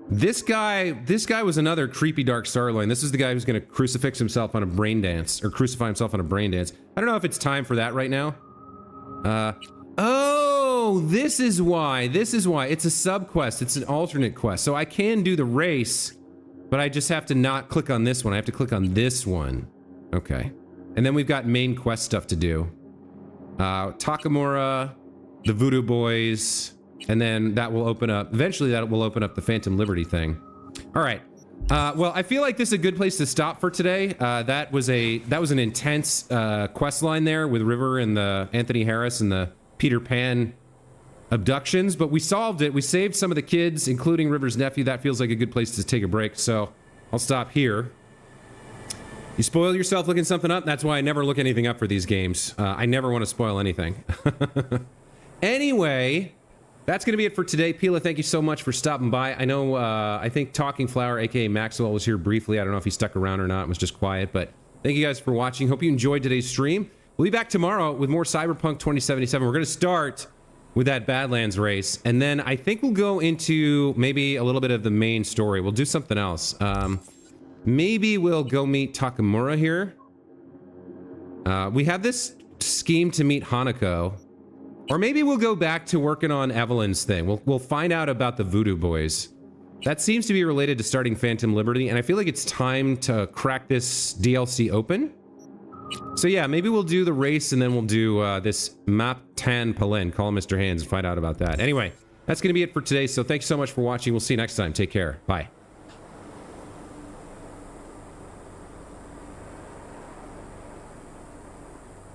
This guy was another creepy dark starline. This is the guy who's gonna crucify himself on a brain dance. I don't know if it's time for that right now. Oh, this is why. It's a sub quest. It's an alternate quest. So I can do the race, but I just have to not click on this one. I have to click on this one. Okay. And then we've got main quest stuff to do. Takamura, the Voodoo Boys, and then that will open up, eventually that will open up the Phantom Liberty thing. All right, Well, I feel like this is a good place to stop for today. That was an intense quest line there with River and the Anthony Harris and the Peter Pan abductions, but we solved it. We saved some of the kids, including River's nephew. That feels like a good place to take a break, so I'll stop here. You spoil yourself looking something up. That's why I never look anything up for these games. I never want to spoil anything. Anyway, that's going to be it for today. Pila, thank you so much for stopping by. I know, I think Talking Flower, aka Maxwell, was here briefly. I don't know if he stuck around or not. It was just quiet, but thank you guys for watching. Hope you enjoyed today's stream. We'll be back tomorrow with more Cyberpunk 2077. We're going to start with that Badlands race, and then I think we'll go into maybe a little bit of the main story. We'll do something else. Maybe we'll go meet Takamura here. We have this scheme to meet Hanako. Or maybe we'll go back to working on Evelyn's thing. We'll find out about the Voodoo Boys. That seems to be related to starting Phantom Liberty, and I feel like it's time to crack this DLC open. So yeah, maybe we'll do the race, and then we'll do this Map Tan Palen. Call Mr. Hands and find out about that. Anyway, that's going to be it for today, so thanks so much for watching. We'll see you next time. Take care. Bye.